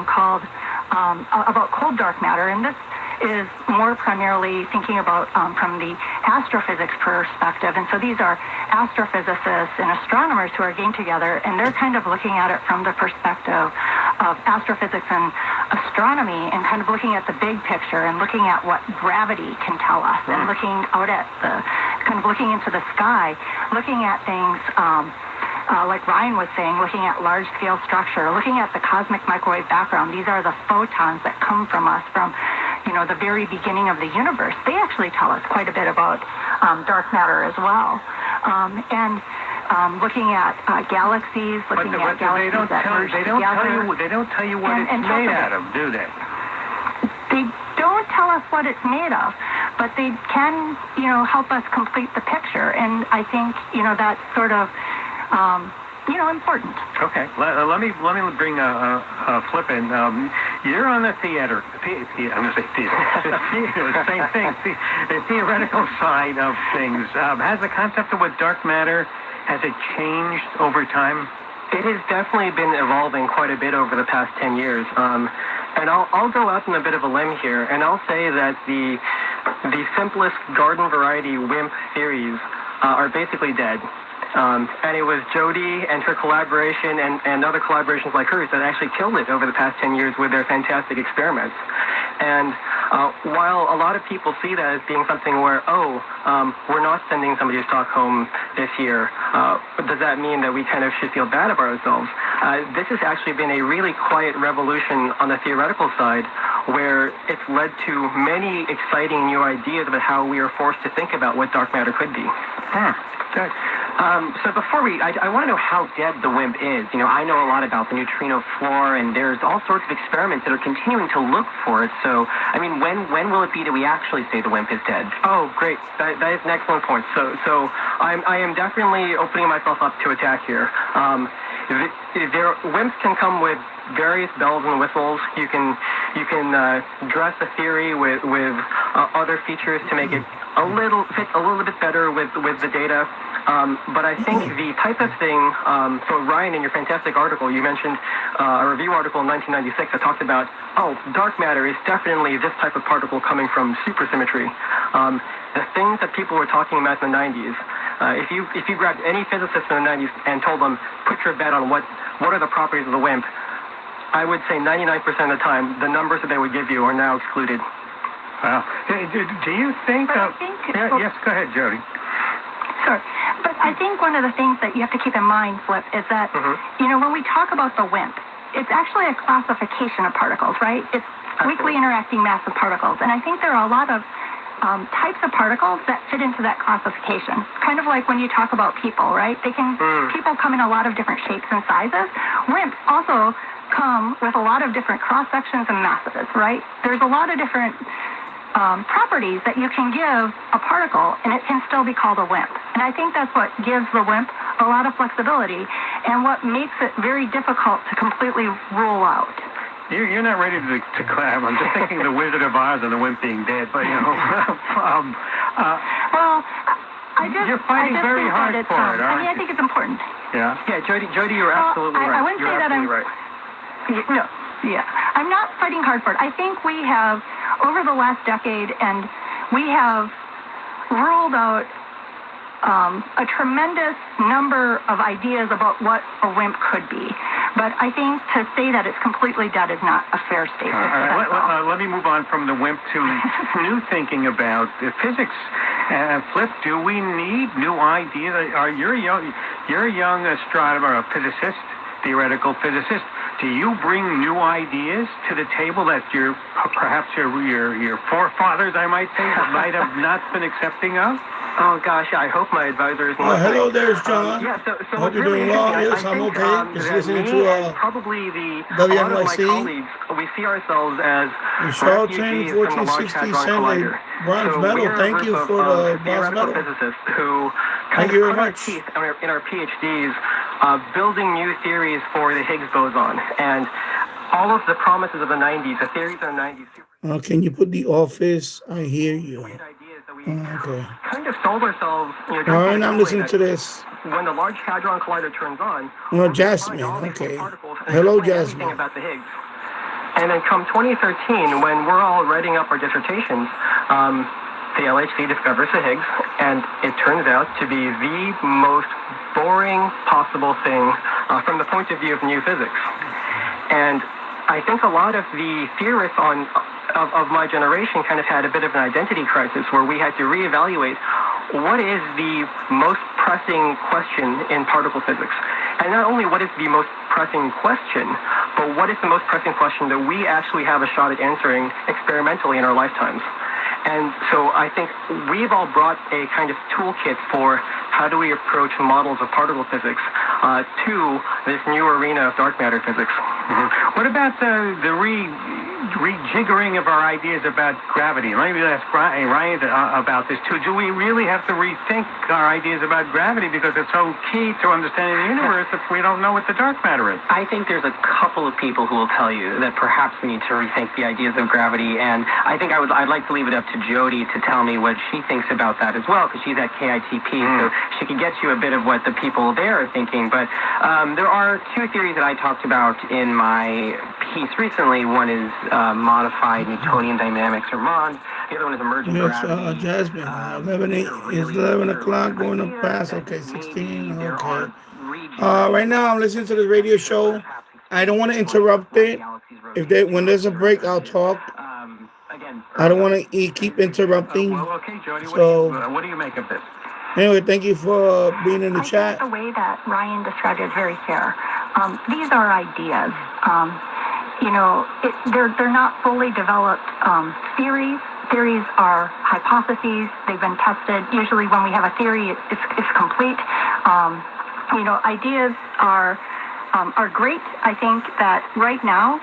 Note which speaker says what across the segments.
Speaker 1: called about cold dark matter, and this is more primarily thinking about from the astrophysics perspective. And so these are astrophysicists and astronomers who are getting together, and they're kind of looking at it from the perspective of astrophysics and astronomy, and kind of looking at the big picture and looking at what gravity can tell us, and looking out at the, kind of looking into the sky, looking at things like Ryan was saying, looking at large-scale structure, looking at the cosmic microwave background. These are the photons that come from us from, the very beginning of the universe. They actually tell us quite a bit about dark matter as well. And looking at galaxies, looking at galaxies that merge together.
Speaker 2: They don't tell you what it's made out of, do they?
Speaker 1: They don't tell us what it's made of, but they can, help us complete the picture. And I think, that's sort of, important.
Speaker 2: Okay, let me bring a flip in. You're on the theater. I'm going to say theater. Same thing. The theoretical side of things. Has the concept of what dark matter, has it changed over time?
Speaker 3: It has definitely been evolving quite a bit over the past 10 years. And I'll go out on a bit of a limb here, and I'll say that the simplest garden variety WIMP theories are basically dead. And it was Jody and her collaboration and other collaborations like hers that actually killed it over the past 10 years with their fantastic experiments. And while a lot of people see that as being something where, we're not sending somebody to Stockholm this year, does that mean that we kind of should feel bad about ourselves? This has actually been a really quiet revolution on the theoretical side, where it's led to many exciting new ideas about how we are forced to think about what dark matter could be.
Speaker 2: Good.
Speaker 4: So before I want to know how dead the WIMP is. I know a lot about the neutrino floor, and there's all sorts of experiments that are continuing to look for it. So, when will it be that we actually say the WIMP is dead?
Speaker 3: Oh, great. That is an excellent point. So I am definitely opening myself up to attack here. WIMPs can come with various bells and whistles. You can dress a theory with other features to make it fit a little bit better with the data. But I think the type of thing, so Ryan, in your fantastic article, you mentioned a review article in 1996 that talked about, dark matter is definitely this type of particle coming from supersymmetry. The things that people were talking about in the 90s, if you grabbed any physicist in the 90s and told them, put your bet on what are the properties of the WIMP, I would say 99% of the time, the numbers that they would give you are now excluded.
Speaker 2: Wow. Do you think... yes, go ahead, Jody.
Speaker 1: Sure. But I think one of the things that you have to keep in mind, Flip, is that, when we talk about the WIMP, it's actually a classification of particles, right? It's weakly interacting massive particles. And I think there are a lot of types of particles that fit into that classification. Kind of like when you talk about people, right? People come in a lot of different shapes and sizes. WIMPs also come with a lot of different cross-sections and masses, right? There's a lot of different properties that you can give a particle, and it can still be called a WIMP. And I think that's what gives the WIMP a lot of flexibility, and what makes it very difficult to completely rule out.
Speaker 2: You're not ready to clap. I'm just thinking the Wizard of Oz and the WIMP being dead, but you're fighting very hard for it, aren't you?
Speaker 1: I think it's important.
Speaker 2: Yeah.
Speaker 3: Yeah, Jody, you're absolutely right.
Speaker 1: I wouldn't say that I'm right. No. Yeah, I'm not fighting hard for it. I think we have, over the last decade, and we have ruled out a tremendous number of ideas about what a WIMP could be. But I think to say that it's completely dead is not a fair statement.
Speaker 2: Let me move on from the WIMP to new thinking about physics. Flip, do we need new ideas? You're a young astronomer, a physicist, theoretical physicist. Do you bring new ideas to the table that perhaps your forefathers, I might say, might have not been accepting of?
Speaker 3: Oh gosh, I hope my advisor is
Speaker 5: listening. Hello, there's John.
Speaker 3: So
Speaker 5: hope you're doing well. Yes, I'm okay. Just listening to
Speaker 3: probably the
Speaker 5: WNYC.
Speaker 3: Colleagues, we see ourselves as
Speaker 5: Charlton 1460 sent a bronze medal. Thank you for the bronze medal.
Speaker 3: Physicists who
Speaker 5: thank you very much.
Speaker 3: In our PhDs, building new theories for the Higgs boson, and all of the promises of the 90s, the theories of the 90s.
Speaker 5: Can you put the office? I hear you. Okay.
Speaker 3: Kind of sold ourselves.
Speaker 5: All right, I'm listening to this.
Speaker 3: When the Large Hadron Collider turns on.
Speaker 5: Jasmine. Okay. Hello, Jasmine.
Speaker 3: About the Higgs. And then come 2013, when we're all writing up our dissertations, the LHC discovers the Higgs, and it turns out to be the most boring possible thing from the point of view of new physics. And I think a lot of the theorists of my generation kind of had a bit of an identity crisis where we had to reevaluate what is the most pressing question in particle physics. And not only what is the most pressing question, but what is the most pressing question that we actually have a shot at answering experimentally in our lifetimes. And so I think we've all brought a kind of toolkit for how do we approach models of particle physics to this new arena of dark matter physics.
Speaker 2: Mm-hmm. What about the rejiggering of our ideas about gravity? Maybe ask Ryan about this too. Do we really have to rethink our ideas about gravity because it's so key to understanding the universe if we don't know what the dark matter is?
Speaker 4: I think there's a couple of people who will tell you that perhaps we need to rethink the ideas of gravity, and I think I'd like to leave it up to Jody to tell me what she thinks about that as well, because she's at KITP, so she can get you a bit of what the people there are thinking. But there are two theories that I talked about in my piece recently. One is modified Newtonian dynamics, or MOND. The other one is emergent gravity.
Speaker 5: Jasmine, 11 o'clock going up past. Okay, 16. Okay. Right now I'm listening to the radio show. I don't want to interrupt it. When there's a break, I'll talk. I don't want to keep interrupting.
Speaker 2: Well, okay, Jody.
Speaker 5: So,
Speaker 2: what do you make of this?
Speaker 5: Anyway, thank you for being in the
Speaker 1: I
Speaker 5: chat.
Speaker 1: think the way that Ryan described it is very fair. These are ideas. They're not fully developed theories. Theories are hypotheses. They've been tested. Usually when we have a theory, it's complete. Ideas are great. I think that right now,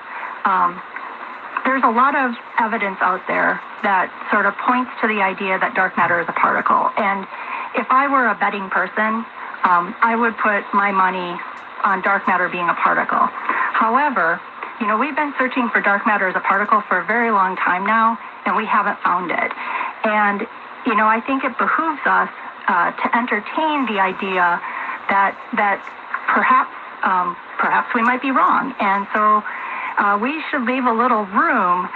Speaker 1: there's a lot of evidence out there that sort of points to the idea that dark matter is a particle. And if I were a betting person, I would put my money on dark matter being a particle. However, we've been searching for dark matter as a particle for a very long time now, and we haven't found it. And, I think it behooves us to entertain the idea that perhaps we might be wrong. And so we should leave a little room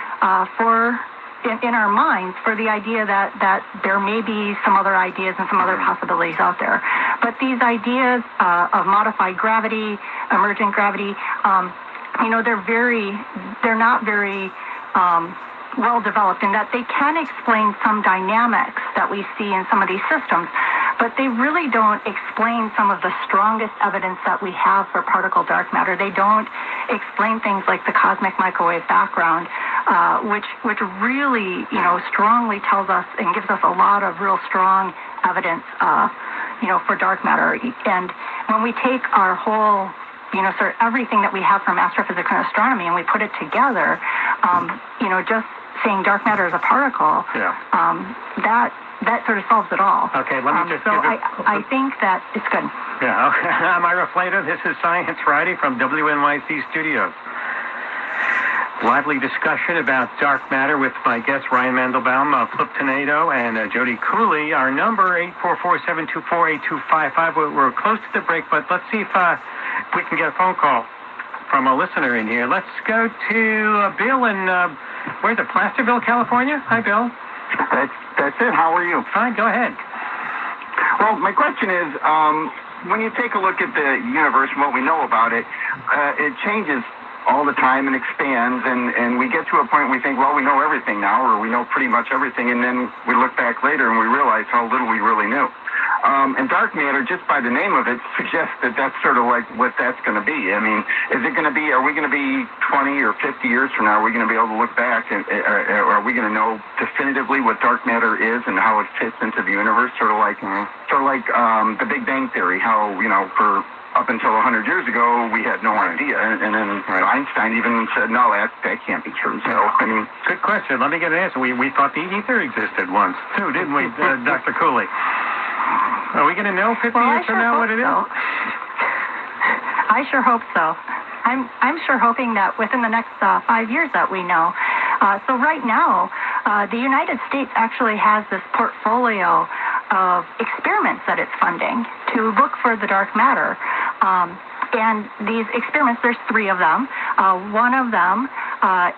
Speaker 1: in our minds for the idea that there may be some other ideas and some other possibilities out there. But these ideas of modified gravity, emergent gravity, they're not very well developed in that they can explain some dynamics that we see in some of these systems, but they really don't explain some of the strongest evidence that we have for particle dark matter. They don't explain things like the cosmic microwave background, which really, strongly tells us and gives us a lot of real strong evidence, for dark matter. And when we take our whole, sort of everything that we have from astrophysics and astronomy and we put it together, just saying dark matter is a particle, that sort of solves it all.
Speaker 2: Okay, let me just
Speaker 1: so I think that it's good.
Speaker 2: Yeah, okay. I'm Ira Flater. This is Science Friday from WNYC Studios. Lively discussion about dark matter with my guests Ryan Mandelbaum, Flip Tornado, and Jody Cooley. Our number, 844-724-8255. We're close to the break, but let's see if we can get a phone call from a listener in here. Let's go to Bill in, where's it, Placerville, California? Hi, Bill.
Speaker 6: That's it. How are you?
Speaker 2: Fine, go ahead.
Speaker 6: Well, my question is, when you take a look at the universe and what we know about it, it changes all the time and expands, and we get to a point where we think, well, we know everything now, or we know pretty much everything, and then we look back later and we realize how little we really knew. And dark matter, just by the name of it, suggests that that's sort of like what that's going to be. I mean, are we going to be 20 or 50 years from now, are we going to be able to look back, and are we going to know definitively what dark matter is and how it fits into the universe? Sort of like the Big Bang Theory, how, for up until 100 years ago, we had no idea. And then Einstein even said, no, that can't be true. So, I mean...
Speaker 2: Good question. Let me get an answer. We thought the ether existed once, too, didn't we, Dr. Cooley? Are we going to know 50 years from now what it is?
Speaker 1: I sure hope so. I'm sure hoping that within the next 5 years that we know. So right now, the United States actually has this portfolio of experiments that it's funding to look for the dark matter. And these experiments, there's 3 of them. One of them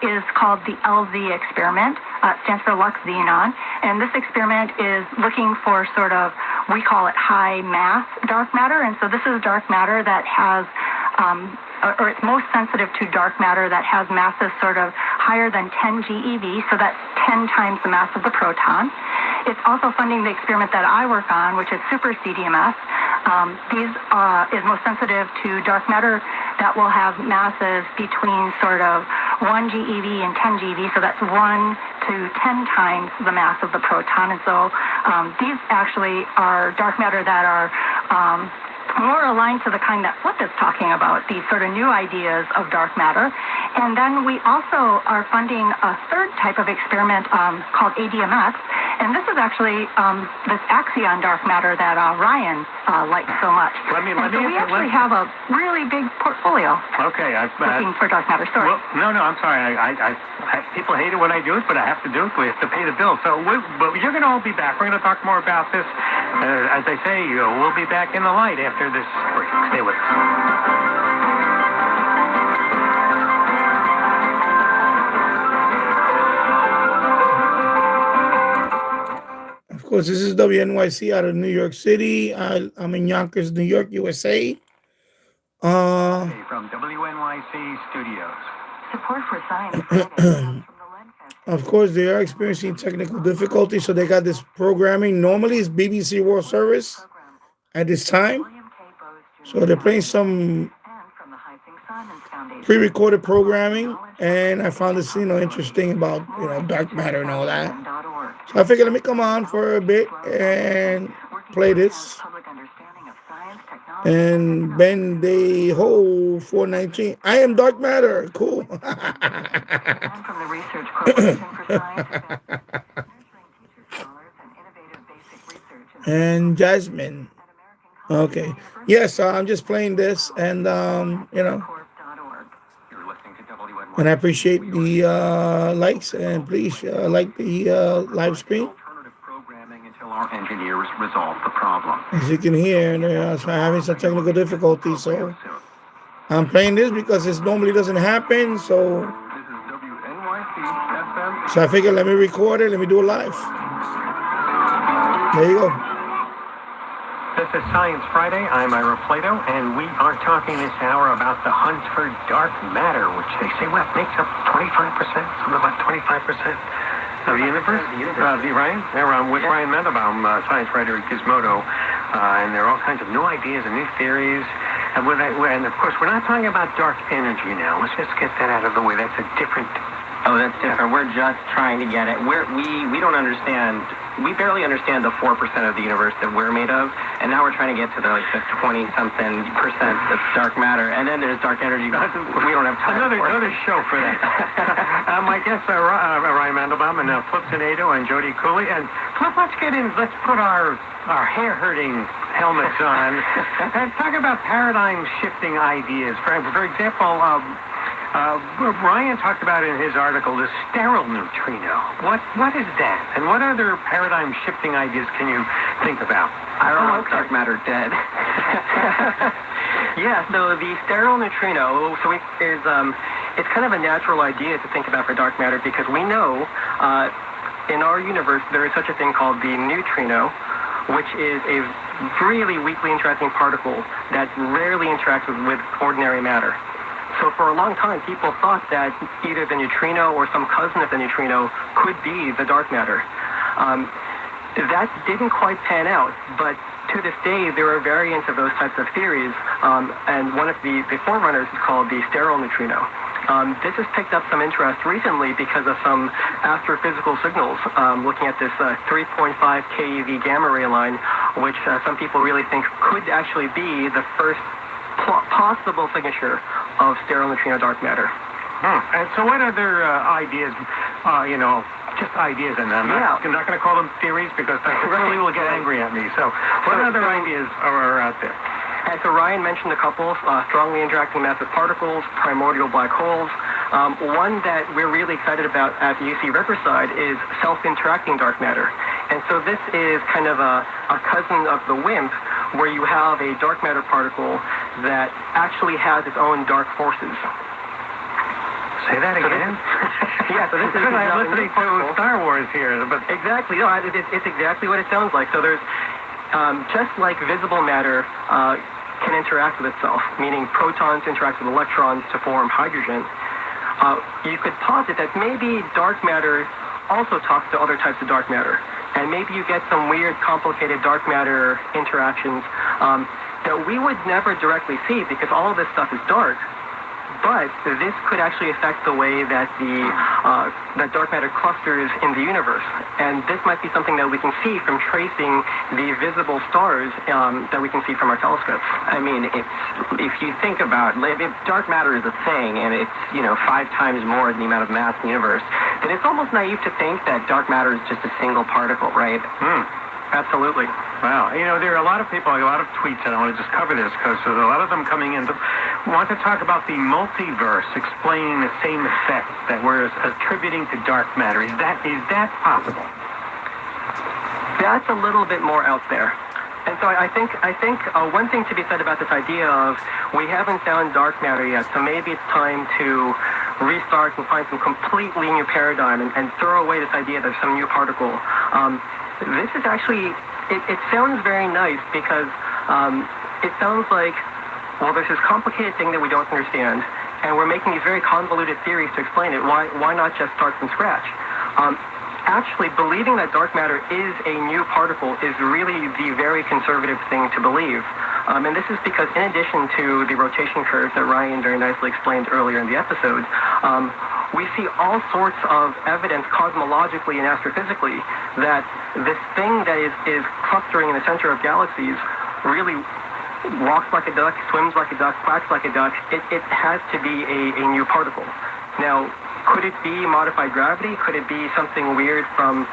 Speaker 1: is called the LZ experiment. It stands for Lux Xenon. And this experiment is looking for sort of, we call it high mass dark matter. And so this is dark matter that has, or it's most sensitive to dark matter that has masses sort of higher than 10 GeV, so that's 10 times the mass of the proton. It's also funding the experiment that I work on, which is super CDMS. These is most sensitive to dark matter that will have masses between sort of 1 GeV and 10 GeV, so that's 1 to 10 times the mass of the proton. And so these actually are dark matter that are more aligned to the kind that Flip is talking about, these sort of new ideas of dark matter. And then we also are funding a third type of experiment called ADMX. And this is actually this axion dark matter that Ryan likes so much.
Speaker 2: We
Speaker 1: actually have a really big portfolio.
Speaker 2: Okay,
Speaker 1: looking for dark matter. Sorry.
Speaker 2: Well, no, I'm sorry. I people hate it when I do it, but I have to do it. We have to pay the bill. So, but you're going to all be back. We're going to talk more about this. As I say, we'll be back in the light after this break. Stay with us.
Speaker 5: Of course, this is WNYC out of New York City. I'm in Yonkers, New York, USA.
Speaker 2: From WNYC Studios.
Speaker 1: Support for science.
Speaker 5: Of course, they are experiencing technical difficulties, so they got this programming. Normally, it's BBC World Service at this time. So they're playing some pre-recorded programming, and I found this, interesting about, dark matter and all that. So I figured let me come on for a bit and play this. And Ben Day Ho 419. I am dark matter. Cool. And Jasmine. Okay. Yes, I'm just playing this, and and I appreciate the likes, and please like the live stream.
Speaker 6: Our engineers resolve the problem.
Speaker 5: As you can hear, they're having some technical difficulties, so I'm playing this because this normally doesn't happen. So I figured let me record it, let me do it live. There you go.
Speaker 2: This is Science Friday. I'm Ira Plato, and we are talking this hour about the hunt for dark matter, which they say makes up 25%, something about 25%. Of the universe? Ryan? I'm with Ryan Mandelbaum, science writer at Gizmodo, and there are all kinds of new ideas and new theories. And of course, we're not talking about dark energy now. Let's just get that out of the way. That's a different...
Speaker 4: Oh, that's different. We're just trying to get it. We don't understand. We barely understand the 4% of the universe that we're made of, and now we're trying to get to the 20-something percent that's dark matter, and then there's dark energy. We don't have time.
Speaker 2: Another show for that. My guests are Ryan Mandelbaum and Flip Zanetto and Jody Cooley. And Flip, let's put our hair-hurting helmets on and talk about paradigm-shifting ideas. For example, Ryan talked about in his article the sterile neutrino. What is that? And what other paradigm-shifting ideas can you think about?
Speaker 4: I don't know. Dark matter dead. Yeah. So the sterile neutrino. So it's kind of a natural idea to think about for dark matter because we know in our universe there is such a thing called the neutrino, which is a really weakly interacting particle that rarely interacts with ordinary matter. So for a long time, people thought that either the neutrino or some cousin of the neutrino could be the dark matter. That didn't quite pan out, but to this day, there are variants of those types of theories, and one of the forerunners is called the sterile neutrino. This has picked up some interest recently because of some astrophysical signals, looking at this 3.5 keV gamma ray line, which some people really think could actually be the first possible signature of sterile neutrino dark matter.
Speaker 2: And so what other ideas, just ideas, and I'm not going to call them theories because Curly will get angry at me. So what other ideas are out there?
Speaker 3: And so Ryan mentioned a couple, strongly interacting massive particles, primordial black holes. One that we're really excited about at UC Riverside is self-interacting dark matter. And so this is kind of a cousin of the WIMP, where you have a dark matter particle that actually has its own dark forces.
Speaker 2: Say that again?
Speaker 3: Yeah, so this is
Speaker 2: I'm
Speaker 3: not a
Speaker 2: listening
Speaker 3: new particle.
Speaker 2: to Star Wars here, but
Speaker 3: Exactly. No, it's exactly what it sounds like. So there's just like visible matter can interact with itself, meaning protons interact with electrons to form hydrogen. You could posit that maybe dark matter also talks to other types of dark matter, and maybe you get some weird, complicated dark matter interactions that we would never directly see because all of this stuff is dark. But this could actually affect the way that that dark matter clusters in the universe, and this might be something that we can see from tracing the visible stars that we can see from our telescopes.
Speaker 4: I mean, if you think about, if dark matter is a thing and it's 5 times more than the amount of mass in the universe, then it's almost naive to think that dark matter is just a single particle, right?
Speaker 3: Absolutely.
Speaker 2: wow. There are a lot of people, a lot of tweets, and I want to just cover this because there's a lot of them coming in to want to talk about the multiverse, explaining the same effect that we're attributing to dark matter. Is that possible?
Speaker 3: That's a little bit more out there. And so I think one thing to be said about this idea of we haven't found dark matter yet, so maybe it's time to restart and find some completely new paradigm and throw away this idea that there's some new particle. This is actually, it sounds very nice because it sounds like, well, there's this complicated thing that we don't understand, and we're making these very convoluted theories to explain it. Why not just start from scratch? Actually, believing that dark matter is a new particle is really the very conservative thing to believe. And this is because in addition to the rotation curves that Ryan very nicely explained earlier in the episode, we see all sorts of evidence cosmologically and astrophysically that this thing that is clustering in the center of galaxies really walks like a duck, swims like a duck, quacks like a duck. It has to be a new particle. Now, could it be modified gravity? Could it be something weird from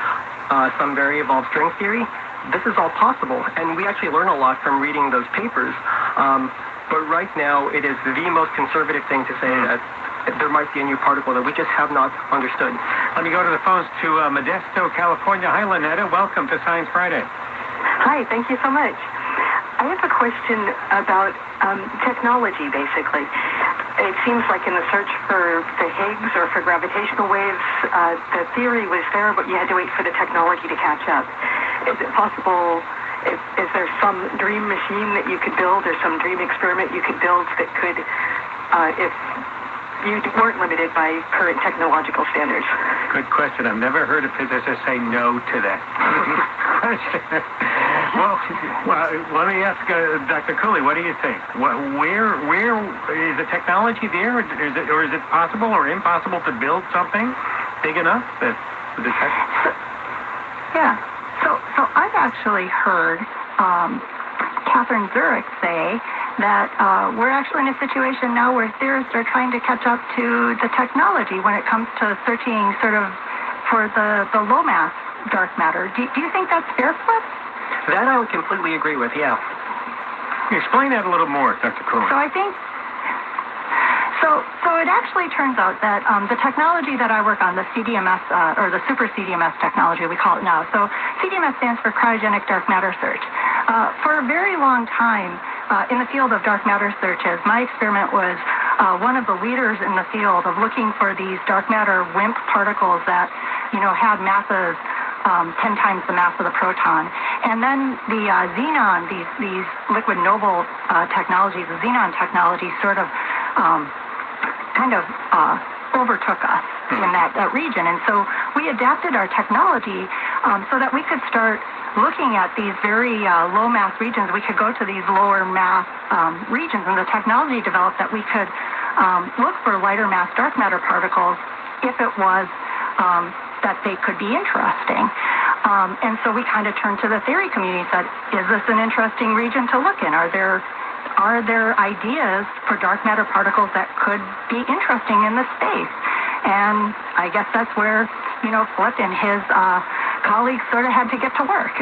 Speaker 3: some very evolved string theory? This is all possible, and we actually learn a lot from reading those papers. But right now, it is the most conservative thing to say that there might be a new particle that we just have not understood.
Speaker 2: Let me go to the phones to Modesto, California. Hi, Lynetta. Welcome to Science Friday.
Speaker 7: Hi, thank you so much. I have a question about technology, basically. It seems like in the search for the Higgs or for gravitational waves, the theory was there, but you had to wait for the technology to catch up. Is it possible, is there some dream machine that you could build or some dream experiment you could build that could, if you weren't limited by current technological standards?
Speaker 2: Good question. I've never heard a physicist say no to that question. Well, let me ask Dr. Cooley, what do you think? Where is the technology there, or is it possible or impossible to build something big enough that to detect?
Speaker 1: Yeah. So I've actually heard Catherine Zurich say that we're actually in a situation now where theorists are trying to catch up to the technology when it comes to searching sort of for the low mass dark matter. Do you think that's fair, Flip?
Speaker 3: That I would completely agree with, yeah.
Speaker 2: Explain that a little more, Dr. Cooley.
Speaker 1: So I think, so it actually turns out that the technology that I work on, the CDMS, or the super CDMS technology, we call it now. So CDMS stands for cryogenic dark matter search. For a very long time in the field of dark matter searches, my experiment was one of the leaders in the field of looking for these dark matter WIMP particles that, had masses 10 times the mass of the proton. And then the xenon, these liquid noble technologies, the xenon technology sort of overtook us in that region. And so we adapted our technology so that we could start looking at these very low mass regions. We could go to these lower mass regions, and the technology developed that we could look for lighter mass dark matter particles if it was that they could be interesting. And so we kind of turned to the theory community and said, is this an interesting region to look in? Are there ideas for dark matter particles that could be interesting in this space? And I guess that's where, Flip and his colleagues sort of had to get to work.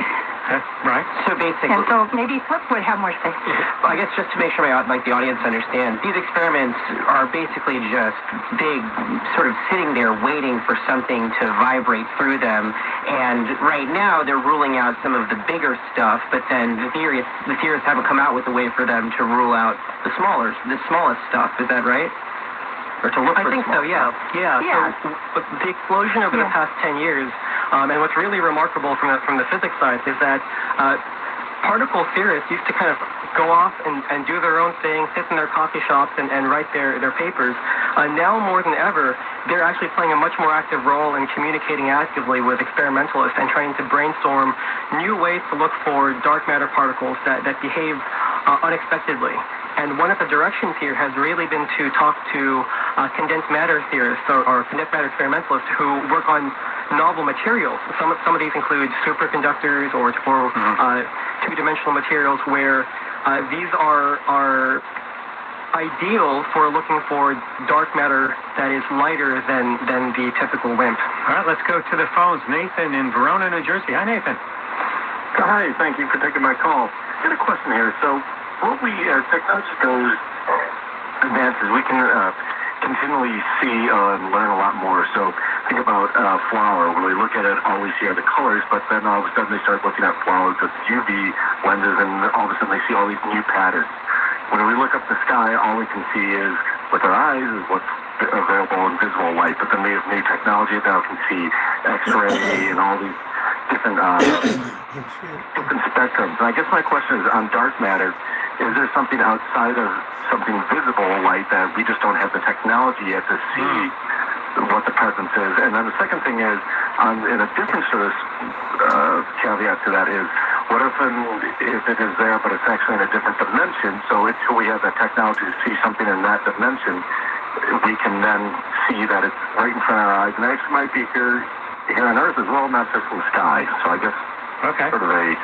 Speaker 2: That's right.
Speaker 4: So basically,
Speaker 1: And so maybe Flip would have more to say.
Speaker 4: well, I guess just to make sure the audience understands, these experiments are basically just big, sort of sitting there waiting for something to vibrate through them. And right now they're ruling out some of the bigger stuff, but then the theorists haven't come out with a way for them to rule out the smallest stuff. Is that right? or to look
Speaker 3: I
Speaker 4: for
Speaker 3: think
Speaker 4: small
Speaker 3: so, yeah.
Speaker 4: stuff?
Speaker 3: Yeah. So the explosion over the past 10 years, and what's really remarkable from the physics side is that particle theorists used to kind of go off and do their own thing, sit in their coffee shops and write their papers. Now more than ever, they're actually playing a much more active role in communicating actively with experimentalists and trying to brainstorm new ways to look for dark matter particles that behave unexpectedly. And one of the directions here has really been to talk to condensed matter theorists or condensed matter experimentalists who work on novel materials. Some of these include superconductors or two-dimensional materials where these are ideal for looking for dark matter that is lighter than the typical WIMP.
Speaker 2: All right, let's go to the phones. Nathan in Verona, New Jersey. Hi, Nathan.
Speaker 8: Hi, thank you for taking my call. I got a question here. So, as technology goes advances, we can continually see and learn a lot more. So, think about flower. When we look at it, all we see are the colors, but then all of a sudden they start looking at flowers with UV lenses, and all of a sudden they see all these new patterns. When we look up the sky, all we can see is, with our eyes, is what's available in visible light. But then we have new technology that can see X-ray and all these different spectrums. And I guess my question is on dark matter. Is there something outside of something visible light that we just don't have the technology yet to see what the presence is? And then the second thing is, in a different sort of caveat to that is, what if it is there, but it's actually in a different dimension? So until we have that technology to see something in that dimension, we can then see that it's right in front of our eyes. And it actually might be here on Earth as well, not just in the sky. So I guess sort of a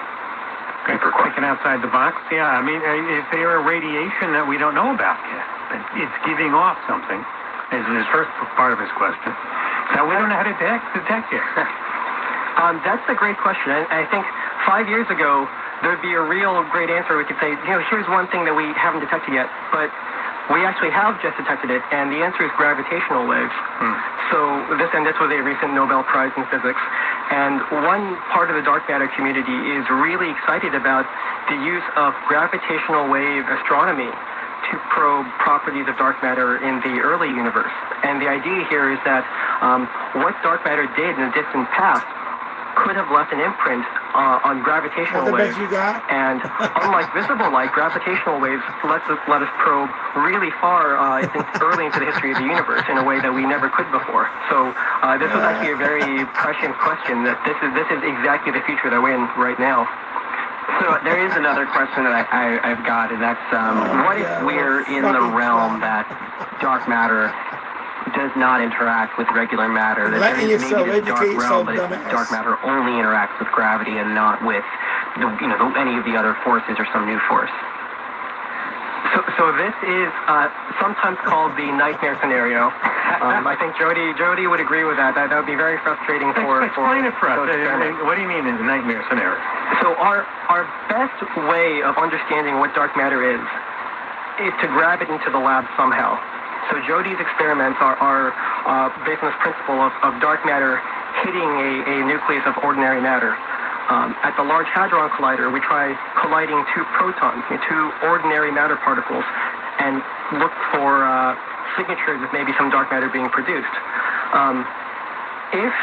Speaker 8: deeper question.
Speaker 2: Thinking outside the box, yeah. I mean, is there a radiation that we don't know about yet? It's giving off something, is his first part of his question. Now, we don't know how to detect it.
Speaker 3: That's a great question. I think 5 years ago, there'd be a real great answer. We could say, here's one thing that we haven't detected yet, but we actually have just detected it, and the answer is gravitational waves. So this was a recent Nobel Prize in physics, and one part of the dark matter community is really excited about the use of gravitational wave astronomy to probe properties of dark matter in the early universe. And the idea here is that what dark matter did in the distant past could have left an imprint on gravitational waves. And unlike visible light, gravitational waves let us probe really far early into the history of the universe in a way that we never could before. So this was actually a very prescient question. That this is exactly the future that we're in right now.
Speaker 4: So there is another question that I've got, and that's what if we're in the realm that dark matter does not interact with regular matter? That there is maybe this dark realm, but dark matter only interacts with gravity and not with any of the other forces or some new force.
Speaker 3: So this is sometimes called the nightmare scenario. I think Jody would agree with that. That would be very frustrating for
Speaker 2: Explain it for us.
Speaker 3: experiments.
Speaker 2: What do you mean in the nightmare scenario?
Speaker 3: So our best way of understanding what dark matter is to grab it into the lab somehow. So Jody's experiments are based on this principle of dark matter hitting a nucleus of ordinary matter. At the Large Hadron Collider, we try colliding two protons, two ordinary matter particles, and look for signatures of maybe some dark matter being produced. If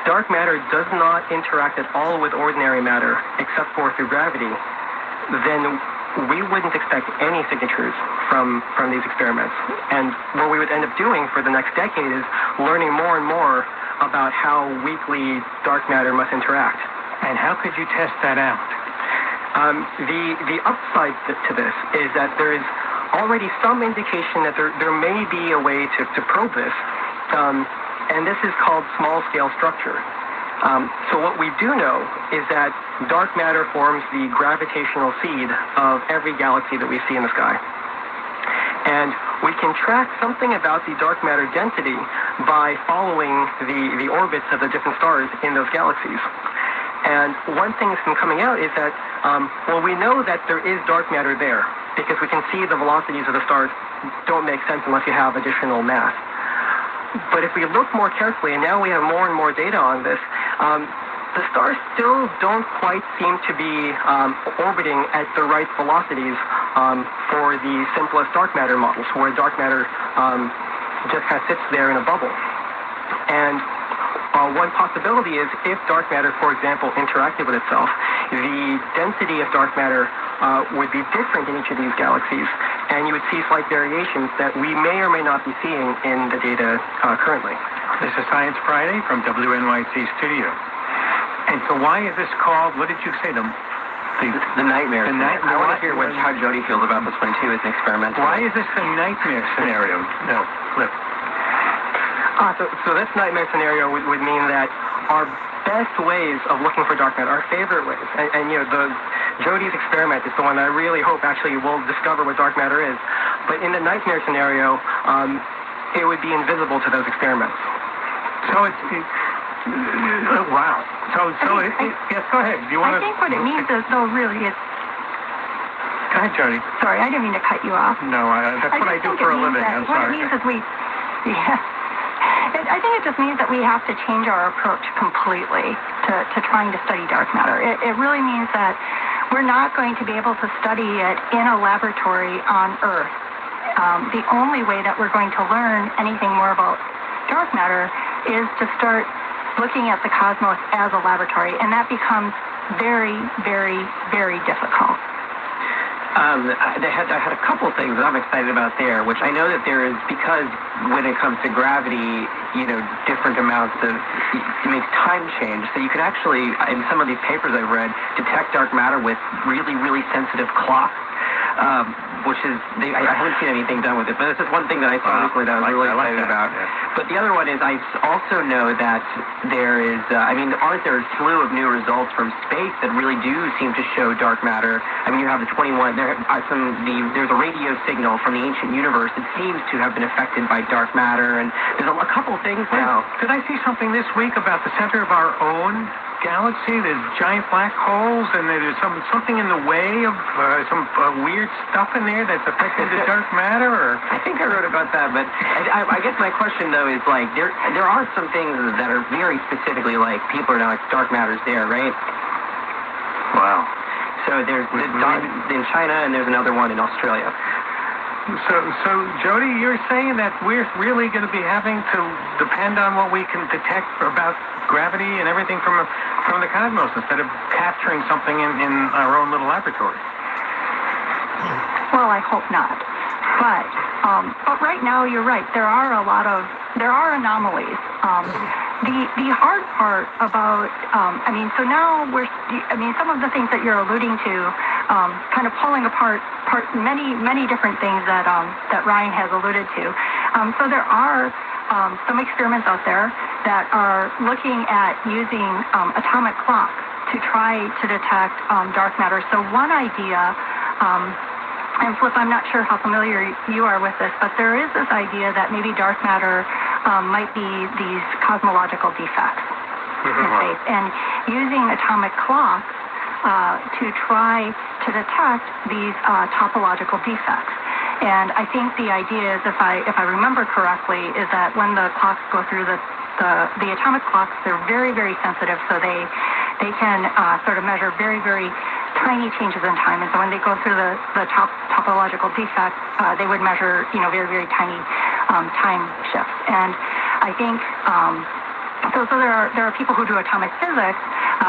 Speaker 3: dark matter does not interact at all with ordinary matter, except for through gravity, then we wouldn't expect any signatures from these experiments. And what we would end up doing for the next decade is learning more and more about how weakly dark matter must interact.
Speaker 2: And how could you test that out?
Speaker 3: The upside to this is that there is already some indication that there may be a way to probe this, and this is called small-scale structure. So what we do know is that dark matter forms the gravitational seed of every galaxy that we see in the sky. And we can track something about the dark matter density by following the orbits of the different stars in those galaxies. And one thing that's been coming out is that, we know that there is dark matter there because we can see the velocities of the stars don't make sense unless you have additional mass. But if we look more carefully, and now we have more and more data on this, the stars still don't quite seem to be orbiting at the right velocities for the simplest dark matter models, where dark matter just kind of sits there in a bubble. And one possibility is if dark matter, for example, interacted with itself, the density of dark matter would be different in each of these galaxies, and you would see slight variations that we may or may not be seeing in the data currently.
Speaker 2: This is Science Friday from WNYC Studio. And so why is this called, what did you say, the
Speaker 4: nightmare.
Speaker 2: nightmare?
Speaker 4: I want to hear how Jody feels about this one, too, as an experimental.
Speaker 2: Why is this the nightmare scenario? No, Flip.
Speaker 3: So this nightmare scenario would mean that our best ways of looking for dark matter, our favorite ways, and Jody's experiment is the one that I really hope actually will discover what dark matter is. But in the nightmare scenario, it would be invisible to those experiments.
Speaker 2: So wow. Yes, go ahead. Do you want
Speaker 1: I think what it means is, though, really is...
Speaker 2: Go ahead, Jody.
Speaker 1: Sorry, I didn't mean to cut you off.
Speaker 2: No, that's what I do for a living. I'm sorry.
Speaker 1: What it means is I think it just means that we have to change our approach completely to trying to study dark matter. It really means that we're not going to be able to study it in a laboratory on Earth. The only way that we're going to learn anything more about dark matter is to start looking at the cosmos as a laboratory, and that becomes very, very, very difficult.
Speaker 4: I had a couple things that I'm excited about there, which I know that there is, because when it comes to gravity, different amounts of, it makes time change. So you can actually, in some of these papers I've read, detect dark matter with really, really sensitive clocks, which is, I haven't seen anything done with it, but this is one thing that I saw recently that I was really excited about.
Speaker 2: Yeah.
Speaker 4: But the other one is I also know that there is, aren't there a slew of new results from space that really do seem to show dark matter? I mean, you have the 21, there's a radio signal from the ancient universe that seems to have been affected by dark matter, and there's a couple things now.
Speaker 2: Did I see something this week about the center of our own galaxy? There's giant black holes, and there's something in the way of some weird stuff in there that's affecting the dark matter? Or?
Speaker 4: I think I wrote about that, but I guess my question, though, is like, there are some things that are very specifically like, people are now like, dark matter's there, right?
Speaker 2: Wow.
Speaker 4: So there's in China, and there's another one in Australia.
Speaker 2: So Jody, you're saying that we're really going to be having to depend on what we can detect about gravity and everything from the cosmos instead of capturing something in our own little laboratory?
Speaker 1: Well, I hope not. But right now, you're right. There are anomalies. The hard part about, so now some of the things that you're alluding to, kind of pulling apart many different things that Ryan has alluded to. So there are some experiments out there that are looking at using atomic clocks to try to detect dark matter. So one idea, and Flip, I'm not sure how familiar you are with this, but there is this idea that maybe dark matter might be these cosmological defects in space, and using atomic clocks to try to detect these topological defects. And I think the idea is, if I remember correctly, is that when the clocks go through the atomic clocks, they're very, very sensitive, so they can sort of measure very, very tiny changes in time. And so when they go through the topological defects, they would measure, very, very tiny time shifts. And I think so there are people who do atomic physics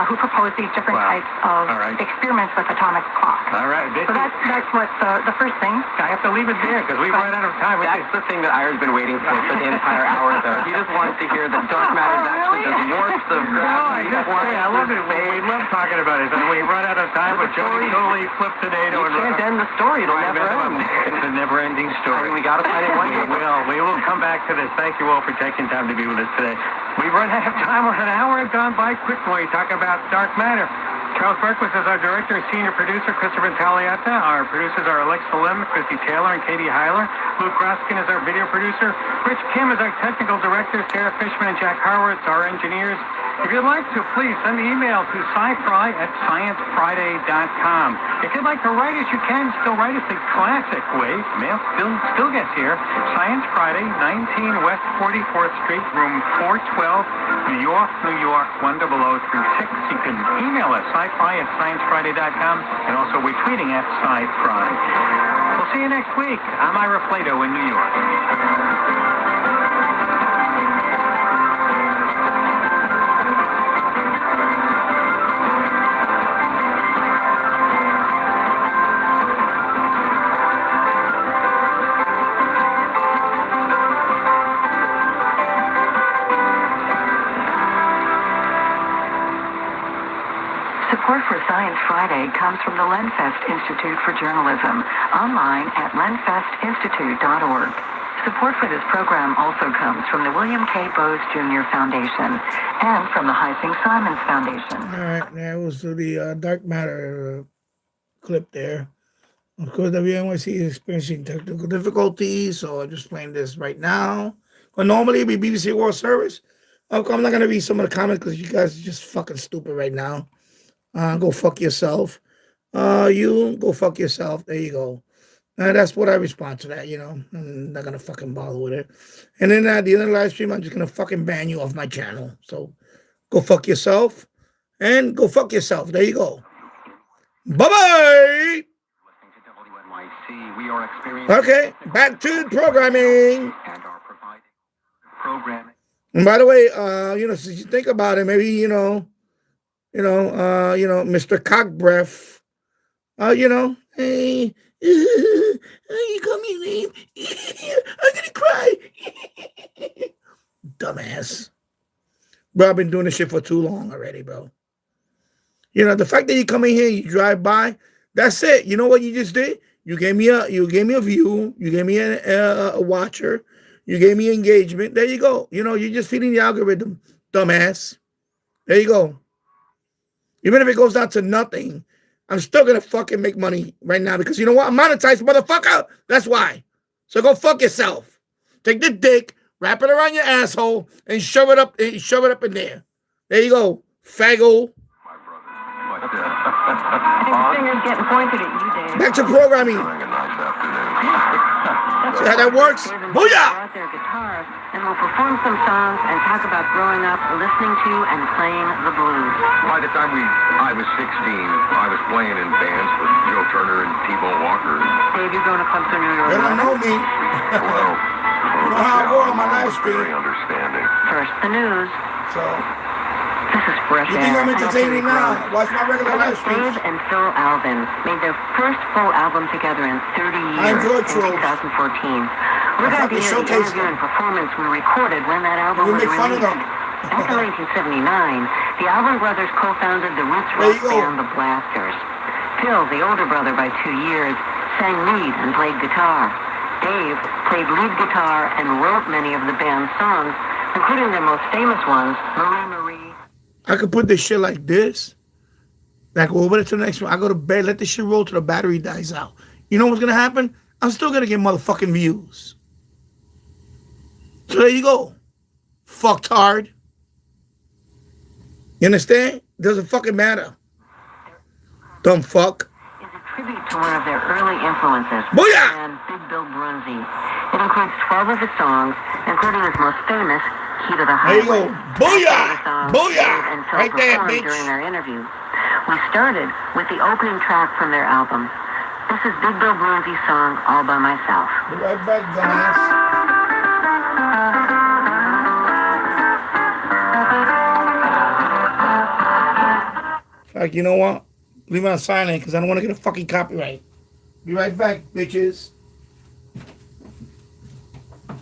Speaker 1: who propose these different types of experiments with atomic clocks.
Speaker 2: All right.
Speaker 1: So that's what the first thing.
Speaker 2: I have to leave it there because we've run out of time.
Speaker 4: That's the thing that Ira's been waiting for the entire hour, though. He just wants to hear that dark matter actually just warps the gravity.
Speaker 2: I love it. We love talking about it. And we run out of time, but Jody totally flipped today.
Speaker 4: You can't end the story. It'll never end.
Speaker 2: It's a never-ending story.
Speaker 4: We got to find it one day.
Speaker 2: We will come back to this. Thank you all for taking time to be with us today. We've run out of time. An hour has gone by quick when we talk about dark matter. Charles Berquist is our director and senior producer. Christopher Taliata. Our producers are Alexa Lim, Christy Taylor, and Katie Heiler. Luke Raskin is our video producer. Rich Kim is our technical director. Sarah Fishman and Jack Harwitz are engineers. If you'd like to, please send an email to scifry@sciencefriday.com. If you'd like to write us, you can still write us the classic way. Mail still gets here. Science Friday, 19 West 44th Street, room 412, New York, 10036. You can email us, scifry@sciencefriday.com, and also we're tweeting at scifry. We'll see you next week. I'm Ira Plato in New York.
Speaker 9: Support for Science Friday comes from the Lenfest Institute for Journalism, online at lenfestinstitute.org. Support for this program also comes from the William K. Bowes Jr. Foundation and from the Heising Simons Foundation.
Speaker 5: All right, that was the Dark Matter clip there. Of course, WNYC is experiencing technical difficulties, so I'm just playing this right now. But normally it'd be BBC World Service. I'm not going to read some of the comments because you guys are just fucking stupid right now. Go fuck yourself. You go fuck yourself. There you go. That's what I respond to that, you know. I'm not gonna fucking bother with it. And then at the end of the live stream, I'm just gonna fucking ban you off my channel. So go fuck yourself. And go fuck yourself. There you go. Bye-bye. Okay, back to programming. And by the way, you know, since you think about it, maybe, Mr. Cockbreath, you know, hey, you call me a name. I'm gonna cry. Dumbass. Bro, I've been doing this shit for too long already, bro. You know, the fact that you come in here, you drive by, that's it. You know what you just did? You gave me a view. You gave me a watcher. You gave me engagement. There you go. You know, you're just feeding the algorithm, dumbass. There you go. Even if it goes down to nothing, I'm still going to fucking make money right now because you know what? I'm monetized, motherfucker. That's why. So go fuck yourself. Take the dick, wrap it around your asshole, and shove it up in there. There you go, faggot.
Speaker 9: I think the finger's getting pointed at you, Dave.
Speaker 5: Back to programming. See how that works? Booyah!
Speaker 9: Out their guitars and will perform some songs and talk about growing up, listening to and playing the blues.
Speaker 10: By the time I was 16, I was playing in bands with Joe Turner and T-Bone Walker.
Speaker 9: Dave, you going to clubs in New York?
Speaker 5: They don't know me.
Speaker 10: Well,
Speaker 5: you know how I go on my live stream.
Speaker 10: very understanding.
Speaker 9: First, the news.
Speaker 5: So,
Speaker 9: this is fresh
Speaker 5: you
Speaker 9: air.
Speaker 5: think I'm entertaining now? Watch my regular live streams.
Speaker 9: Dave and Phil Alvin made their first full album together in 30 years
Speaker 5: I enjoyed
Speaker 9: in
Speaker 5: Trolls.
Speaker 9: 2014. We're going to be in the interview and performance we recorded when that album
Speaker 5: You
Speaker 9: was
Speaker 5: make fun of
Speaker 9: released.
Speaker 5: them.
Speaker 9: Back in 1979, the Alvin brothers co-founded the roots
Speaker 5: There
Speaker 9: rock
Speaker 5: you go.
Speaker 9: band The Blasters. Phil, the older brother by 2 years, sang lead and played guitar. Dave played lead guitar and wrote many of the band's songs, including their most famous ones, Marie Marie.
Speaker 5: I could put this shit like this. Like, go over to the next one. I go to bed, let this shit roll till the battery dies out. You know what's going to happen? I'm still going to get motherfucking views. So there you go. Fucktard. You understand? Doesn't fucking matter. Dumb fuck.
Speaker 9: Is a tribute to one of their early influences,
Speaker 5: Booyah!
Speaker 9: and Big Bill Brunzi. It includes 12 of his songs, including his most famous, Key to the
Speaker 5: There you
Speaker 9: Highway.
Speaker 5: go. Booyah!
Speaker 9: That's one of the songs
Speaker 5: Booyah!
Speaker 9: Dave and Phil
Speaker 5: Right there,
Speaker 9: performed
Speaker 5: bitch.
Speaker 9: during their interview. We started with the opening track from their album. This is Big Bill Brunzi's song, All By Myself.
Speaker 5: Be right back, dumbass. Like, you know what? Leave it on silent because I don't want to get a fucking copyright. Be right back, bitches.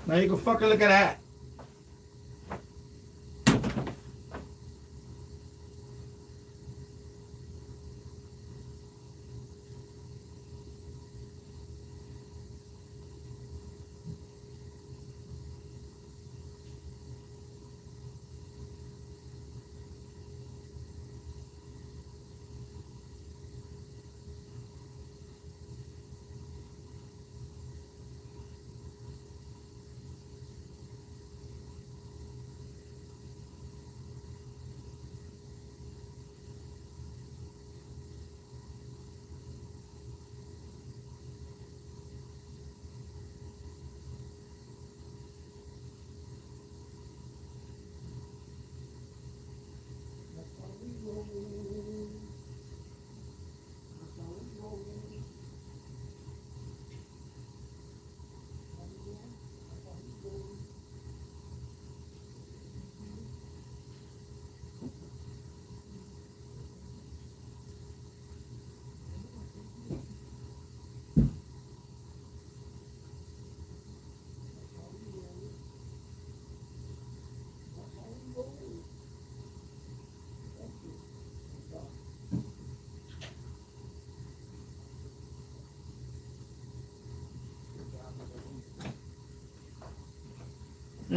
Speaker 5: Now you can fucking look at that.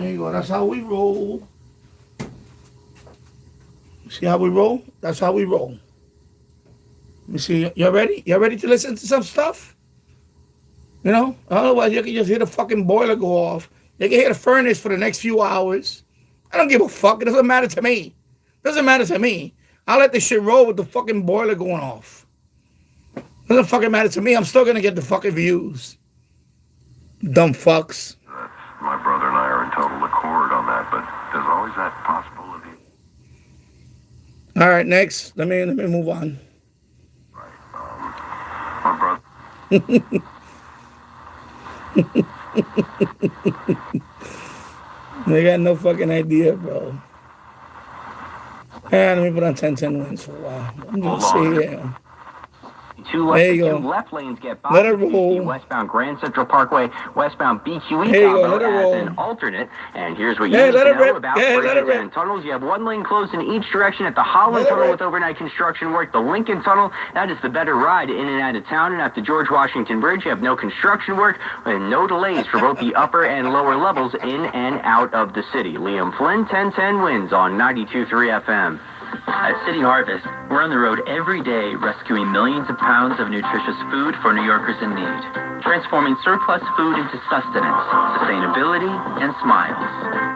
Speaker 5: There you go. That's how we roll. See how we roll? That's how we roll. Let me see. You ready? You ready to listen to some stuff? You know? Otherwise, you can just hear the fucking boiler go off. You can hear the furnace for the next few hours. I don't give a fuck. It doesn't matter to me. Doesn't matter to me. I'll let this shit roll with the fucking boiler going off. Doesn't fucking matter to me. I'm still gonna get the fucking views. Dumb fucks.
Speaker 8: My brother and I are in total accord on that, but there's always that possibility.
Speaker 5: All right, next. Let me move on.
Speaker 8: Right. My brother.
Speaker 5: They got no fucking idea, bro. Yeah, let me put on 10-10 wins for a while. I'm just saying, yeah.
Speaker 11: Two left lanes get by.
Speaker 5: Let it roll.
Speaker 11: Westbound Grand Central Parkway, westbound BQE
Speaker 5: There you go,
Speaker 11: combo
Speaker 5: let it
Speaker 11: as
Speaker 5: roll.
Speaker 11: an alternate. And here's what you
Speaker 5: Hey,
Speaker 11: need
Speaker 5: let
Speaker 11: to
Speaker 5: it
Speaker 11: know
Speaker 5: rip.
Speaker 11: about
Speaker 5: Yeah, let it
Speaker 11: bridges
Speaker 5: rip.
Speaker 11: and tunnels. You have one lane closed in each direction at the Holland
Speaker 5: Let it
Speaker 11: Tunnel
Speaker 5: rip.
Speaker 11: with overnight construction work. The Lincoln Tunnel, that is the better ride in and out of town. And at the George Washington Bridge, you have no construction work and no delays for both the upper and lower levels in and out of the city. Liam Flynn, 10-10 wins on 92.3 FM.
Speaker 12: At City Harvest, we're on the road every day rescuing millions of pounds of nutritious food for New Yorkers in need, transforming surplus food into sustenance, sustainability, and smiles.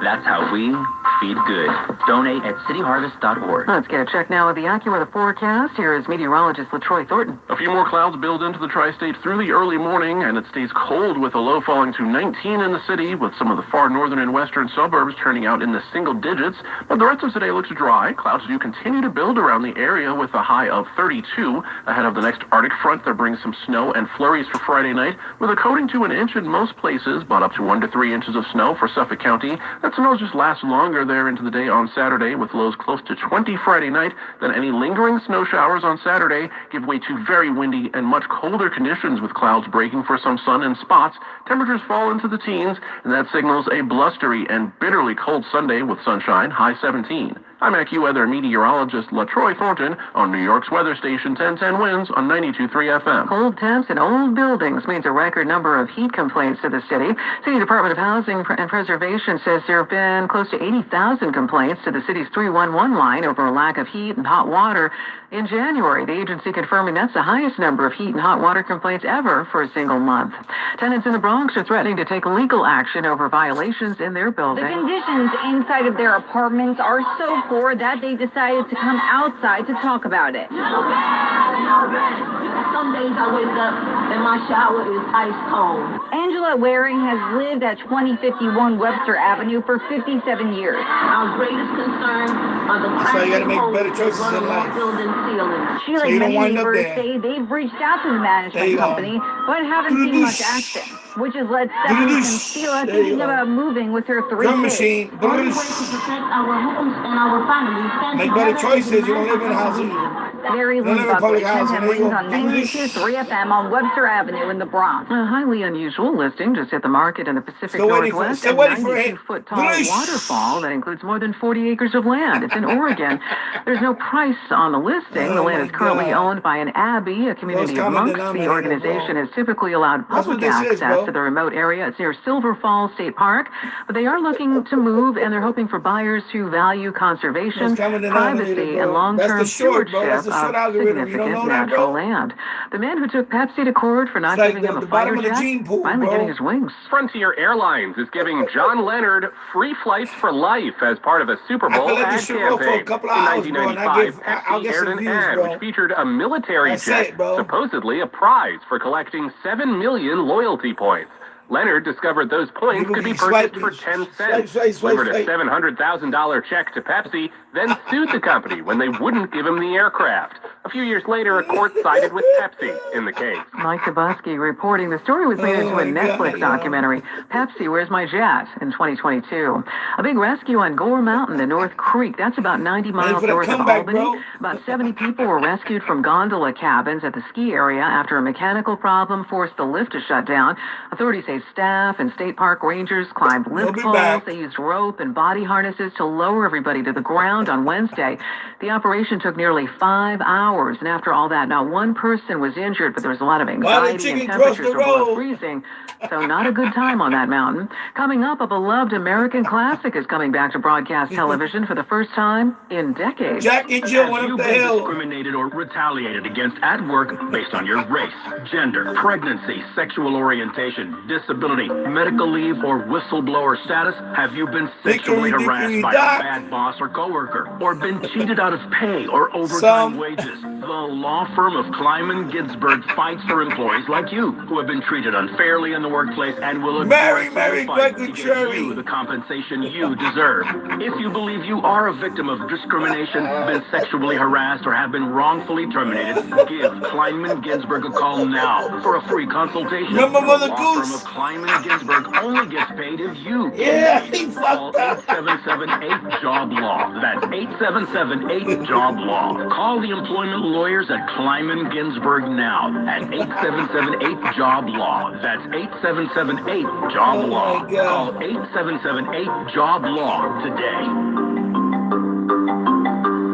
Speaker 12: That's how we feed good. Donate at cityharvest.org.
Speaker 9: Let's get a check now of the AccuWeather forecast. Here is meteorologist LaTroy Thornton.
Speaker 13: A few more clouds build into the tri-state through the early morning, and it stays cold with a low falling to 19 in the city, with some of the far northern and western suburbs turning out in the single digits. But the rest of today looks dry. Clouds do continue to build around the area with a high of 32. Ahead of the next Arctic front, that brings some snow and flurries for Friday night, with a coating to an inch in most places, but up to 1 to 3 inches of snow for Suffolk County. That snow just lasts longer there into the day on Saturday, with lows close to 20 Friday night. Then any lingering snow showers on Saturday give way to very windy and much colder conditions, with clouds breaking for some sun in spots. Temperatures fall into the teens, and that signals a blustery and bitterly cold Sunday with sunshine, high 17. I'm AccuWeather meteorologist LaTroy Thornton on New York's weather station 1010 Winds on 92.3 FM.
Speaker 9: Cold temps in old buildings means a record number of heat complaints to the city. City Department of Housing and Preservation says there have been close to 80,000 complaints to the city's 311 line over a lack of heat and hot water. In January, the agency confirming that's the highest number of heat and hot water complaints ever for a single month. Tenants in the Bronx are threatening to take legal action over violations in their building.
Speaker 14: The conditions inside of their apartments are so poor that they decided to come outside to talk about it.
Speaker 15: Some days I wake up and my shower is ice cold.
Speaker 14: Angela Waring has lived at 2051 Webster Avenue for 57 years.
Speaker 15: Our greatest concern are the
Speaker 5: So you gotta make better choices in life.
Speaker 15: building ceilings.
Speaker 14: She, like many neighbors, say they've reached out to the management company, but haven't seen much action, which has led Stephanie Conceala thinking about moving with her 3 kids.
Speaker 5: Machine.
Speaker 15: Only way to protect our homes and our families.
Speaker 5: Make better choices. You don't live in housing.
Speaker 14: Mary Lou Buckley, 10 Wings on 92.3 FM on Webster Avenue in the Bronx.
Speaker 9: A highly unusual listing just hit the market in the Pacific Northwest. A 92-foot tall waterfall that includes more than 40 acres of land. It's in Oregon. There's no price on the listing. The land is currently owned by an abbey, a community of monks. The organization has typically allowed public access to the remote area. It's near Silver Falls State Park, but they are looking to move, and they're hoping for buyers who value conservation, privacy, and long-term stewardship of significant natural land. The man who took Pepsi to court for not giving him a fighter jet finally getting his wings.
Speaker 16: Frontier Airlines is giving John Leonard free flights for life as part of a Super Bowl ad campaign. In 1995, Pepsi aired an ad which featured a military jet, supposedly a prize for collecting 7 million loyalty points. Leonard discovered those points could be purchased for 10 cents, delivered a $700,000 check to Pepsi, then sued the company when they wouldn't give him the aircraft. A few years later, a court sided with Pepsi in the case.
Speaker 9: Mike Tabusky reporting. The story was made into a Netflix documentary, Pepsi, Where's My Jet, in 2022. A big rescue on Gore Mountain in North Creek. That's about 90 miles north of Albany. About 70 people were rescued from gondola cabins at the ski area after a mechanical problem forced the lift to shut down. Authorities say staff and state park rangers climbed lift poles. They used rope and body harnesses to lower everybody to the ground on Wednesday. The operation took nearly 5 hours. hours. And after all that, not one person was injured, but there was a lot of
Speaker 5: Why the
Speaker 9: anxiety and
Speaker 5: chicken cross
Speaker 9: temperatures
Speaker 5: the
Speaker 9: were below
Speaker 5: road?
Speaker 9: freezing. So not a good time on that mountain. Coming up, a beloved American classic is coming back to broadcast television for the first time in decades.
Speaker 5: Jack and Jill went
Speaker 17: Have
Speaker 5: up
Speaker 17: you
Speaker 5: the
Speaker 17: been
Speaker 5: hill.
Speaker 17: discriminated or retaliated against at work based on your race, gender, pregnancy, sexual orientation, disability, medical leave, or whistleblower status? Have you been sexually harassed by a bad boss or coworker? Or been cheated out of pay or overtime wages? The law firm of Kleiman Ginsburg fights for employees like you who have been treated unfairly in the workplace and will aggressively fight to get you the compensation you deserve. If you believe you are a victim of discrimination, been sexually harassed, or have been wrongfully terminated, give Kleiman Ginsburg a call now for a free consultation.
Speaker 5: Remember Mother
Speaker 17: The law
Speaker 5: Goose?
Speaker 17: firm of Kleiman Ginsburg only gets paid if you call 877-8-JOB-LAW. That's 877-8-JOB-LAW. Call the employment lawyers at Kleiman Ginsburg now at 877-8-JOB-LAW. That's 877-8-JOB-LAW. Call 877-8-JOB-LAW today.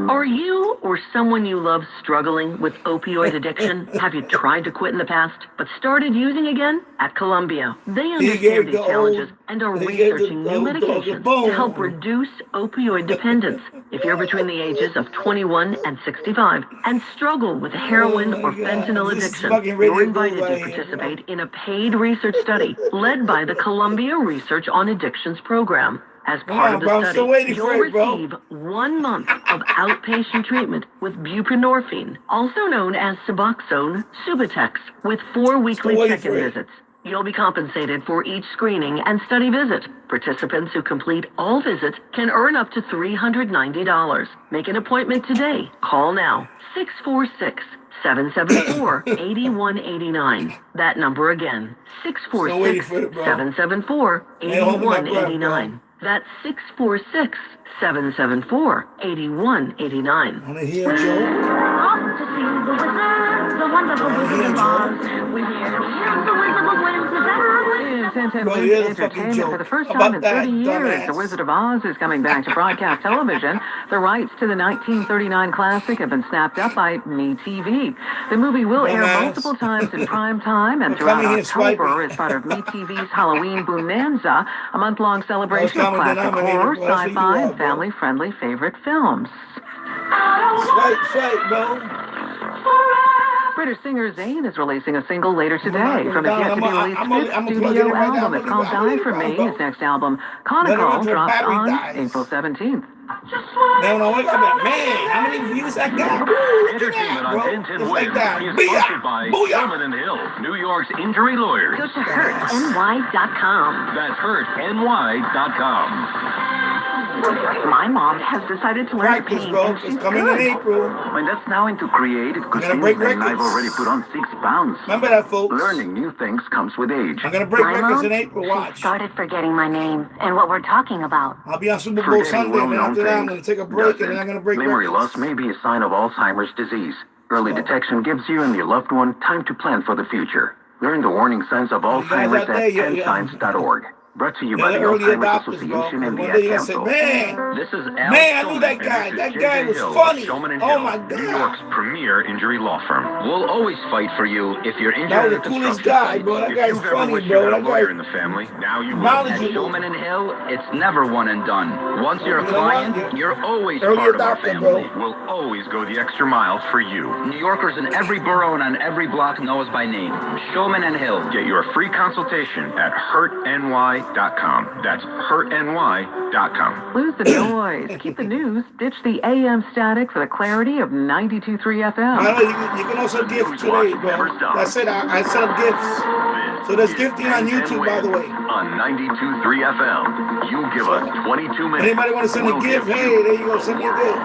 Speaker 18: Are you or someone you love struggling with opioid addiction? Have you tried to quit in the past, but started using again? At Columbia, they understand these challenges and are researching new medications to help reduce opioid dependence. If you're between the ages of 21 and 65 and struggle with heroin or fentanyl addiction, you're invited to participate in a paid research study led by the Columbia Research on Addictions program. As part of the study, you'll receive 1 month of outpatient treatment with buprenorphine, also known as Suboxone Subutex, with 4 weekly check-in visits. You'll be compensated for each screening and study visit. Participants who complete all visits can earn up to $390. Make an appointment today. Call now. 646-774-8189. That number again. 646-774-8189. That's 646-774-8189.
Speaker 5: Wanna hear Joe?
Speaker 15: Off to see the wizard, the wonderful Wizard of Oz. We're here to hear the Wizard of Wiz.
Speaker 9: Entertainment for the first time in 30 years. The Wizard of Oz is coming back to broadcast television. The rights to the 1939 classic have been snapped up by MeTV. The movie will air multiple times in prime time and throughout October as part of MeTV's Halloween Bonanza, a month-long celebration of classic horror, sci-fi, and family-friendly favorite films.
Speaker 5: Swipe, bro.
Speaker 9: British singer Zayn is releasing a single later today from his yet-to-be-released fifth studio album. It's called Die For Me. His next album, Conical, drops on April 17th.
Speaker 5: Man, when I wake up, like, man, how many views I got?
Speaker 17: Entertainment on 1010 West is sponsored by Shulman & Hill, New York's injury lawyers.
Speaker 18: Go to hurtny.com.
Speaker 17: That's hurtny.com.
Speaker 18: My mom has decided to learn to paint, and she's
Speaker 5: coming in April.
Speaker 19: When that's now into creative cuisine, and I've already put on 6 pounds.
Speaker 5: Remember that, folks?
Speaker 19: Learning new things comes with age.
Speaker 5: I'm gonna break records in April.
Speaker 15: She
Speaker 5: Watch.
Speaker 15: started forgetting my name and what we're talking about.
Speaker 5: I'll be on Super Bowl Sunday, and then after that, I'm gonna take a break, and then I'm gonna break
Speaker 19: Memory
Speaker 5: records.
Speaker 19: loss may be a sign of Alzheimer's disease. Early detection gives you and your loved one time to plan for the future. Learn the warning signs of Alzheimer's at 10signs.org. Brought to you by the Alzheimer's Association and the Ad Council.
Speaker 17: This is Alex
Speaker 5: Man, I knew that guy. That guy was funny. Oh my God.
Speaker 17: New York's premier injury law firm. We'll always fight for you if you're injured.
Speaker 5: That was the coolest guy, bro. That guy's funny, bro. That guy.
Speaker 17: In the family, now you will.
Speaker 11: At Shulman & Hill, it's never one and done. Once you're a client, you're always part of our family.
Speaker 17: We'll always go the extra mile for you.
Speaker 11: New Yorkers in every borough and on every block know us by name. Shulman & Hill.
Speaker 17: Get your free consultation at hurtny.com. That's hurtny.com.
Speaker 9: Lose the noise, keep the news, ditch the AM static for the clarity of 92.3 FM.
Speaker 5: I know you can also gift today, bro. That's it. I set up gifts. So there's gifting on YouTube, by the way.
Speaker 17: On 92.3 FM, you give us 22 minutes.
Speaker 5: Anybody want to send a gift? Hey, there you go. Send me a gift.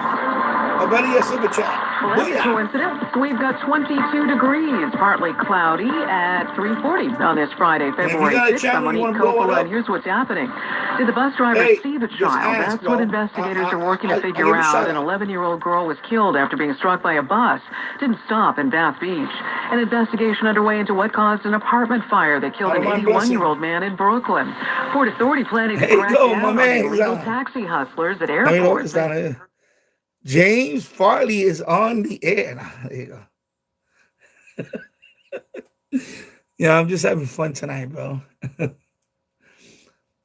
Speaker 5: Or better yet, super chat.
Speaker 9: Well, that's a coincidence. We've got 22 degrees, partly cloudy at 3:40 on this Friday, February 6th. I'm Monique Coppola, and here's what's happening. Did the bus driver see the child? That's what investigators are working to figure out. An 11-year-old girl was killed after being struck by a bus. Didn't stop in Bath Beach. An investigation underway into what caused an apartment fire that killed an 81-year-old man in Brooklyn. Port Authority planning to crack down on illegal taxi hustlers at airports.
Speaker 5: James Farley is on the air. There you go. Yeah, I'm just having fun tonight, bro.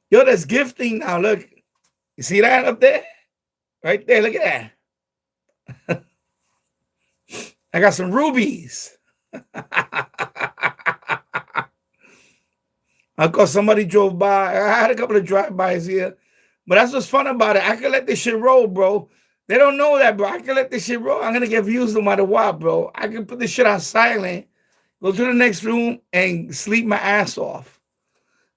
Speaker 5: Yo, that's gifting now. Look. You see that up there? Right there. Look at that. I got some rubies. Because somebody drove by. I had a couple of drive-bys here. But that's what's fun about it. I can let this shit roll, bro. They don't know that, bro. I can let this shit roll. I'm going to get views no matter what, bro. I can put this shit on silent, go to the next room, and sleep my ass off.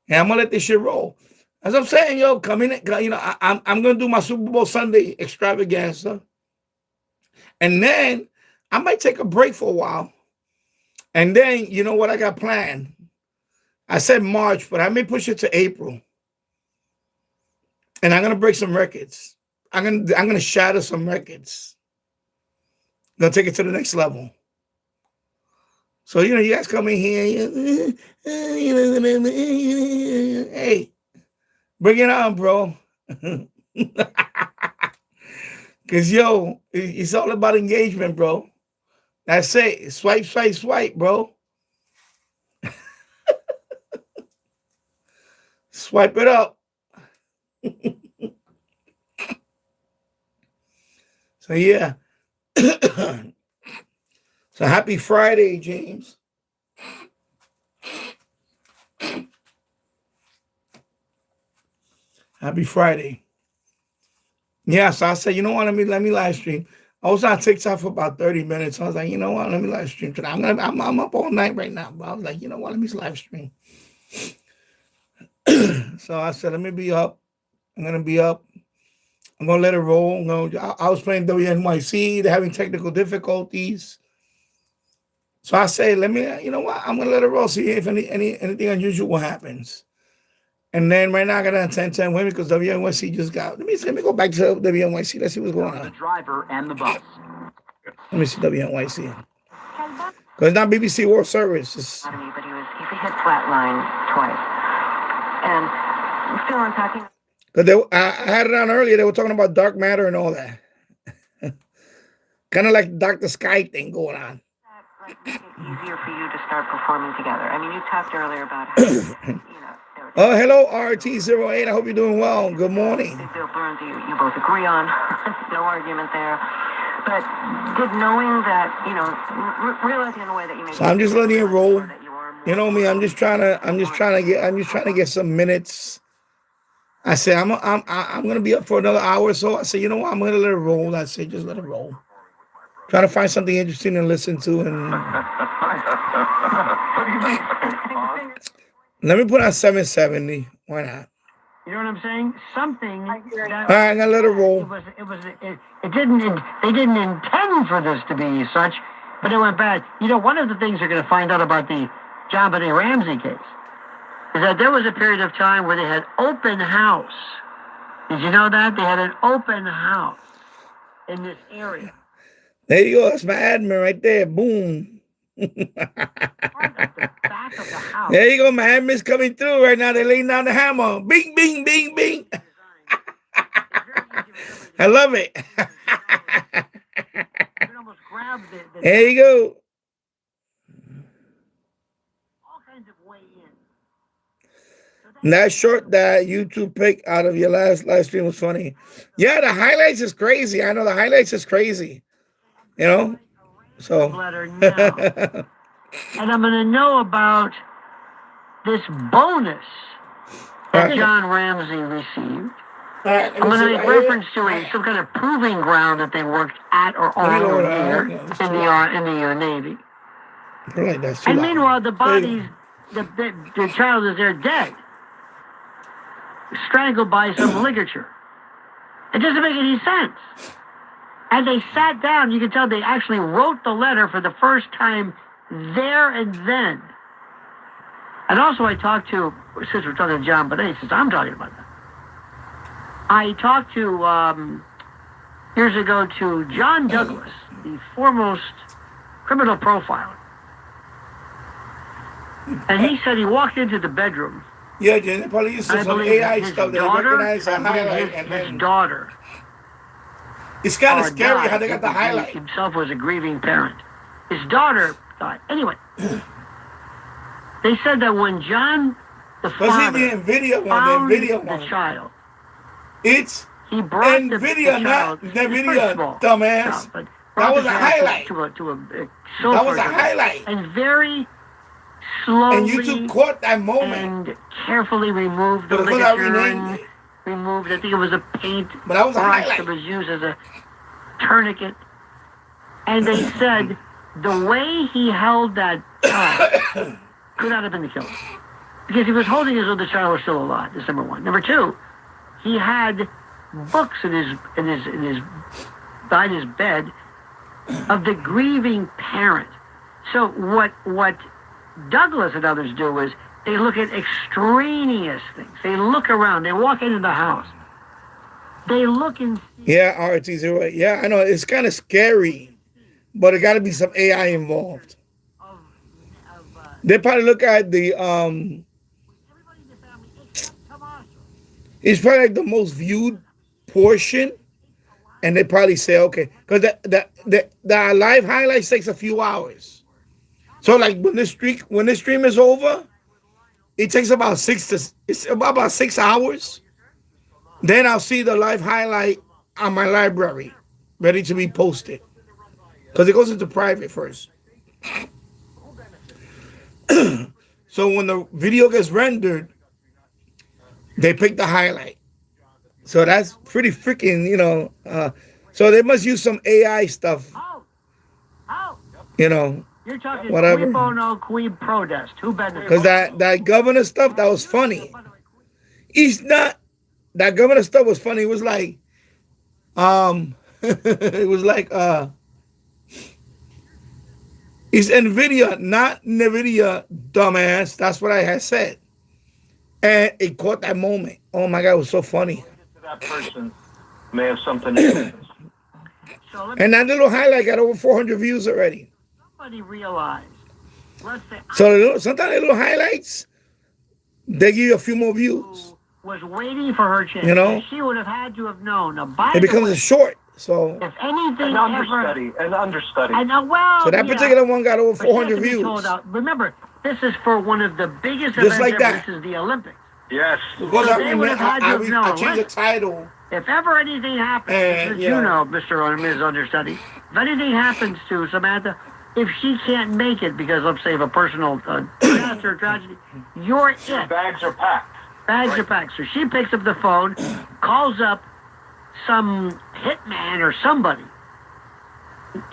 Speaker 5: And I'm going to let this shit roll. As I'm saying, yo, come in. You know, I'm going to do my Super Bowl Sunday extravaganza. And then I might take a break for a while. And then, you know what I got planned? I said March, but I may push it to April. And I'm going to break some records. I'm gonna shatter some records. I'm gonna take it to the next level. So, you know, you guys come in here, hey, bring it on, bro. Because, yo, it's all about engagement, bro. That's it. Swipe, swipe, swipe, bro. Swipe it up. So, yeah. So, happy Friday, James. Happy Friday. Yeah, so I said, you know what, let me live stream. I was on TikTok for about 30 minutes. I was like, you know what, let me live stream today. I'm up all night right now, but I was like, you know what, let me live stream. So I said, let me be up. I'm gonna be up. I'm gonna let it roll. I was playing WNYC. They're having technical difficulties. So I say, let me, you know what? I'm gonna let it roll. See if anything unusual happens. And then right now I got on 10-10 women because WNYC just got. Let me go back to WNYC. Let's see what's going on.
Speaker 12: The driver and the bus.
Speaker 5: Let me see WNYC. Because it's not BBC World Service. It's...
Speaker 9: But he hit flatline twice. And I'm still unpacking.
Speaker 5: Because I had it on earlier. They were talking about dark matter and all that. Kind of like Dr. Sky thing going on.
Speaker 9: It's easier for you to start performing together. I mean, you talked earlier about how,
Speaker 5: oh, hello, RT08. I hope you're doing well. Good morning.
Speaker 9: Bill Burns, you both agree on. No argument there. But did knowing that, realizing in a way that you made.
Speaker 5: So I'm just letting it roll. You know me. I'm just trying to get some minutes. I said I'm gonna be up for another hour or so. I said, you know what, I'm gonna let it roll. I said, just let it roll. Trying to find something interesting to listen to, and let me put on 770. Why not?
Speaker 20: You know what I'm saying? Something.
Speaker 5: All right, I'm gonna let it roll.
Speaker 20: They didn't intend for this to be such, but it went bad. You know, one of the things you're going to find out about the JonBenet Ramsey case is that there was a period of time where they had open house. Did you know that? They had an open house in this area.
Speaker 5: There you go. That's my admin right there. Boom. There you go. My admin's coming through right now. They're laying down the hammer. Bing, bing, bing, bing. I love it. There you go. And that short that YouTube pick out of your last live stream was funny. Yeah, the highlights is crazy. I know the highlights is crazy. You know? So.
Speaker 20: And I'm going to know about this bonus that John Ramsey received. I'm going to make reference to some kind of proving ground that they worked at or on over here in the Navy. And meanwhile, the bodies, the child is there dead, strangled by some ligature. It doesn't make any sense. And they sat down. You can tell they actually wrote the letter for the first time there and then. And also I talked to, since we're talking to JonBenet, since I'm talking about that, I talked to, years ago, to John Douglas, the foremost criminal profiler. And he said he walked into the bedroom.
Speaker 5: Yeah, they probably used some AI stuff that recognize and highlight.
Speaker 20: His daughter
Speaker 5: It's kind of
Speaker 20: or
Speaker 5: scary
Speaker 20: died,
Speaker 5: how they got the
Speaker 20: he
Speaker 5: highlight.
Speaker 20: himself was a grieving parent. His daughter died. Anyway, they said that when John, the
Speaker 5: Let's
Speaker 20: father,
Speaker 5: see the NVIDIA one.
Speaker 20: found
Speaker 5: The NVIDIA
Speaker 20: the
Speaker 5: one.
Speaker 20: child,
Speaker 5: It's
Speaker 20: he brought
Speaker 5: NVIDIA,
Speaker 20: the
Speaker 5: not
Speaker 20: child,
Speaker 5: NVIDIA,
Speaker 20: small
Speaker 5: dumbass.
Speaker 20: child, but
Speaker 5: That
Speaker 20: brought
Speaker 5: was
Speaker 20: the
Speaker 5: a
Speaker 20: child
Speaker 5: highlight.
Speaker 20: to a
Speaker 5: That was a
Speaker 20: sofa
Speaker 5: highlight.
Speaker 20: and very slowly
Speaker 5: And YouTube caught that moment.
Speaker 20: and carefully removed the
Speaker 5: But because I
Speaker 20: ligature
Speaker 5: renamed
Speaker 20: and
Speaker 5: it.
Speaker 20: removed, I think it was a paint
Speaker 5: But that was a
Speaker 20: brush
Speaker 5: highlight.
Speaker 20: that was used as a tourniquet. And they said the way he held that child could not have been the killer. Because he was holding as though the child was still alive, that's number one. Number two, he had books by his bed of the grieving parent. So what Douglas and others do is they look at extraneous things. They look around. They walk into the house. They look and
Speaker 5: Yeah, RT08. Yeah, I know. It's kind of scary, but it got to be some AI involved. They probably look at the it's probably like the most viewed portion, and they probably say, okay, because the live highlights takes a few hours. So like when this stream is over, it takes about 6 hours. Then I'll see the live highlight on my library, ready to be posted, because it goes into private first. So when the video gets rendered, they pick the highlight. So that's pretty freaking, so they must use some AI stuff,
Speaker 20: you're talking
Speaker 5: whatever.
Speaker 20: qui bono, qui prodest. Who benefits?
Speaker 5: Because that governor stuff, that was funny. That governor stuff was funny. It was like, it's NVIDIA, not NVIDIA, dumbass. That's what I had said. And it caught that moment. Oh my God, it was so funny.
Speaker 17: That person may have something to do.
Speaker 5: And that little highlight got over 400 views already.
Speaker 20: Somebody realized. Let's say
Speaker 5: So sometimes the little highlights, they give you a few more views.
Speaker 20: was waiting for her chance. She would have had to have known. Now, by
Speaker 5: It
Speaker 20: the
Speaker 5: becomes
Speaker 20: way,
Speaker 5: a short. So
Speaker 20: if anything
Speaker 17: An understudy.
Speaker 20: well,
Speaker 5: So that particular one got over
Speaker 20: but she has
Speaker 5: 400
Speaker 20: to be
Speaker 5: views.
Speaker 20: told out. Remember, this is for one of the biggest
Speaker 5: Just
Speaker 20: events
Speaker 5: like
Speaker 20: ever.
Speaker 5: that.
Speaker 20: This is the Olympics.
Speaker 17: Yes.
Speaker 5: Because
Speaker 20: So they would have had to have known.
Speaker 5: I changed the title.
Speaker 20: If ever anything happens, as you know, Mr. or Ms. Understudy, if anything happens to Samantha, if she can't make it because, let's say, of a personal disaster or tragedy, you're it.
Speaker 17: Bags are packed.
Speaker 20: Bags are packed. So she picks up the phone, calls up some hitman or somebody,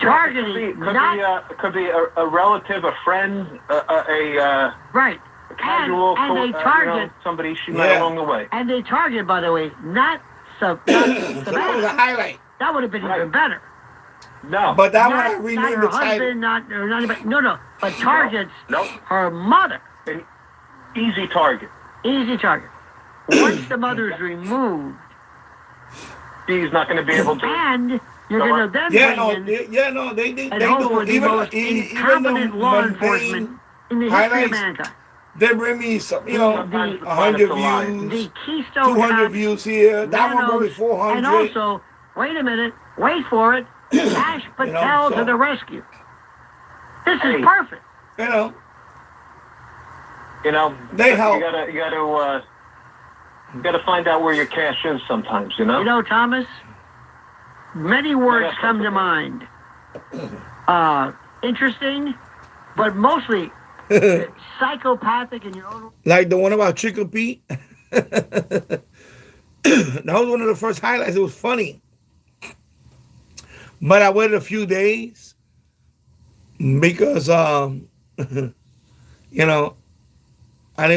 Speaker 20: targeting
Speaker 17: It could be a relative, a friend,
Speaker 20: right.
Speaker 17: a casual,
Speaker 20: and they target
Speaker 17: somebody she met along the way.
Speaker 20: And they target, by the way, not
Speaker 5: So that was a highlight.
Speaker 20: That would have been even better.
Speaker 17: No.
Speaker 5: But that
Speaker 20: Not-
Speaker 5: one I
Speaker 20: not
Speaker 5: renamed
Speaker 20: her
Speaker 5: the
Speaker 20: husband,
Speaker 5: title.
Speaker 20: not anybody. No. But targets her mother.
Speaker 17: An easy target.
Speaker 20: Easy target. Once the mother is removed,
Speaker 17: He's not going to be able to.
Speaker 20: and you're going to then
Speaker 5: they
Speaker 20: and
Speaker 5: do
Speaker 20: hopefully the
Speaker 5: even
Speaker 20: most
Speaker 5: even
Speaker 20: incompetent
Speaker 5: the
Speaker 20: law
Speaker 5: mundane
Speaker 20: enforcement in the history of
Speaker 5: highlights.
Speaker 20: mankind.
Speaker 5: They bring me some, 100 views,
Speaker 20: The Keystone
Speaker 5: 200
Speaker 20: Cops,
Speaker 5: views here. That one brought me
Speaker 20: Nanos,
Speaker 5: 400.
Speaker 20: And also, wait a minute, wait for it, Ash Patel to the rescue. This is perfect.
Speaker 5: They help.
Speaker 17: You gotta find out where your cash is sometimes, you know?
Speaker 20: You know, Thomas, many words come to mind. Interesting, but mostly psychopathic in your own.
Speaker 5: Like the one about Chico Pete. That was one of the first highlights. It was funny. But I waited a few days because, I didn't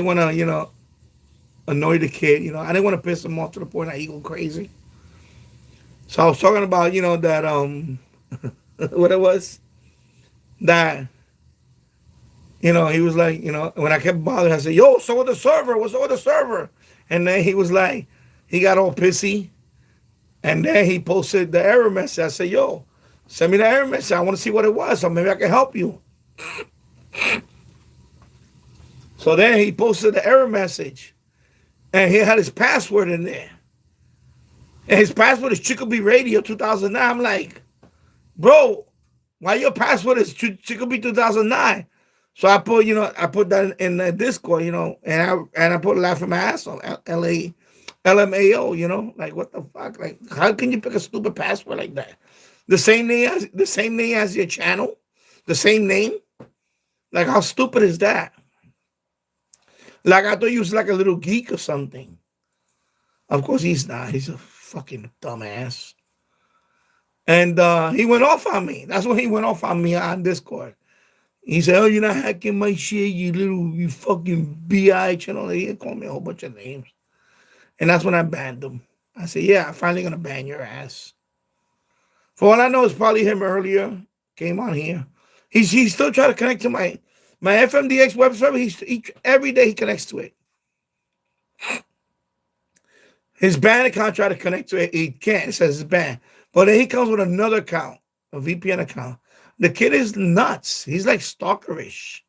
Speaker 5: want to, annoy the kid. I didn't want to piss him off to the point that he go crazy. So I was talking about, that, what it was, that, he was like, when I kept bothering, I said, yo, what's up with the server? What's up with the server? And then he was like, he got all pissy. And then he posted the error message. I said, yo, send me the error message. I want to see what it was, so maybe I can help you. So then he posted the error message. And he had his password in there. And his password is Chicopee Radio 2009. I'm like, bro, why your password is Chicopee 2009? So I put, I put that in the Discord, and I put laugh from my ass off, LMAO, like what the fuck? Like, how can you pick a stupid password like that? The same name as your channel, the same name. Like, how stupid is that? Like, I thought he was like a little geek or something. Of course, he's not. He's a fucking dumbass. And he went off on me. That's when he went off on me on Discord. He said, "Oh, you're not hacking my shit, you fucking bitch." And all that. He called me a whole bunch of names. And that's when I banned him. I said, yeah, I'm finally going to ban your ass. For all I know, it's probably him earlier. Came on here. He's still trying to connect to my FMDX web server. Every day he connects to it. His ban account tried to connect to it. He can't. It says it's banned. But then he comes with another account, a VPN account. The kid is nuts. He's like stalkerish.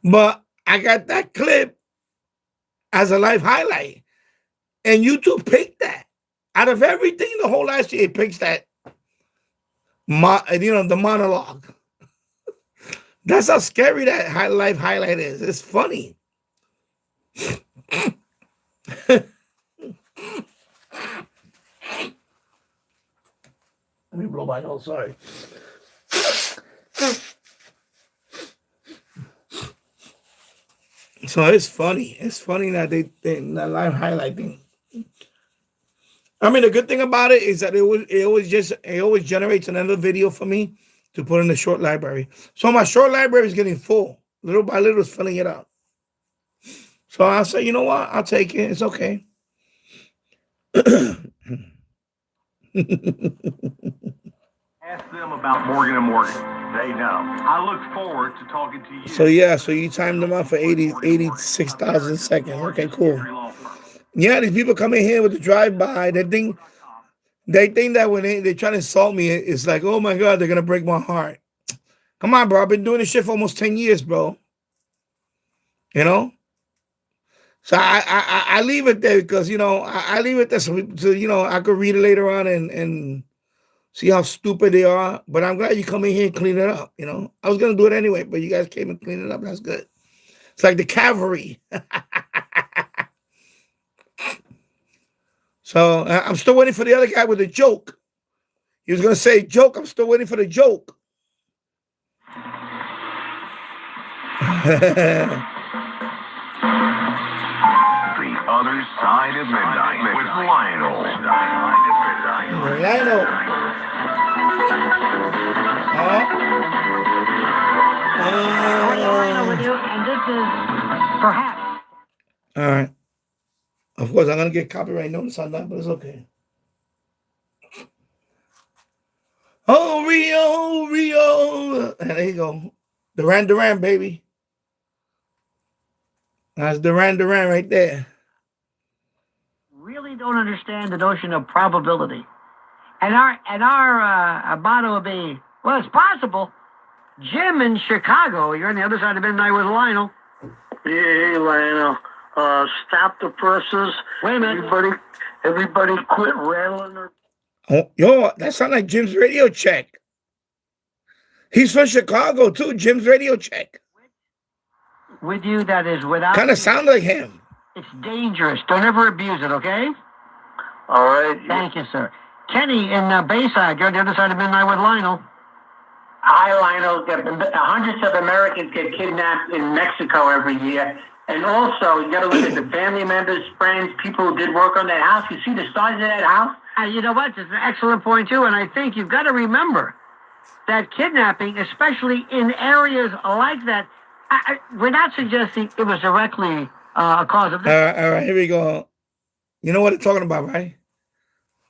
Speaker 5: But I got that clip as a live highlight. And YouTube picked that. Out of everything, the whole last year, it picks that, the monologue. That's how scary that live highlight is. It's funny. Let me blow my nose, sorry. So it's funny. It's funny that that live highlight thing. I mean, the good thing about it is that it always generates another video for me to put in the short library. So my short library is getting full. Little by little, it's filling it up. So I say, you know what? I'll take it. It's okay.
Speaker 17: Ask them about Morgan & Morgan. They know. I look forward to talking to you.
Speaker 5: So yeah, so you timed them out for 86,000 seconds. Okay, cool. Yeah, these people come in here with the drive-by. They think that when they try to insult me, it's like, oh my God, they're gonna break my heart. Come on, bro. I've been doing this shit for almost 10 years, bro. So I leave it there because I leave it there so I could read it later on and see how stupid they are. But I'm glad you come in here and clean it up. I was gonna do it anyway, but you guys came and cleaned it up. That's good. It's like the cavalry. So I'm still waiting for the other guy with a joke. He was going to say joke. I'm still waiting for the joke.
Speaker 17: The Other Side of Midnight with Lionel.
Speaker 5: Lionel.
Speaker 20: Lionel with you, and this is perhaps.
Speaker 5: All right. Of course, I'm going to get copyright notice on that, but it's okay. Oh, Rio. And there you go. Duran Duran, baby. That's Duran Duran right there.
Speaker 20: Really don't understand the notion of probability. And our motto would be, well, it's possible. Jim in Chicago, you're on the other side of midnight with Lionel.
Speaker 21: Hey, Lionel. Stop the presses.
Speaker 20: Wait a minute.
Speaker 21: Everybody quit rattling their...
Speaker 5: Oh, yo, that sounds like Jim's Radio Check. He's from Chicago, too. Jim's Radio Check.
Speaker 20: With you, that is without...
Speaker 5: Kind of sound like him.
Speaker 20: It's dangerous. Don't ever abuse it, okay?
Speaker 21: All right.
Speaker 20: Thank you, sir. Kenny in Bayside, you're on the other side of midnight with Lionel.
Speaker 21: Hi, Lionel. Hundreds of Americans get kidnapped in Mexico every year. And also, you got to look at the family members, friends, people who did work on that house. You see the size of that house?
Speaker 20: You know what? It's an excellent point, too. And I think you've got to remember that kidnapping, especially in areas like that, we're not suggesting it was directly a cause of this.
Speaker 5: All right, here we go. You know what they're talking about, right?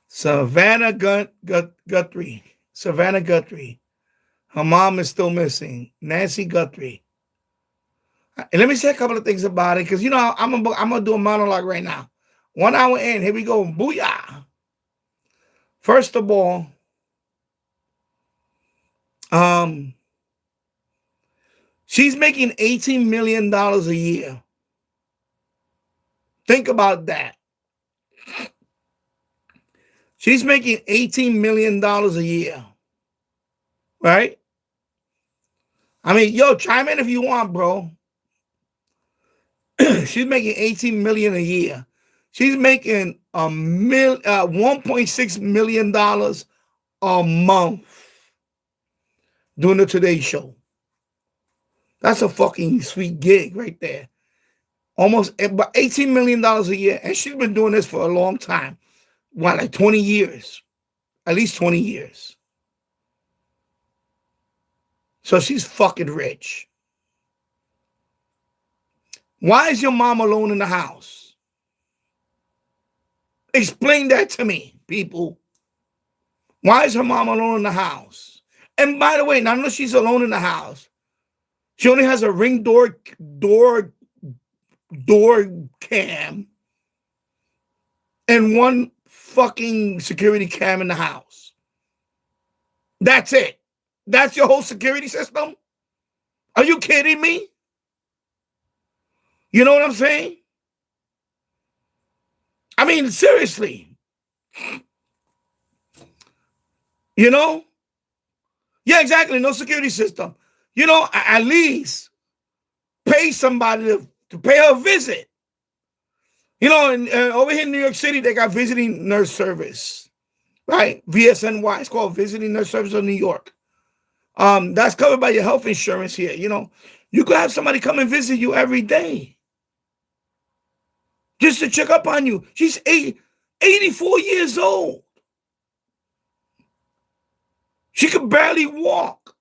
Speaker 5: Savannah Guthrie. Savannah Guthrie. Her mom is still missing. Nancy Guthrie. And let me say a couple of things about it, because I'm gonna do a monologue right now. 1 hour in, here we go. Booyah! First of all, she's making $18 million a year. Think about that. She's making $18 million a year. Right? I mean, yo, chime in if you want, bro. She's making $18 million a year. She's making $1.6 million a month doing the Today Show. That's a fucking sweet gig right there. Almost about $18 million a year. And she's been doing this for a long time. What, like 20 years? At least 20 years. So she's fucking rich. Why is your mom alone in the house? Explain that to me, people. Why is her mom alone in the house? And by the way, now I know she's alone in the house. She only has a Ring door cam and one fucking security cam in the house. That's it. That's your whole security system? Are you kidding me? You know what I'm saying? I mean, seriously. You know? Yeah, exactly. No security system. You know, at least pay somebody to pay her a visit. You know, and over here in New York City, they got visiting nurse service, right? VSNY. It's called Visiting Nurse Service of New York. That's covered by your health insurance here. You know, you could have somebody come and visit you every day just to check up on you. She's 84 years old. She could barely walk.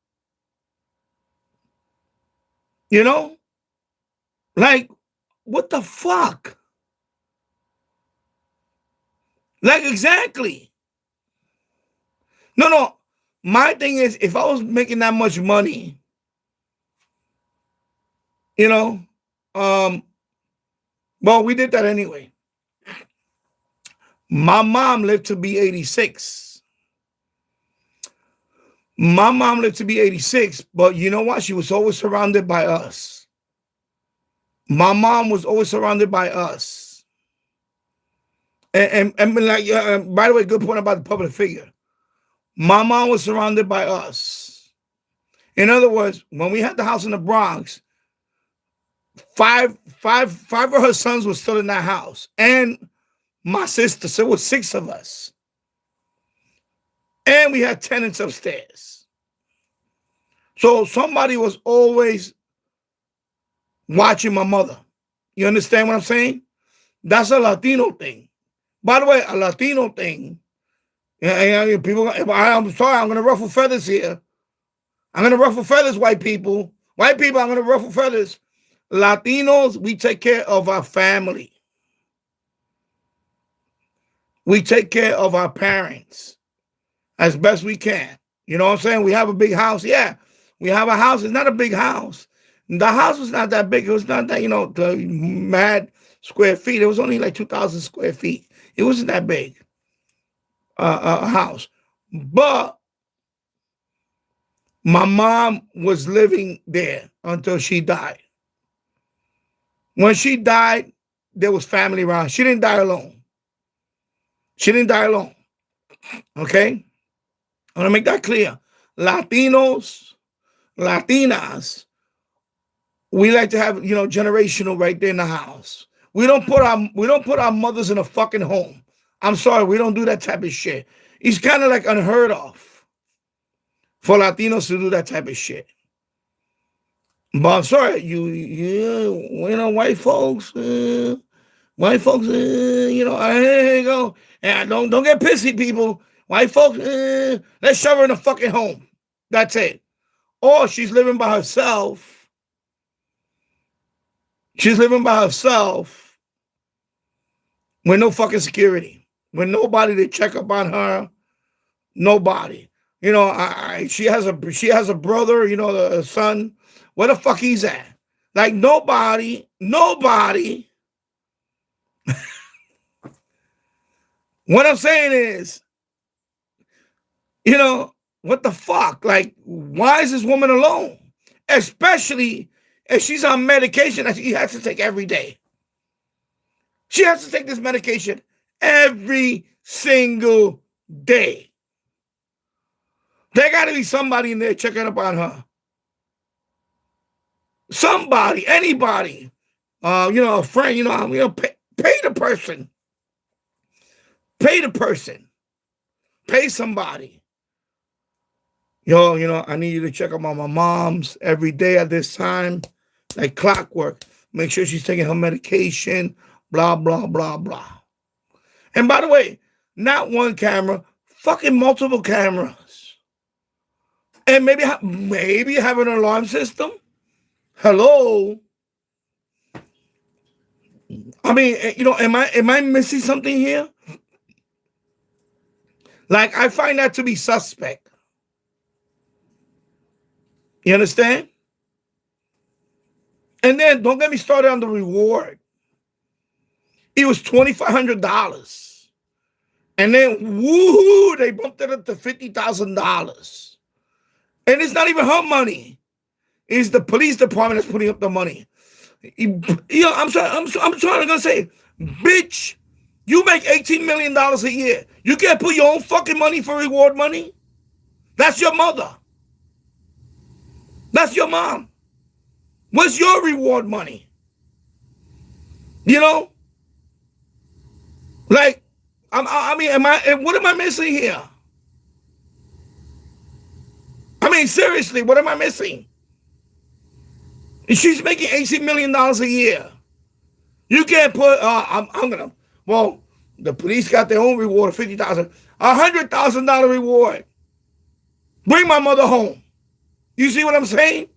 Speaker 5: You know? Like, what the fuck? Like, exactly. No. My thing is, if I was making that much money, you know, well, we did that anyway. My mom lived to be 86. My mom lived to be 86, but you know what? She was always surrounded by us. My mom was always surrounded by us. And like, by the way, good point about the public figure. My mom was surrounded by us. In other words, when we had the house in the Bronx, five of her sons were still in that house. And my sister, so it was 6 of us. And we had tenants upstairs. So somebody was always watching my mother. You understand what I'm saying? That's a Latino thing. By the way, a Latino thing. Yeah, people. I'm sorry, I'm going to ruffle feathers here. I'm going to ruffle feathers, white people. White people, I'm going to ruffle feathers. Latinos, we take care of our family. We take care of our parents as best we can. You know what I'm saying? We have a big house. Yeah, we have a house. It's not a big house. The house was not that big. It was not that, you know, the mad square feet. It was only like 2,000 square feet. It wasn't that big. A house. But my mom was living there until she died. When she died, there was family around. She didn't die alone. She didn't die alone. Okay? I want to make that clear. Latinos, Latinas, we like to have, you know, generational right there in the house. We don't put our mothers in a fucking home. I'm sorry, we don't do that type of shit. It's kind of like unheard of for Latinos to do that type of shit. But I'm sorry, you know, white folks, you know, here you go. And don't get pissy, people. White folks, let's shove her in a fucking home. That's it. Or she's living by herself. She's living by herself with no fucking security. With nobody to check up on her, nobody. You know, she has a brother, you know, a son. Where the fuck he's at? Like nobody. What I'm saying is, you know, what the fuck? Like, why is this woman alone? Especially if she's on medication that she has to take every day. She has to take this medication every single day. There got to be somebody in there checking up on her. Somebody, anybody, a friend, pay the person. Pay the person. Pay somebody. I need you to check up on my mom's every day at this time, like clockwork. Make sure she's taking her medication, blah, blah, blah, blah. And by the way, not one camera, fucking multiple cameras. And maybe have an alarm system. Hello. I mean, am I missing something here? Like, I find that to be suspect. You understand? And then don't get me started on the reward. It was $2,500. And then, woohoo, they bumped it up to $50,000. And it's not even her money. It's the police department that's putting up the money. I'm trying to say, bitch, you make $18 million a year. You can't put your own fucking money for reward money? That's your mother. That's your mom. What's your reward money? Like, what am I missing here? I mean, seriously, what am I missing? She's making $18 million a year. You can't put, the police got their own reward of $50,000, $100,000 reward. Bring my mother home. You see what I'm saying?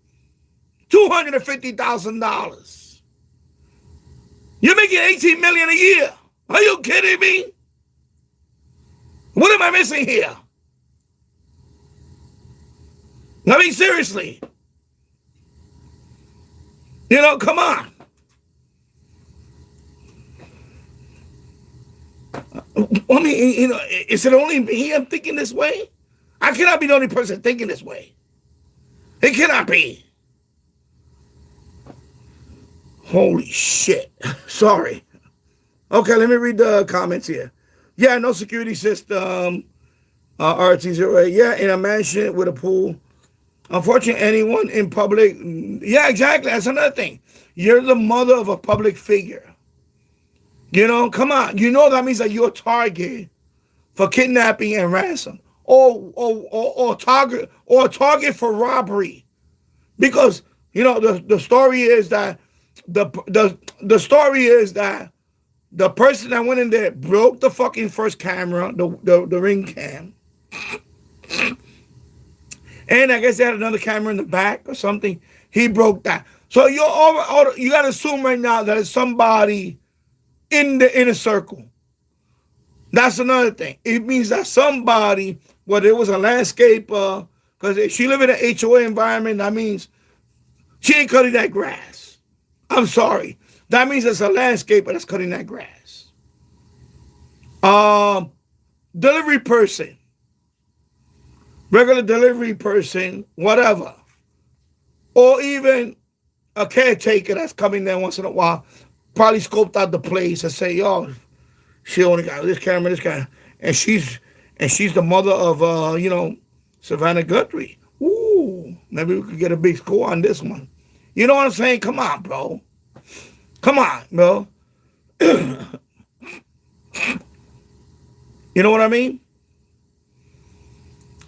Speaker 5: $250,000. You're making $18 million a year. Are you kidding me? What am I missing here? I mean, seriously. Come on. I mean, is it only me I'm thinking this way? I cannot be the only person thinking this way. It cannot be. Holy shit. Sorry. Okay, let me read the comments here. Yeah, no security system. RT08. Yeah, in a mansion with a pool. Unfortunately, anyone in public. Yeah, exactly. That's another thing. You're the mother of a public figure. Come on. That means that you're a target for kidnapping and ransom. Or target for robbery. Because, the story is that the story is that the person that went in there broke the fucking first camera, the ring cam. And I guess they had another camera in the back or something. He broke that. So you got to assume right now that it's somebody in the inner circle. That's another thing. It means that somebody, whether it was a landscaper, because if she live in an HOA environment, that means she ain't cutting that grass. I'm sorry. That means it's a landscaper that's cutting that grass. Delivery person. Regular delivery person, whatever. Or even a caretaker that's coming there once in a while, probably scoped out the place and say, yo, she only got this camera, this camera. And she's the mother of, Savannah Guthrie. Ooh, maybe we could get a big score on this one. You know what I'm saying? Come on, bro. Come on, bro. You know what I mean?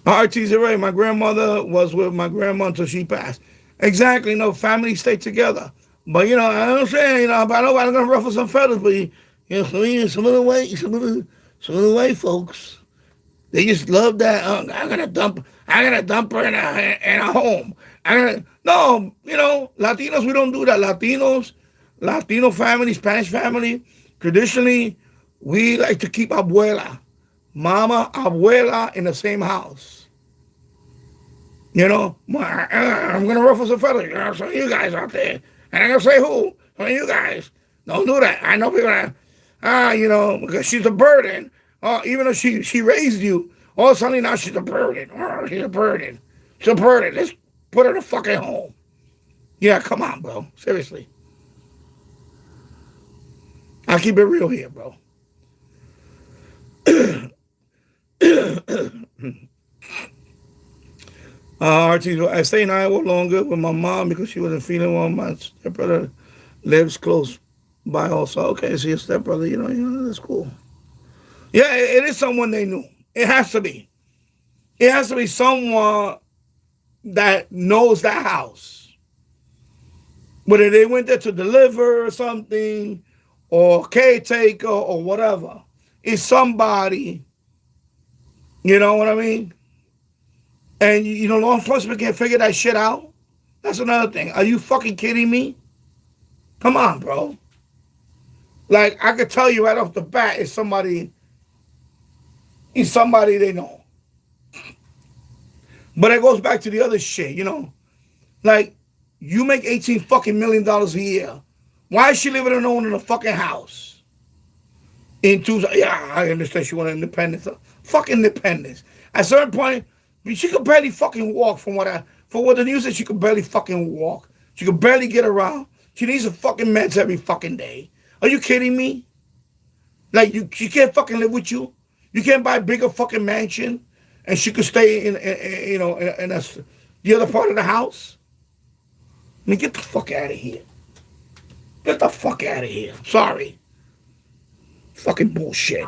Speaker 5: RT0, my grandmother was with my grandma until she passed. Exactly, families stay together. But, I don't say, I know I'm going to ruffle some feathers, but, some of the white folks, they just love that. I'm going to dump her in a home. No, Latinos, we don't do that. Latino family, Spanish family, traditionally, we like to keep abuela in the same house. I'm going to ruffle some feathers. Some of you guys out there. And I'm going to say who? Some of you guys. Don't do that. I know people are, because she's a burden. Even though she raised you, all of a sudden now she's a burden. She's a burden. Let's put her in a fucking home. Yeah, come on, bro. Seriously. I'll keep it real here, bro. I stay in Iowa longer with my mom because she wasn't feeling well. My stepbrother lives close by also. Okay, so your stepbrother, you know, that's cool. Yeah, it is someone they knew. It has to be. It has to be someone that knows that house. Whether they went there to deliver or something, or caretaker or whatever. It's somebody, you know what I mean? And, you know, law enforcement can't figure that shit out. That's another thing. Are you fucking kidding me? Come on, bro. Like, I could tell you right off the bat, it's somebody they know. But it goes back to the other shit, you know? Like, you make $18 fucking million a year. Why is she living alone in a fucking house? Yeah, I understand she wanted independence. Fuck independence. At a certain point, she could barely fucking walk from what the news said. She could barely fucking walk. She could barely get around. She needs a fucking meds every fucking day. Are you kidding me? Like, she can't fucking live with you? You can't buy a bigger fucking mansion and she could stay in the other part of the house? I mean, get the fuck out of here. Get the fuck out of here. Sorry. Fucking bullshit.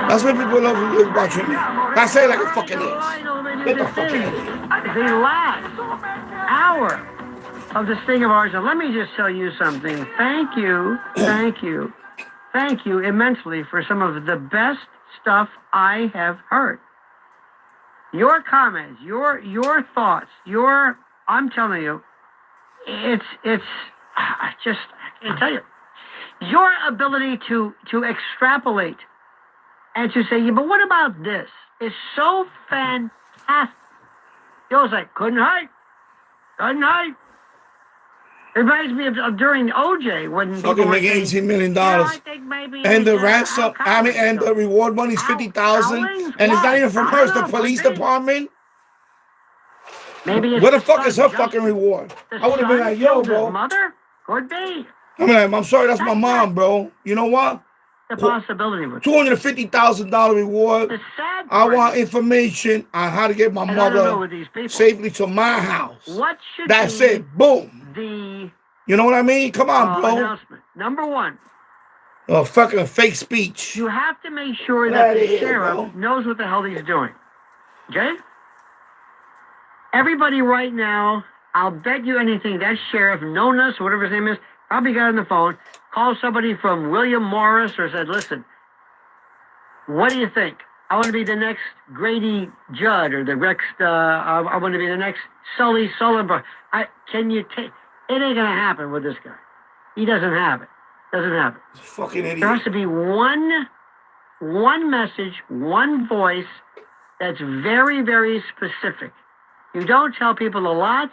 Speaker 5: That's what people love watching me. I say it like it fucking is. Get the fuck out of here.
Speaker 20: The last hour of this thing of ours, and let me just tell you something. Thank you immensely for some of the best stuff I have heard. Your comments, your thoughts, I'm telling you, I can't tell you. Your ability to extrapolate and to say, yeah, but what about this is so fantastic. It was like, good night. It reminds me of during OJ when
Speaker 5: fucking making $18 million. And the ransom, and the reward money is $50,000. And it's not even from her, it's the police department.
Speaker 20: Maybe
Speaker 5: where the fuck is her fucking reward? I would have been like, yo, bro.
Speaker 20: Mother? Could be.
Speaker 5: I'm sorry, that's my mom, bro. You know what?
Speaker 20: The possibility was
Speaker 5: $250,000 reward. I want information on how to get my mother safely to my house.
Speaker 20: What should
Speaker 5: That's it. Boom. You know what I mean? Come on, bro.
Speaker 20: Announcement. Number one.
Speaker 5: Fucking fake speech.
Speaker 20: You have to make sure that the sheriff knows what the hell he's doing. Okay? Everybody right now, I'll bet you anything, that sheriff, Nonas, whatever his name is, probably got on the phone, called somebody from William Morris or said, listen, what do you think? I want to be the next Grady Judd or the next, I want to be the next Sully Sullenberg. Can you take, it ain't going to happen with this guy. He doesn't have it.
Speaker 5: Fucking idiot.
Speaker 20: There has to be one message, one voice that's very, very specific. You don't tell people a lot.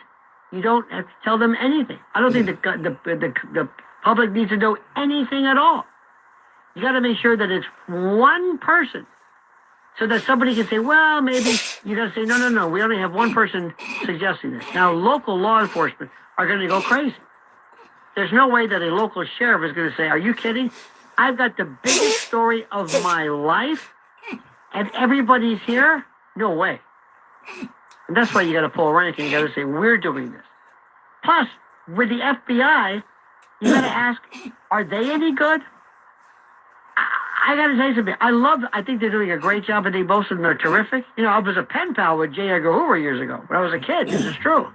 Speaker 20: You don't have to tell them anything. I don't think the public needs to know anything at all. You got to make sure that it's one person so that somebody can say, well, maybe you got to say, no. We only have one person suggesting this. Now, local law enforcement are going to go crazy. There's no way that a local sheriff is going to say, are you kidding? I've got the biggest story of my life and everybody's here? No way. And that's why you got to pull rank and you got to say, we're doing this. Plus, with the FBI, you got to ask, are they any good? I got to say something. I think they're doing a great job. I think most of them are terrific. You know, I was a pen pal with J. Edgar Hoover years ago when I was a kid. This is true.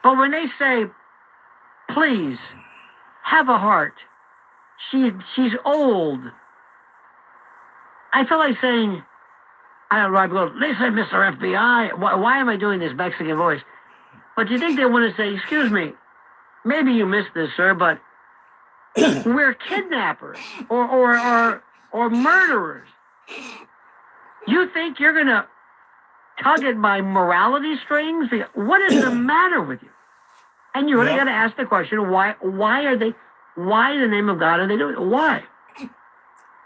Speaker 20: But when they say, please, have a heart. She's old. I feel like saying, I go, listen, Mr. FBI, why am I doing this Mexican voice? But do you think they want to say, excuse me, maybe you missed this, sir, but we're kidnappers or murderers. You think you're going to tug at my morality strings? What is the matter with you? And you really got to ask the question, why in the name of God are they doing it? Why?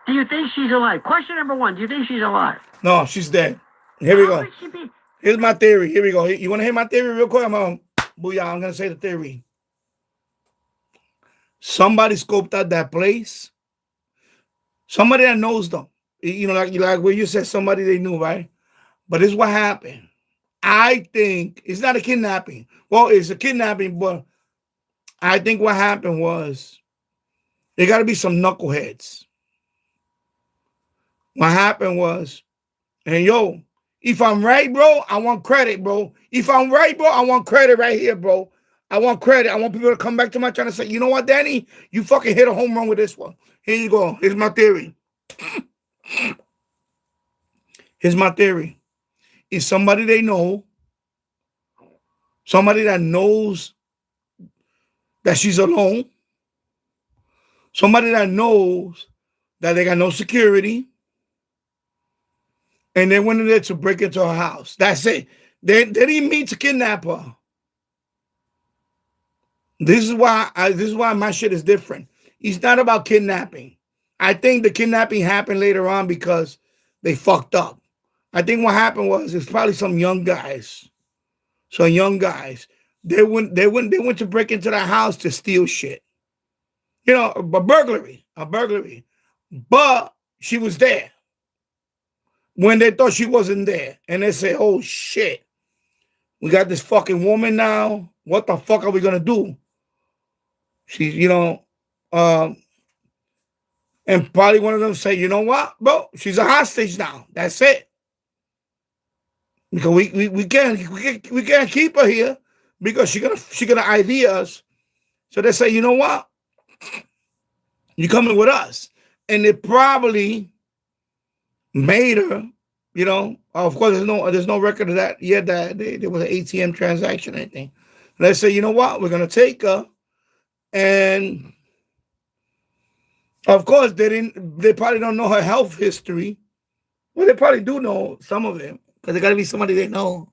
Speaker 20: Do you think she's alive? Question number one, do you think she's alive?
Speaker 5: No, she's dead. Here we go. Here's my theory. Here we go. You want to hear my theory real quick? Booyah, I'm going to say the theory. somebody scoped out that place. Somebody that knows them. You know, like where you said somebody they knew, right? But this is what happened. I think it's not a kidnapping. Well, it's a kidnapping, but I think what happened was there got to be some knuckleheads. What happened was, and yo, if I'm right, bro, I want credit, bro. If I'm right, bro, I want credit right here, bro. I want credit. I want people to come back to my channel and say, you know what, Danny? You fucking hit a home run with this one. Here you go. Here's my theory. Here's my theory. It's somebody they know, somebody that knows that she's alone, somebody that knows that they got no security, and they went in there to break into her house. That's it. They didn't mean to kidnap her. This is why my shit is different. It's not about kidnapping. I think the kidnapping happened later on because they fucked up. I think what happened was it's probably some young guys. Some young guys. They went to break into the house to steal shit. You know, a burglary. But she was there when they thought she wasn't there. And they say, oh shit, we got this fucking woman now. What the fuck are we gonna do? She's, you know, and probably one of them say, you know what, bro? She's a hostage now. That's it. Because we can't keep her here because she gonna ID us. So they say, you know what? You coming with us. And they probably made her, you know. Of course, there's no record of that yet. That there was an ATM transaction, I think. And they say, you know what? We're gonna take her, and of course they probably don't know her health history. Well, they probably do know some of it because they got to be somebody they know,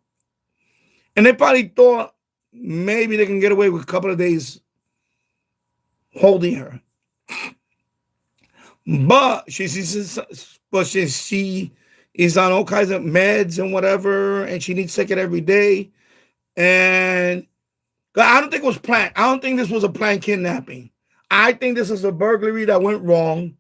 Speaker 5: and they probably thought maybe they can get away with a couple of days holding her. But she is on all kinds of meds and whatever, and she needs to take it every day. And I don't think it was planned. I don't think this was a planned kidnapping. I think this is a burglary that went wrong,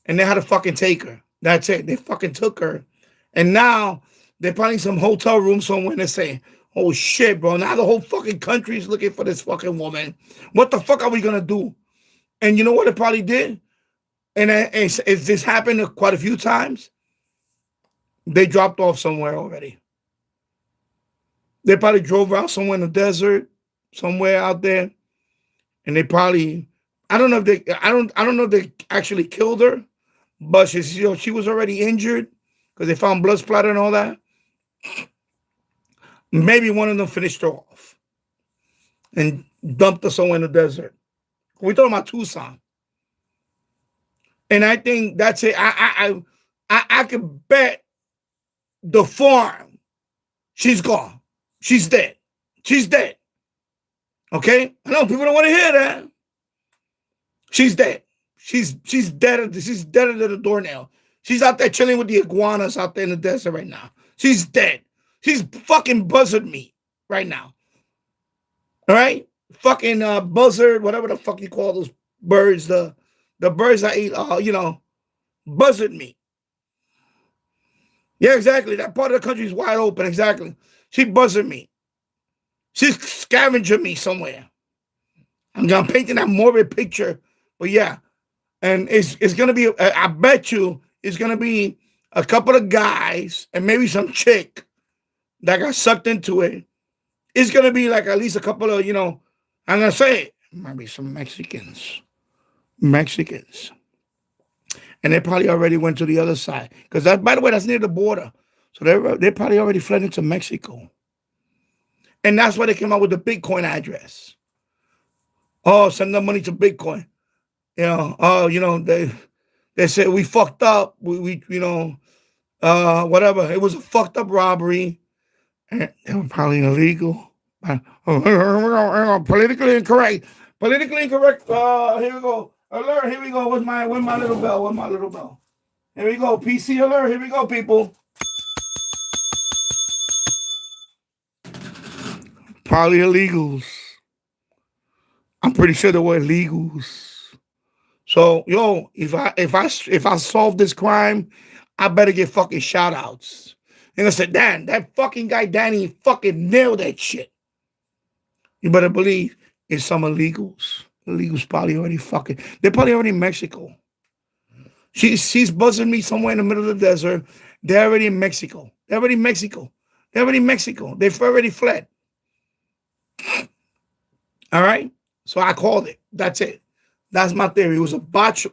Speaker 5: and they had to fucking take her. That's it. They fucking took her, and now they're finding some hotel room somewhere. And they're saying, "Oh shit, bro! Now the whole fucking country is looking for this fucking woman. What the fuck are we gonna do?" And you know what it probably did? And this happened quite a few times. They dropped off somewhere already. They probably drove out somewhere in the desert, somewhere out there, and they probably, I don't know if they actually killed her, but she was already injured because they found blood splatter and all that. Maybe one of them finished her off and dumped her somewhere in the desert. We're talking about Tucson. And I think that's it. I could bet the farm, she's gone. She's dead. She's dead. Okay? I know people don't want to hear that. She's dead. She's dead. She's deader than a doornail. She's out there chilling with the iguanas out there in the desert right now. She's dead. She's fucking buzzard meat right now. All right? Fucking buzzard, whatever the fuck you call those birds, the birds that eat, buzzard meat. Yeah, exactly. That part of the country is wide open. Exactly. She buzzard meat. She's scavenger meat somewhere. I'm painting that morbid picture, but yeah. And it's going to be, I bet you, it's going to be a couple of guys and maybe some chick that got sucked into it. It's going to be like at least a couple of, I'm going to say it might be some Mexicans. And they probably already went to the other side. Because, by the way, that's near the border. So they probably already fled into Mexico. And that's why they came out with the Bitcoin address. Oh, send them money to Bitcoin. They said we fucked up. Whatever. It was a fucked up robbery. And they were probably illegal. Politically incorrect. Politically incorrect. Here we go. Alert. Here we go. Where's my little bell? Where's my little bell? Here we go. PC alert. Here we go, people. Probably illegals. I'm pretty sure they were illegals. So, yo, if I solve this crime, I better get fucking shout outs. And I said, Dan, that fucking guy Danny fucking nailed that shit. You better believe it's some illegals. Illegals probably already fucking, they're probably already in Mexico. She's buzzing me somewhere in the middle of the desert. They're already in Mexico. They've already fled. All right? So I called it. That's it. That's my theory. It was a botch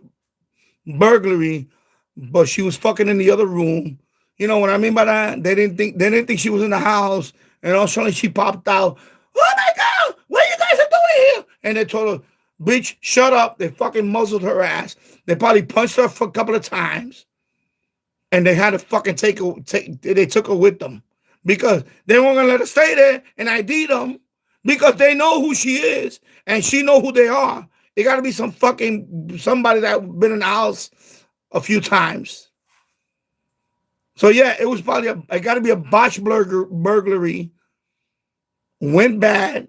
Speaker 5: burglary, but she was fucking in the other room. You know what I mean by that? They didn't think she was in the house, and all of a sudden she popped out. Oh my God, what you guys are doing here? And they told her, bitch, shut up. They fucking muzzled her ass. They probably punched her for a couple of times. And they had to fucking they took her with them. Because they weren't gonna let her stay there and ID them. Because they know who she is and she know who they are. It gotta be somebody that been in the house a few times. So yeah, it was probably it gotta be a botched burglary. Went bad,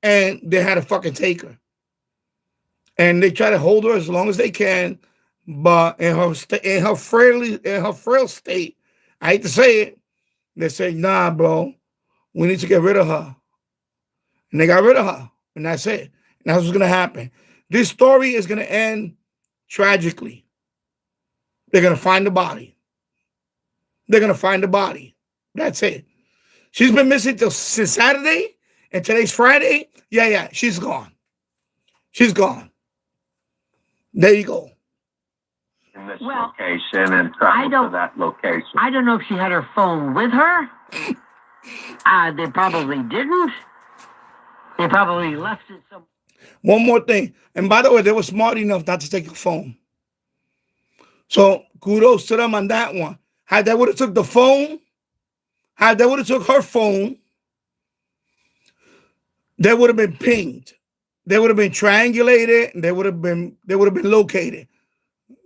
Speaker 5: and they had to fucking take her. And they try to hold her as long as they can, but in her frail state, I hate to say it, they say, nah, bro, we need to get rid of her. And they got rid of her, and that's it. And that's what's gonna happen. This story is gonna end tragically. They're gonna find the body. That's it. She's been missing since Saturday, and today's Friday. Yeah, she's gone. There you go.
Speaker 21: In this location and travel to that location. I don't know if she had her phone with her. They probably didn't. They probably left it somewhere.
Speaker 5: One more thing. And by the way, they were smart enough not to take your phone. So kudos to them on that one. Had they would have took the phone, had they would have took her phone, they would have been pinged. They would have been triangulated. And they would have been located.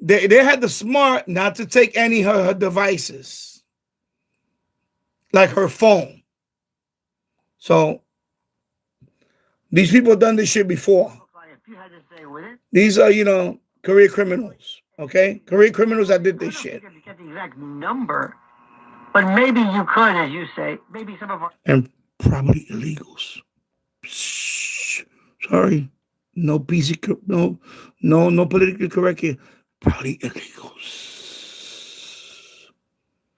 Speaker 5: They had the smart not to take any of her devices, like her phone. So these people have done this shit before. These are, career criminals. Okay, career criminals that did this shit.
Speaker 21: Get the exact number, but maybe you could, as you say, maybe some of our
Speaker 5: and probably illegals. Shh. Sorry, no PC, no politically correct here. Probably illegals.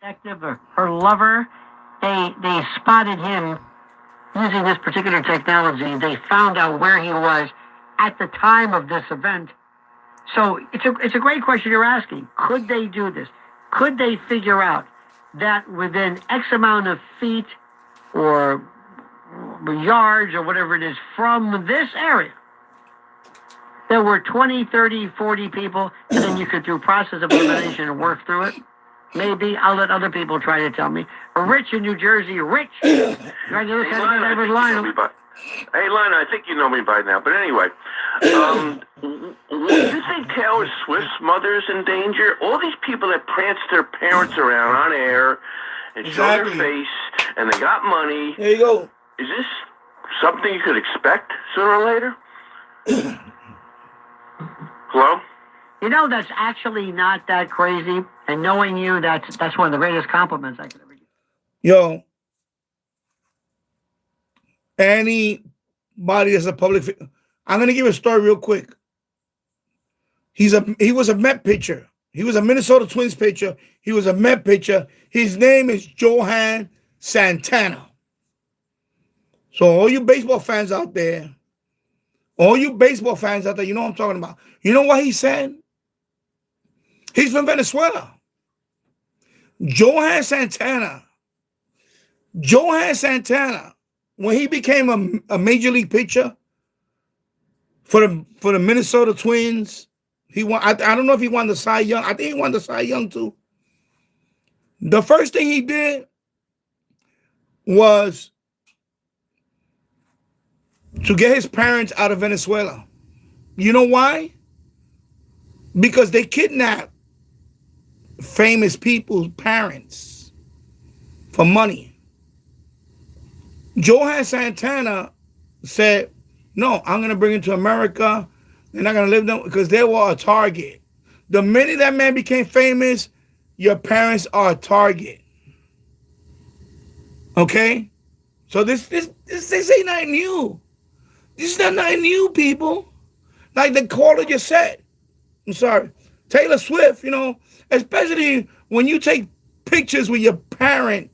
Speaker 21: Detective or her lover, they spotted him using this particular technology. They found out where he was at the time of this event. So it's a great question you're asking. Could they do this? Could they figure out that within X amount of feet or yards or whatever it is from this area, there were 20, 30, 40 people, and then you could do process of elimination and work through it? Maybe. I'll let other people try to tell me. Rich in New Jersey. Rich.
Speaker 6: Hey, Lana, I think you know me by now. But anyway, do you think Taylor Swift's mother's in danger? All these people that prance their parents around on air and show their face, and they got money.
Speaker 5: There you go.
Speaker 6: Is this something you could expect sooner or later? Hello?
Speaker 21: That's actually not that crazy. And knowing you, that's one of the greatest compliments I could ever give.
Speaker 5: Yo, anybody that's a public figure, I'm gonna give a story real quick. He was a Met pitcher. He was a Minnesota Twins pitcher. He was a Met pitcher. His name is Johan Santana. So all you baseball fans out there, you know what I'm talking about. You know what he said? He's from Venezuela. Johan Santana, when he became a major league pitcher for the Minnesota Twins, he won. I don't know if he won the Cy Young. I think he won the Cy Young too. The first thing he did was to get his parents out of Venezuela. You know why? Because they kidnapped famous people's parents for money. Johan Santana said, No, I'm gonna bring them to America. They're not gonna live them because they were a target. The minute that man became famous, your parents are a target. Okay? So this ain't nothing new. This is not nothing new, people. Like the caller just said. I'm sorry. Taylor Swift, especially when you take pictures with your parent,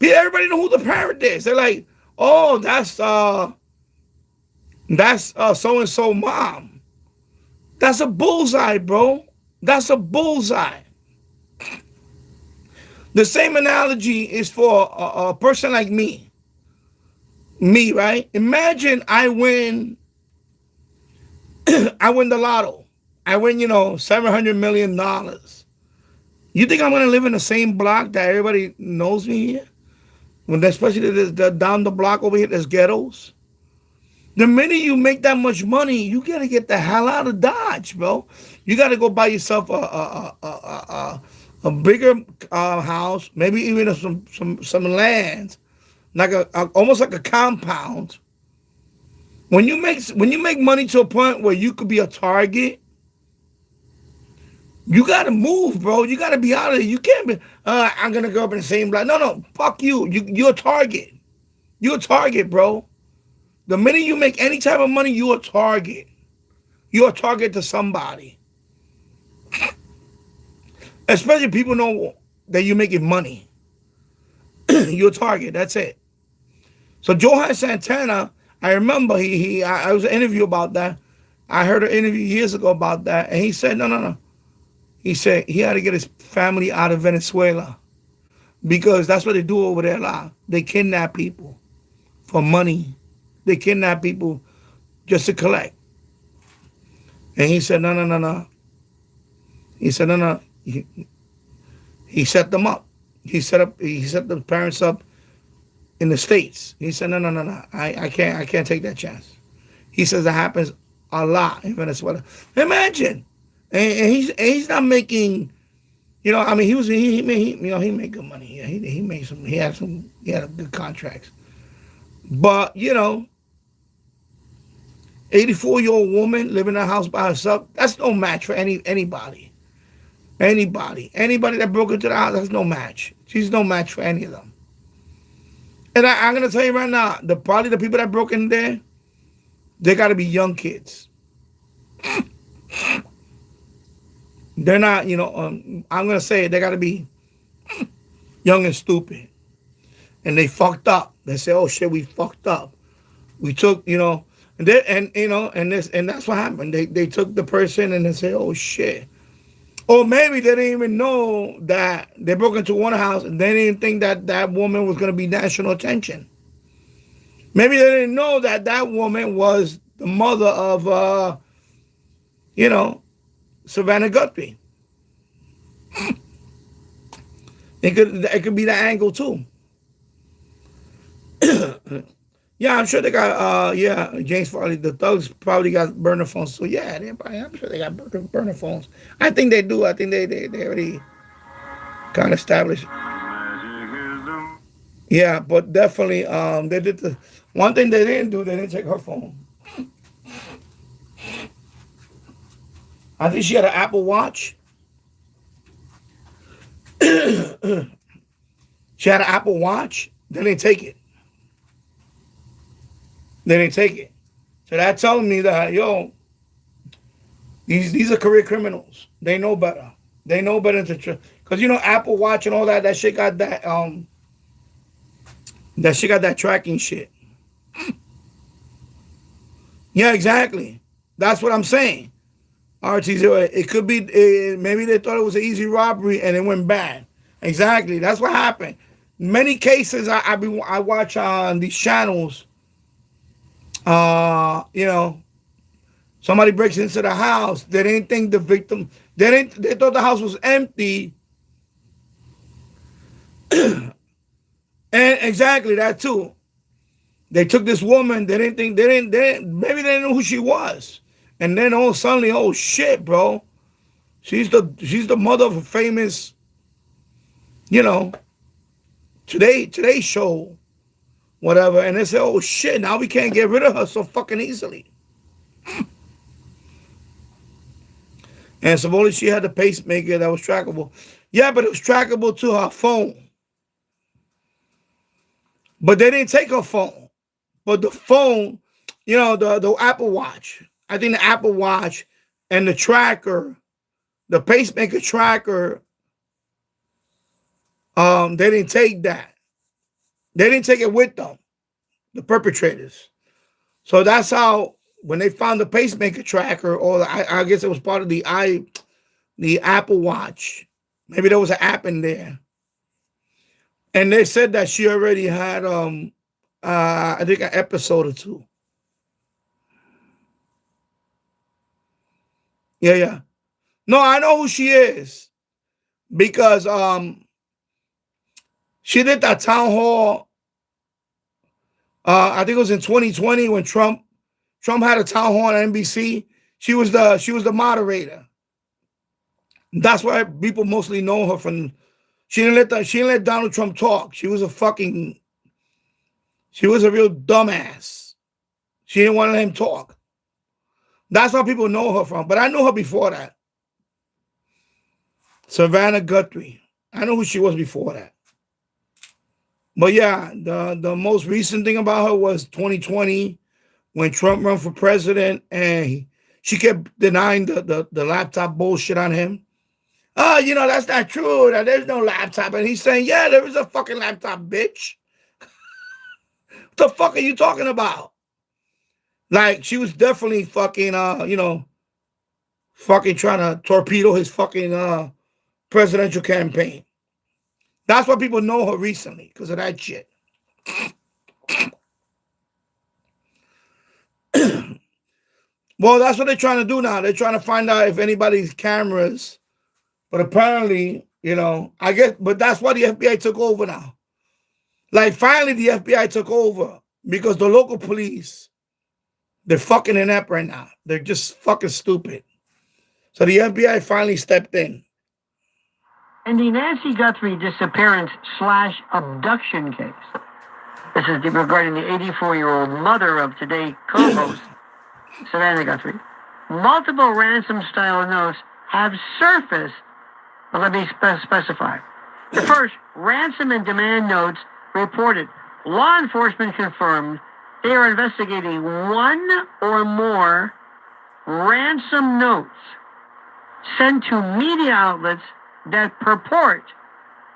Speaker 5: everybody know who the parent is. They're like, oh, that's so-and-so mom. That's a bullseye, bro. That's a bullseye. The same analogy is for a person like me. Me, right? Imagine I win the lotto. I win, $700 million. You think I'm going to live in the same block that everybody knows me here? Especially down the block over here, there's ghettos. The minute you make that much money, you got to get the hell out of Dodge, bro. You got to go buy yourself a bigger house, maybe even some land, like almost like a compound. When you make money to a point where you could be a target, you got to move, bro. You got to be out of it. You can't be, I'm going to go up in the same block. No, fuck you. You're a target. You're a target, bro. The minute you make any type of money, you're a target. You're a target to somebody. Especially people know that you're making money. You're a target. That's it. So Johan Santana, I remember I was an interview about that. I heard an interview years ago about that, and he said, no. He said he had to get his family out of Venezuela because that's what they do over there a lot. They kidnap people for money. They kidnap people just to collect. And he said, no. He said, no. He set them up. He set the parents up in the States. He said, no. I can't take that chance. He says that happens a lot in Venezuela. Imagine. And he's not making, he made good money. Yeah, he had good contracts. But 84-year-old woman living in a house by herself, that's no match for anybody. Anybody that broke into the house, that's no match. She's no match for any of them. And I'm gonna tell you right now, probably the people that broke in there, they gotta be young kids. They're not, I'm going to say they got to be young and stupid. And they fucked up. They say, oh, shit, we fucked up. We took, and that's what happened. They took the person and they say, oh, shit. Or maybe they didn't even know that they broke into one house and they didn't think that woman was going to be national attention. Maybe they didn't know that woman was the mother of, Savannah Guthrie. It could be that angle too. Yeah, I'm sure they got James Farley. The thugs probably got burner phones. So yeah, I'm sure they got burner phones. I think they do. I think they already kind of established. Yeah, but definitely they did the one thing they didn't do. They didn't take her phone. I think she had an Apple Watch. She had an Apple Watch. They didn't take it. So that tells me that, these are career criminals. They know better. They know better to because Apple Watch and all that shit got that shit got that tracking shit. Yeah, exactly. That's what I'm saying. RT0, it could be, maybe they thought it was an easy robbery and it went bad. Exactly, that's what happened. Many cases I watch on these channels, somebody breaks into the house, they didn't think the victim, they thought the house was empty. And exactly, that too. They took this woman, maybe they didn't know who she was. And then all suddenly, oh shit, bro. She's the mother of a famous, Today Show whatever. And they said, oh shit, now we can't get rid of her so fucking easily. And supposedly she had the pacemaker that was trackable. Yeah, but it was trackable to her phone. But they didn't take her phone. But the phone, you know, the Apple Watch. I think the Apple Watch and the tracker, the pacemaker tracker, they didn't take that. They didn't take it with them, the perpetrators. So that's how, when they found the pacemaker tracker, or I guess it was part of the Apple Watch. Maybe there was an app in there. And they said that she already had, I think, an episode or two. Yeah. No, I know who she is. Because she did that town hall. I think it was in 2020 when Trump had a town hall on NBC. She was the moderator. That's why people mostly know her from. She didn't let Donald Trump talk. She was a real dumbass. She didn't want to let him talk. That's how people know her from. But I knew her before that. Savannah Guthrie. I know who she was before that. But yeah, the most recent thing about her was 2020 when Trump ran for president and she kept denying the laptop bullshit on him. Oh, you know, that's not true. There's no laptop. And he's saying, yeah, there is a fucking laptop, bitch. What the fuck are you talking about? Like, she was definitely fucking, fucking trying to torpedo his fucking presidential campaign. That's why people know her recently, because of that shit. Well, that's what they're trying to do now. They're trying to find out if anybody's cameras. But apparently, you know, I guess, but that's why the FBI took over now. Like, finally, the FBI took over because the local police, they're fucking inept right now. They're just fucking stupid. So the FBI finally stepped in.
Speaker 20: In the Nancy Guthrie disappearance/abduction case, this is regarding the 84-year-old mother of today co-host, Savannah Guthrie, multiple ransom-style notes have surfaced. But let me specify. The first, ransom and demand notes reported. Law enforcement confirmed they are investigating one or more ransom notes sent to media outlets that purport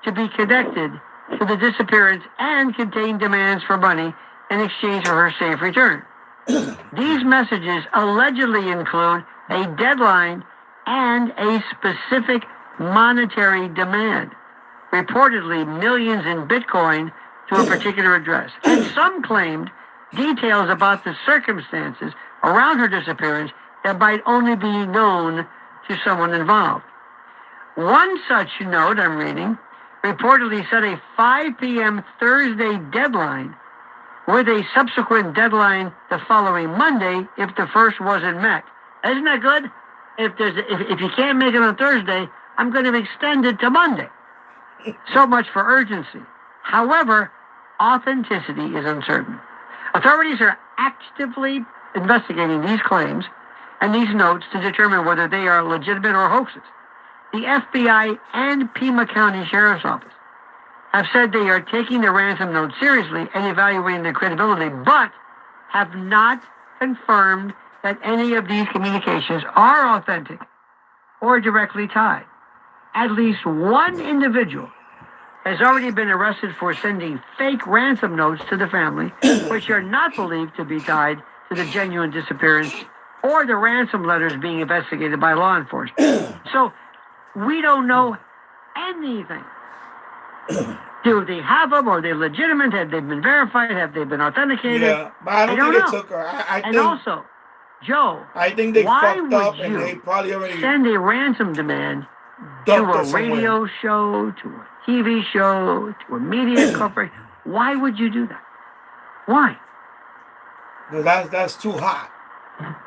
Speaker 20: to be connected to the disappearance and contain demands for money in exchange for her safe return. These messages allegedly include a deadline and a specific monetary demand, reportedly millions in Bitcoin to a particular address. And some claimed details about the circumstances around her disappearance that might only be known to someone involved. One such note I'm reading reportedly set a 5 p.m. Thursday deadline with a subsequent deadline the following Monday if the first wasn't met. Isn't that good? If you can't make it on Thursday, I'm going to extend it to Monday. So much for urgency. However, authenticity is uncertain. Authorities are actively investigating these claims and these notes to determine whether they are legitimate or hoaxes. The FBI and Pima County Sheriff's Office have said they are taking the ransom note seriously and evaluating their credibility, but have not confirmed that any of these communications are authentic or directly tied. At least one individual has already been arrested for sending fake ransom notes to the family, which are not believed to be tied to the genuine disappearance or the ransom letters being investigated by law enforcement. So we don't know anything. Do they have them? Are they legitimate? Have they been verified? Have they been authenticated?
Speaker 5: Yeah, but I don't think they took her. I
Speaker 20: and
Speaker 5: think,
Speaker 20: also, Joe,
Speaker 5: I think they
Speaker 20: why
Speaker 5: fucked
Speaker 20: would
Speaker 5: up
Speaker 20: you
Speaker 5: and they probably already
Speaker 20: send a ransom demand to a radio show, to a TV show, to a media corporation? Why would you do that? Why?
Speaker 5: No, that's too hot.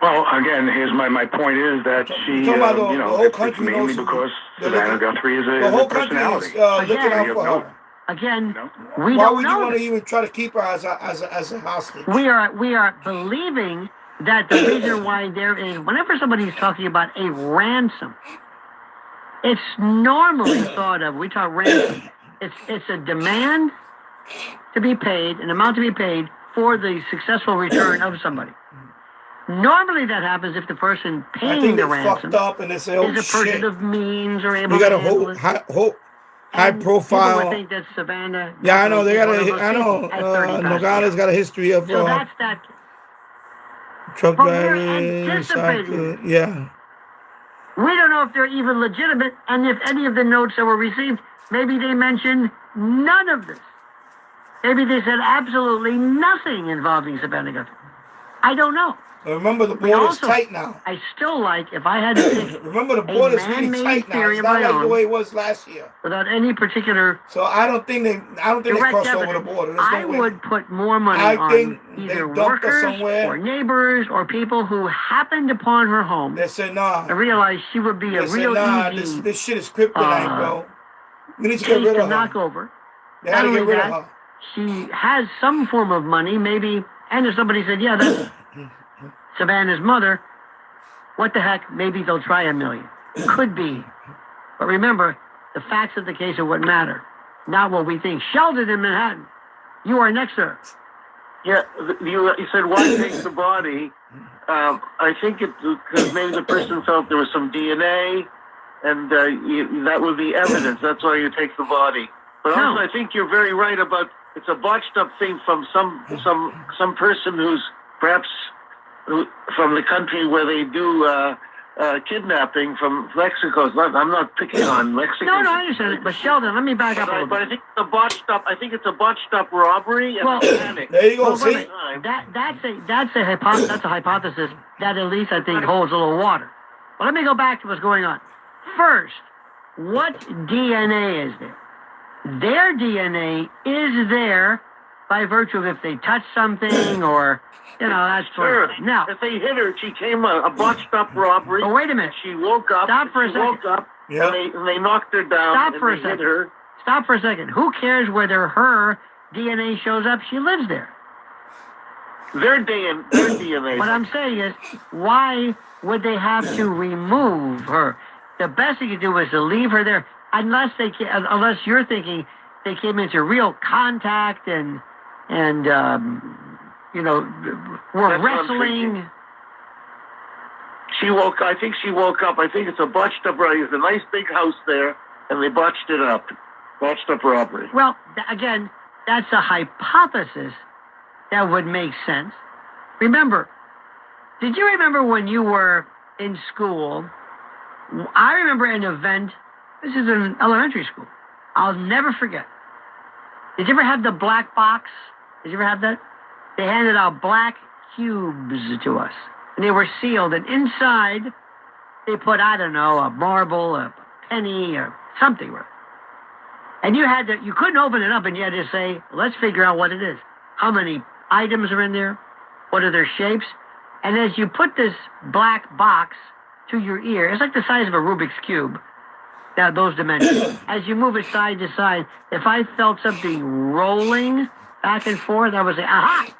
Speaker 6: Well, again, here's my point is that she,
Speaker 5: the whole
Speaker 6: it's
Speaker 5: country
Speaker 6: mainly
Speaker 5: knows
Speaker 6: because Savannah Guthrie is a personality.
Speaker 5: Looking out for her.
Speaker 20: again,
Speaker 2: No.
Speaker 20: we
Speaker 5: Why
Speaker 20: don't
Speaker 5: would you
Speaker 20: know.
Speaker 5: want to
Speaker 20: this.
Speaker 5: even try to keep her as a hostage?
Speaker 20: We are believing that the reason why there is, whenever somebody's talking about a ransom, it's normally thought of, we talk ransom, it's a demand to be paid, an amount to be paid for the successful return of somebody. Normally that happens if the person
Speaker 5: I
Speaker 20: paying
Speaker 5: think
Speaker 20: the
Speaker 5: they
Speaker 20: ransom
Speaker 5: fucked up and they say, "Oh
Speaker 20: is a person
Speaker 5: shit,
Speaker 20: of means or able
Speaker 5: we
Speaker 20: to
Speaker 5: got a
Speaker 20: handle
Speaker 5: whole
Speaker 20: it.
Speaker 5: high
Speaker 20: People
Speaker 5: profile."
Speaker 20: would think that Savannah.
Speaker 5: Yeah, I know they got
Speaker 20: one of
Speaker 5: a.
Speaker 20: those
Speaker 5: I know
Speaker 20: people at 30 past
Speaker 5: Nogales got a history of
Speaker 20: So that's that.
Speaker 5: truck
Speaker 20: But we're
Speaker 5: driving,
Speaker 20: anticipating.
Speaker 5: yeah.
Speaker 20: We don't know if they're even legitimate, and if any of the notes that were received, maybe they mentioned none of this. Maybe they said absolutely nothing involving Savannah Guthrie. I don't know.
Speaker 5: Remember, the
Speaker 20: We
Speaker 5: border's
Speaker 20: also-
Speaker 5: tight now.
Speaker 20: I still like, if I had to pick
Speaker 5: Remember, the
Speaker 20: a
Speaker 5: border's really
Speaker 20: man-made
Speaker 5: tight now.
Speaker 20: theory
Speaker 5: It's
Speaker 20: of
Speaker 5: not
Speaker 20: my
Speaker 5: like the
Speaker 20: own,
Speaker 5: way it was last year.
Speaker 20: without any particular
Speaker 5: So I don't think they
Speaker 20: direct
Speaker 5: crossed over the
Speaker 20: evidence,
Speaker 5: border. There's no
Speaker 20: I
Speaker 5: way.
Speaker 20: would put more money
Speaker 5: I
Speaker 20: on
Speaker 5: think they
Speaker 20: either
Speaker 5: dumped her
Speaker 20: workers
Speaker 5: somewhere.
Speaker 20: or neighbors or people who happened upon her home
Speaker 5: They said, "Nah."
Speaker 20: and realized she would be
Speaker 5: They
Speaker 20: a
Speaker 5: said,
Speaker 20: real
Speaker 5: "Nah,
Speaker 20: easy
Speaker 5: this shit is kryptonite, bro. We need to get
Speaker 20: case
Speaker 5: rid
Speaker 20: to
Speaker 5: of
Speaker 20: knock
Speaker 5: her."
Speaker 20: over.
Speaker 5: They had
Speaker 20: Not
Speaker 5: to
Speaker 20: only
Speaker 5: get rid
Speaker 20: that,
Speaker 5: of her.
Speaker 20: she has some form of money, maybe, and if somebody said, yeah, that's Savannah's mother, what the heck, maybe they'll try $1 million. Could be. But remember, the facts of the case are what matter, not what we think. Sheldon in Manhattan, you are next, sir.
Speaker 6: Yeah, you said why take the body? I think it because maybe the person felt there was some DNA, and that would be evidence. That's why you take the body. But also, I think you're very right about it's a botched up thing from some person who's perhaps from the country where they do kidnapping from Mexico. I'm not picking on Mexico.
Speaker 20: No, I understand it. But Sheldon, let me back up a little bit.
Speaker 6: But I think it's a botched up. I think it's a botched up robbery and panic.
Speaker 5: There you go.
Speaker 20: Well,
Speaker 5: See,
Speaker 20: that's a hypothesis that at least I think holds a little water. But let me go back to what's going on. First, what DNA is there? Their DNA is there by virtue of if they touch something or, that sort of thing. Now,
Speaker 6: if they hit her, she came a botched up robbery.
Speaker 20: Oh, wait a minute.
Speaker 6: She woke up.
Speaker 20: Stop for a second.
Speaker 6: Woke up, and they knocked her down.
Speaker 20: Stop
Speaker 6: and
Speaker 20: for a
Speaker 6: they hit
Speaker 20: second.
Speaker 6: her.
Speaker 20: Stop for a second. Who cares whether her DNA shows up? She lives there.
Speaker 6: Their DNA.
Speaker 20: What I'm saying is, why would they have to remove her? The best they could do is to leave her there, unless you're thinking they came into real contact and were wrestling.
Speaker 6: She woke. I think she woke up. I think it's a botched up robbery. There's a nice big house there, and they botched it up. Botched up robbery.
Speaker 20: Well, again, that's a hypothesis that would make sense. Remember, did you remember when you were in school? I remember an event. This is in elementary school. I'll never forget. Did you ever have the black box? Did you ever have that? They handed out black cubes to us. And they were sealed. And inside, they put, I don't know, a marble, a penny, or something. And you couldn't open it up, and you had to say, let's figure out what it is. How many items are in there? What are their shapes? And as you put this black box to your ear, it's like the size of a Rubik's Cube. Now, those dimensions. As you move it side to side, if I felt something rolling back and forth, I would say, aha!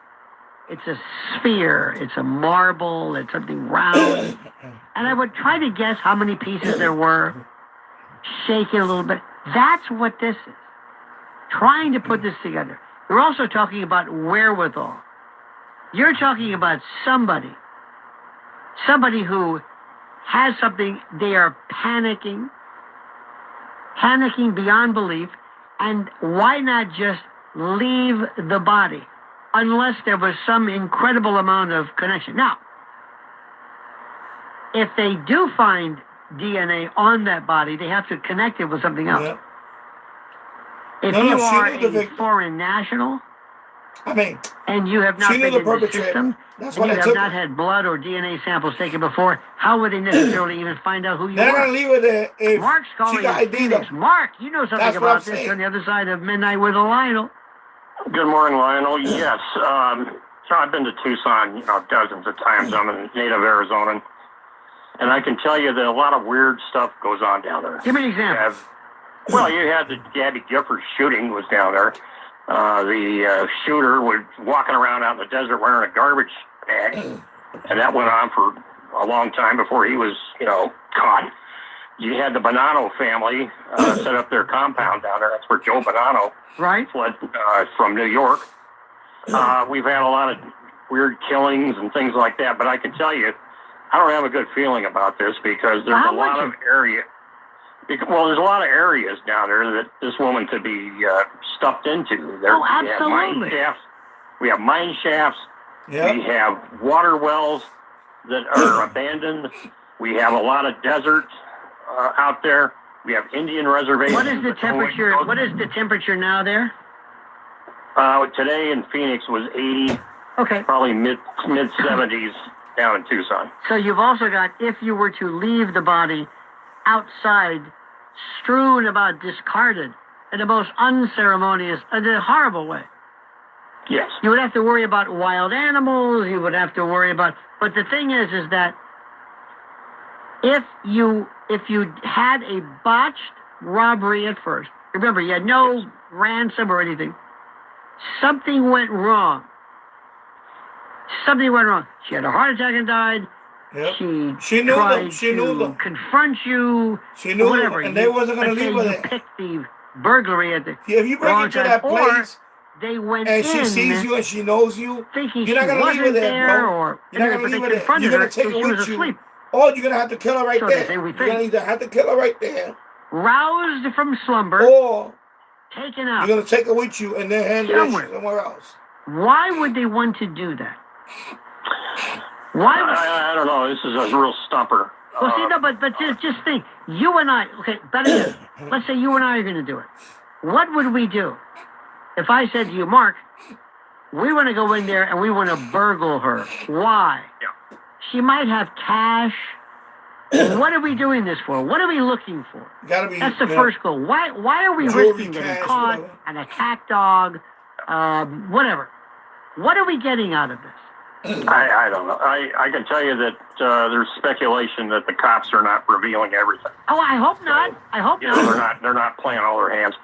Speaker 20: It's a sphere, it's a marble, it's something round. And I would try to guess how many pieces there were, shake it a little bit. That's what this is. Trying to put this together. You're also talking about wherewithal. You're talking about somebody who has something, they are panicking beyond belief, and why not just leave the body unless there was some incredible amount of connection? Now, if they do find DNA on that body, they have to connect it with something else.
Speaker 5: Yeah.
Speaker 20: If you are a foreign national, and you have not been in the system,
Speaker 5: That's
Speaker 20: and
Speaker 5: why
Speaker 20: you have not had blood or DNA samples taken before, how would they necessarily even find out who you
Speaker 5: They're
Speaker 20: are?
Speaker 5: not gonna leave her there if
Speaker 20: Mark's calling
Speaker 5: she got
Speaker 20: us
Speaker 5: ID
Speaker 20: Phoenix.
Speaker 5: though.
Speaker 20: Mark, you know something
Speaker 5: That's what
Speaker 20: about
Speaker 5: I'm
Speaker 20: this
Speaker 5: saying.
Speaker 20: on the other side of Midnight with Lionel.
Speaker 7: Good morning, Lionel. Yes. So I've been to Tucson, dozens of times. I'm a native Arizonan. And I can tell you that a lot of weird stuff goes on down there.
Speaker 20: Give me an example.
Speaker 7: Well, you had the Gabby Giffords shooting was down there. The shooter was walking around out in the desert wearing a garbage bag, and that went on for a long time before he was, caught. You had the Bonanno family set up their compound down there. That's where Joe Bonanno fled from New York. We've had a lot of weird killings and things like that, but I can tell you, I don't have a good feeling about this because there's a lot of area. Well, there's a lot of areas down there that this woman could be stuffed into.
Speaker 20: Absolutely.
Speaker 7: We have mine shafts.
Speaker 5: Yep.
Speaker 7: We have water wells that are abandoned. We have a lot of desert out there. We have Indian reservations.
Speaker 20: What is the temperature? What is the temperature now there?
Speaker 7: Today in Phoenix was 80.
Speaker 20: Okay.
Speaker 7: Probably mid 70s down in Tucson.
Speaker 20: So you've also got, if you were to leave the body outside, strewn about, discarded in the most unceremonious, in a horrible way.
Speaker 7: Yes.
Speaker 20: You would have to worry about wild animals. You would have to worry about. But the thing is that if you had a botched robbery at first, remember you had no ransom or anything. Something went wrong. Something went wrong. She had a heart attack and died.
Speaker 5: Yep.
Speaker 20: She
Speaker 5: knew
Speaker 20: tried
Speaker 5: them. She knew them.
Speaker 20: Confront you.
Speaker 5: She knew
Speaker 20: whatever.
Speaker 5: them, and they wasn't going to leave with it.
Speaker 20: Picked the burglary at the
Speaker 5: if you break into that place,
Speaker 20: they went
Speaker 5: and
Speaker 20: in
Speaker 5: she sees you and she knows you,
Speaker 20: thinking
Speaker 5: you're not going to leave with it, bro.
Speaker 20: Or,
Speaker 5: you're not going to leave with it. You're going to take it with you. Or you're going to have to kill her right there. You're going to either have to kill her right there,
Speaker 20: roused from slumber,
Speaker 5: or
Speaker 20: taken out.
Speaker 5: You're going to take her with you and then hand her somewhere else.
Speaker 20: Why would they want to do that? Why?
Speaker 7: I don't know. This is a real stumper.
Speaker 20: Well, see, no, but just think. You and I, okay, better yet, let's say you and I are going to do it. What would we do if I said to you, Mark, we want to go in there and we want to burgle her? Why?
Speaker 7: Yeah.
Speaker 20: She might have cash. What are we doing this for? What are we looking for? That's the first goal. Why are we risking getting caught, an attack dog, whatever? What are we getting out of this?
Speaker 7: I don't know. I can tell you that there's speculation that the cops are not revealing everything.
Speaker 20: Oh, I hope not. I hope not.
Speaker 7: They're not playing all their hands.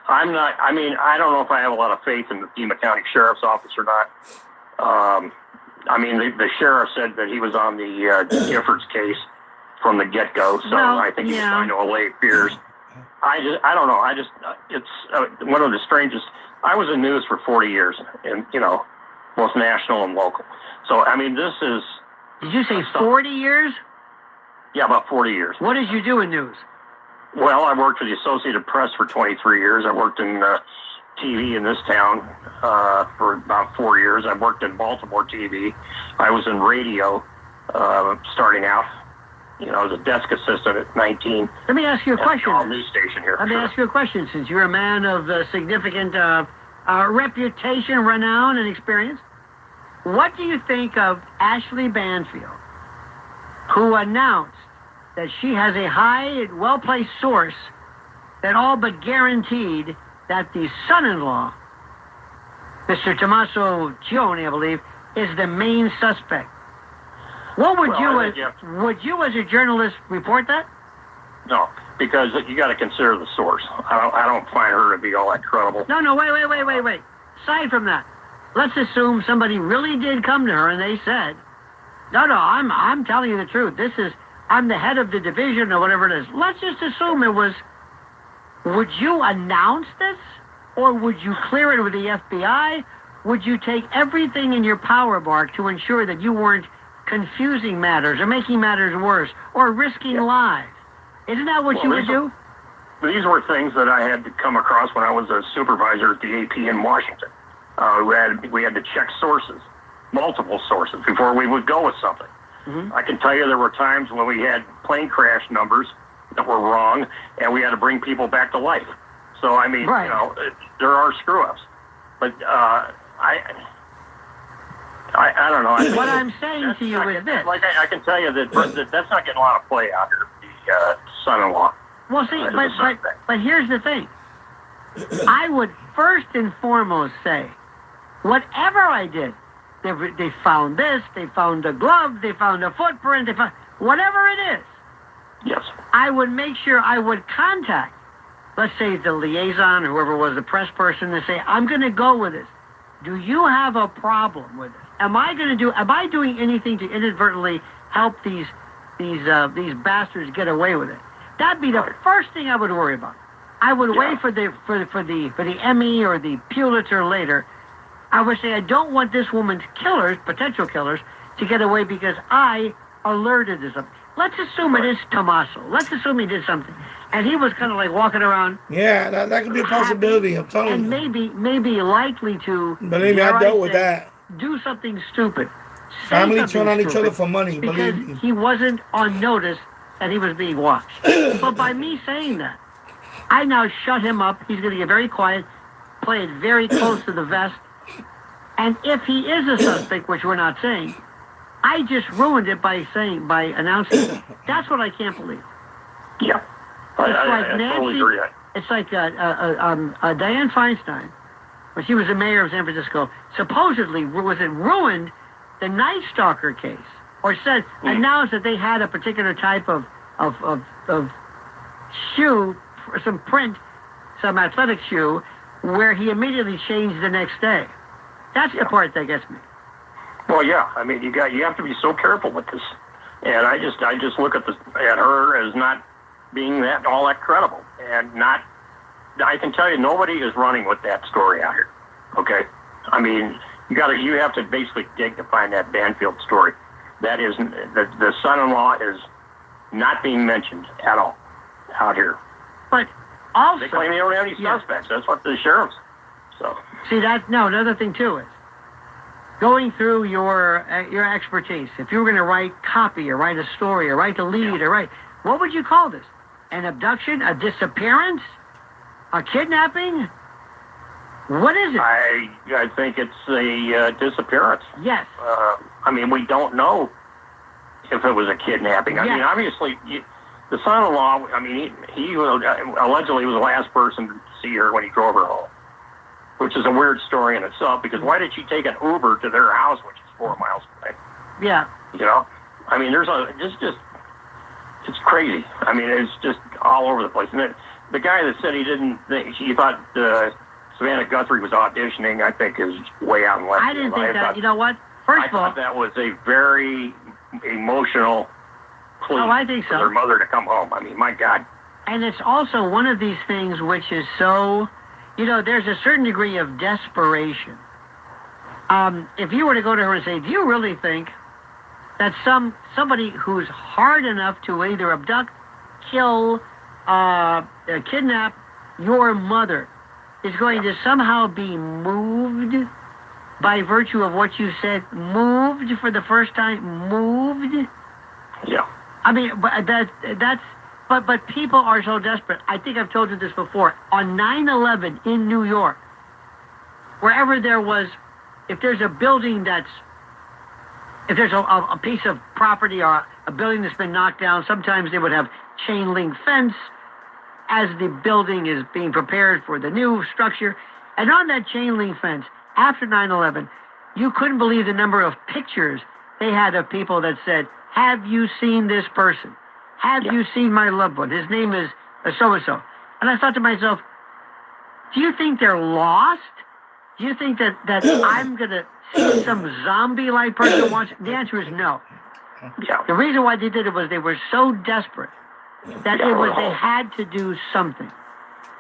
Speaker 7: I'm not. I mean, I don't know if I have a lot of faith in the Pima County Sheriff's Office or not. I mean, the sheriff said that he was on the Giffords case from the get-go, so I think he's trying to allay fears. I don't know. It's one of the strangest. I was in news for 40 years, and both national and local. So, I mean, this is...
Speaker 20: Did you say 40 years?
Speaker 7: Yeah, about 40 years.
Speaker 20: What did you do in news?
Speaker 7: Well, I worked for the Associated Press for 23 years. I worked in TV in this town for about 4 years. I worked in Baltimore TV. I was in radio starting out, as a desk assistant at 19.
Speaker 20: Let me ask you a question.
Speaker 7: All news station here.
Speaker 20: Let me ask you a question, since you're a man of significant reputation, renown, and experience. What do you think of Ashley Banfield, who announced that she has a high, well-placed source that all but guaranteed that the son-in-law, Mr. Tommaso Cioni, I believe, is the main suspect? What would would you as a journalist report that?
Speaker 7: No, because you got to consider the source. I don't find her to be all that credible.
Speaker 20: No, wait. Aside from that, let's assume somebody really did come to her and they said, no, I'm telling you the truth. I'm the head of the division or whatever it is. Let's just assume it was. Would you announce this? Or would you clear it with the FBI? Would you take everything in your power, Mark, to ensure that you weren't confusing matters or making matters worse or risking lives? Isn't that what you would do?
Speaker 7: These were things that I had to come across when I was a supervisor at the AP in Washington. We had to check sources, multiple sources, before we would go with something. Mm-hmm. I can tell you there were times when we had plane crash numbers that were wrong, and we had to bring people back to life. So, I mean, there are screw-ups. But I don't know.
Speaker 20: What I'm saying to you is this.
Speaker 7: Like, I can tell you that that's not getting a lot of play out here, the son-in-law.
Speaker 20: Well, see, but here's the thing. I would first and foremost say, whatever I did, they found this, they found a glove, they found a footprint, they found whatever it is.
Speaker 7: Yes.
Speaker 20: I would make sure I would contact let's say the liaison, or whoever was the press person, and say, I'm going to go with this. Do you have a problem with it? Am I doing anything to inadvertently help these bastards get away with it? That'd be the first thing I would worry about. I would wait for the Emmy or the Pulitzer later. I would say I don't want this woman's killers, potential killers, to get away because I alerted to something. Let's assume it is Tommaso. Let's assume he did something, and he was kind of like walking around.
Speaker 5: Yeah, that could be a possibility. I'm telling
Speaker 20: and
Speaker 5: you.
Speaker 20: And maybe likely to.
Speaker 5: Believe me, I dealt with that.
Speaker 20: Do something stupid.
Speaker 5: Family turn on each other for money.
Speaker 20: Because
Speaker 5: believe me.
Speaker 20: He wasn't on notice that he was being watched. But by me saying that, I now shut him up. He's going to get very quiet, play it very close to the vest. And if he is a suspect, which we're not saying, I just ruined it by announcing it. That's what I can't believe.
Speaker 7: Yeah. I totally agree.
Speaker 20: It's like Dianne Feinstein, when she was the mayor of San Francisco, supposedly ruined the Night Stalker case, or announced that they had a particular type of shoe, some print, some athletic shoe, where he immediately changed the next day. That's the part that gets me.
Speaker 7: Well, yeah. I mean, you have to be so careful with this, and I just look at her as not being all that credible, and not. I can tell you, nobody is running with that story out here. Okay, I mean, you have to basically dig to find that Banfield story. That is the son-in-law is not being mentioned at all out here.
Speaker 20: But also,
Speaker 7: they claim they don't have any suspects. That's what the sheriffs. So
Speaker 20: see another thing too is going through your expertise. If you were going to write copy or write a story or write the lead or what would you call this? An abduction? A disappearance? A kidnapping? What is it?
Speaker 7: I think it's a disappearance.
Speaker 20: Yes.
Speaker 7: I mean, we don't know if it was a kidnapping. I mean, obviously, the son-in-law, I mean, he allegedly was the last person to see her when he drove her home, which is a weird story in itself, because why did she take an Uber to their house, which is 4 miles away?
Speaker 20: Yeah.
Speaker 7: You know? I mean, it's crazy. I mean, it's just all over the place. And the guy that said he thought Savannah Guthrie was auditioning, I think is way out in left.
Speaker 20: I didn't think that. You know what? First of all,
Speaker 7: I thought that was a very emotional plea
Speaker 20: I think so.
Speaker 7: for their mother to come home. I mean, my God.
Speaker 20: And it's also one of these things which is so, there's a certain degree of desperation. If you were to go to her and say, do you really think that somebody who's hard enough to either abduct, kill, kidnap your mother is going to somehow be moved by virtue of what you said? Moved for the first time? Moved?
Speaker 7: Yeah.
Speaker 20: I mean, but people are so desperate. I think I've told you this before. On 9/11 in New York, wherever if there's a building if there's a piece of property or a building that's been knocked down, sometimes they would have chain link fence as the building is being prepared for the new structure. And on that chain link fence, after 9/11, you couldn't believe the number of pictures they had of people that said, have you seen this person? Have you seen my loved one? His name is so-and-so. And I thought to myself, do you think they're lost? Do you think that I'm going to see some zombie-like person watch? The answer is no.
Speaker 7: Yeah.
Speaker 20: The reason why they did it was they were so desperate that they had to do something.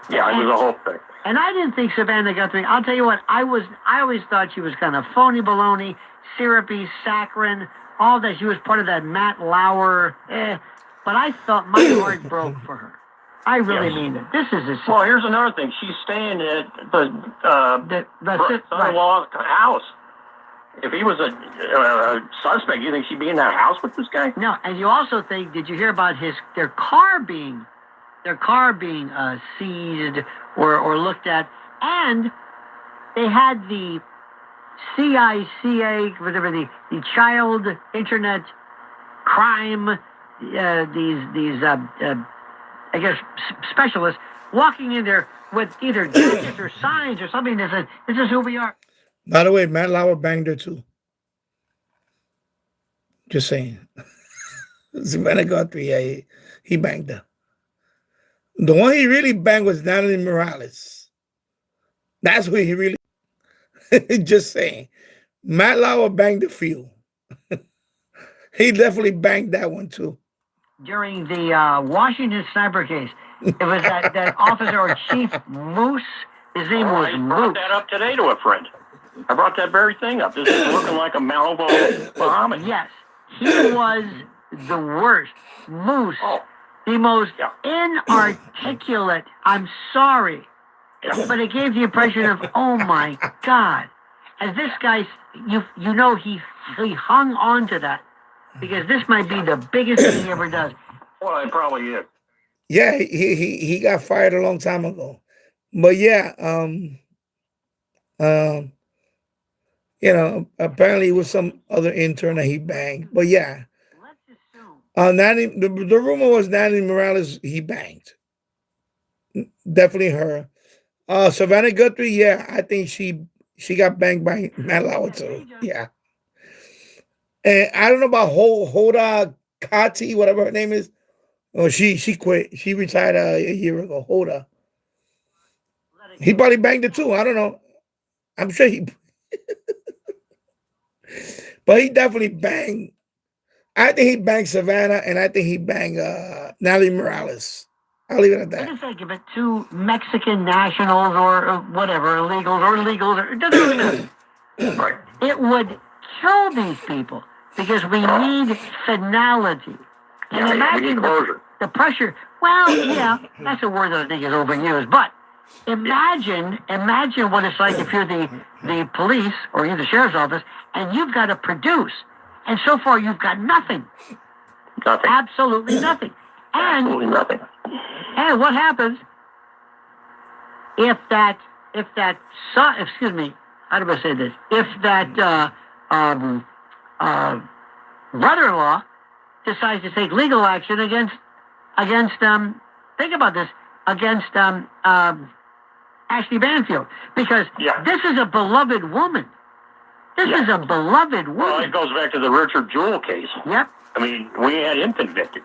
Speaker 7: Yeah, it was a whole thing.
Speaker 20: And I didn't think Savannah Guthrie, I'll tell you what, I always thought she was kind of phony baloney, syrupy, saccharine, all that. She was part of that Matt Lauer, but I thought my heart broke for her. I really mean it. This is
Speaker 7: well, here's another thing. She's staying at the son-in-law's house. If he was a suspect, you think she'd be in that house with this guy?
Speaker 20: No, and you also think, did you hear about their car being seized or looked at? And they had the CICA, whatever, the child internet crime, I guess specialists walking in there with either gadgets or signs or something that said, "This is who we are."
Speaker 5: By the way, Matt Lauer banged her too. Just saying. Savannah Guthrie, he banged her. The one he really banged was Natalie Morales. That's who he really. Just saying. Matt Lauer banged the few. He definitely banged that one too.
Speaker 20: During the Washington sniper case, it was that officer or chief Moose. His name was
Speaker 7: I
Speaker 20: Moose.
Speaker 7: brought that up today to a friend. I brought that very thing up. This is looking like a Malibu Muhammad.
Speaker 20: Yes, he was the worst. Moose, the most inarticulate. I'm sorry, but it gave the impression of, oh my God. As this guy, you know, he hung on to that because this might be the biggest thing he ever does.
Speaker 7: Well, it probably is.
Speaker 5: Yeah, he got fired a long time ago, but yeah, you know, apparently it was some other intern that he banged, but yeah, the rumor was Natalie Morales he banged, definitely her. Savannah Guthrie, yeah, I think she got banged by Matt Lauer too, yeah. And I don't know about Hoda Kotb, whatever her name is. Oh, she quit. She retired a year ago. Hoda. He probably banged it too. I don't know. I'm sure he. But he definitely banged. I think he banged Savannah, and I think he banged Natalie Morales. I'll leave it at that.
Speaker 20: What do you think of it? Two Mexican nationals or whatever, illegals or legals, or it doesn't really matter.
Speaker 7: Right.
Speaker 20: It would kill these people because we need finality. And imagine the pressure. Well, yeah, that's a word that I think is overused. But imagine what it's like if you're the police or you're the sheriff's office and you've got to produce. And so far you've got nothing.
Speaker 7: Nothing.
Speaker 20: Absolutely nothing.
Speaker 7: Absolutely nothing.
Speaker 20: And what happens if that excuse me, how do I say this? If that brother-in-law decides to take legal action against think about this, against Ashley Banfield, because this is a beloved woman. This is a beloved woman.
Speaker 7: Well, it goes back to the Richard Jewell case.
Speaker 20: Yep.
Speaker 7: I mean, we had him convicted.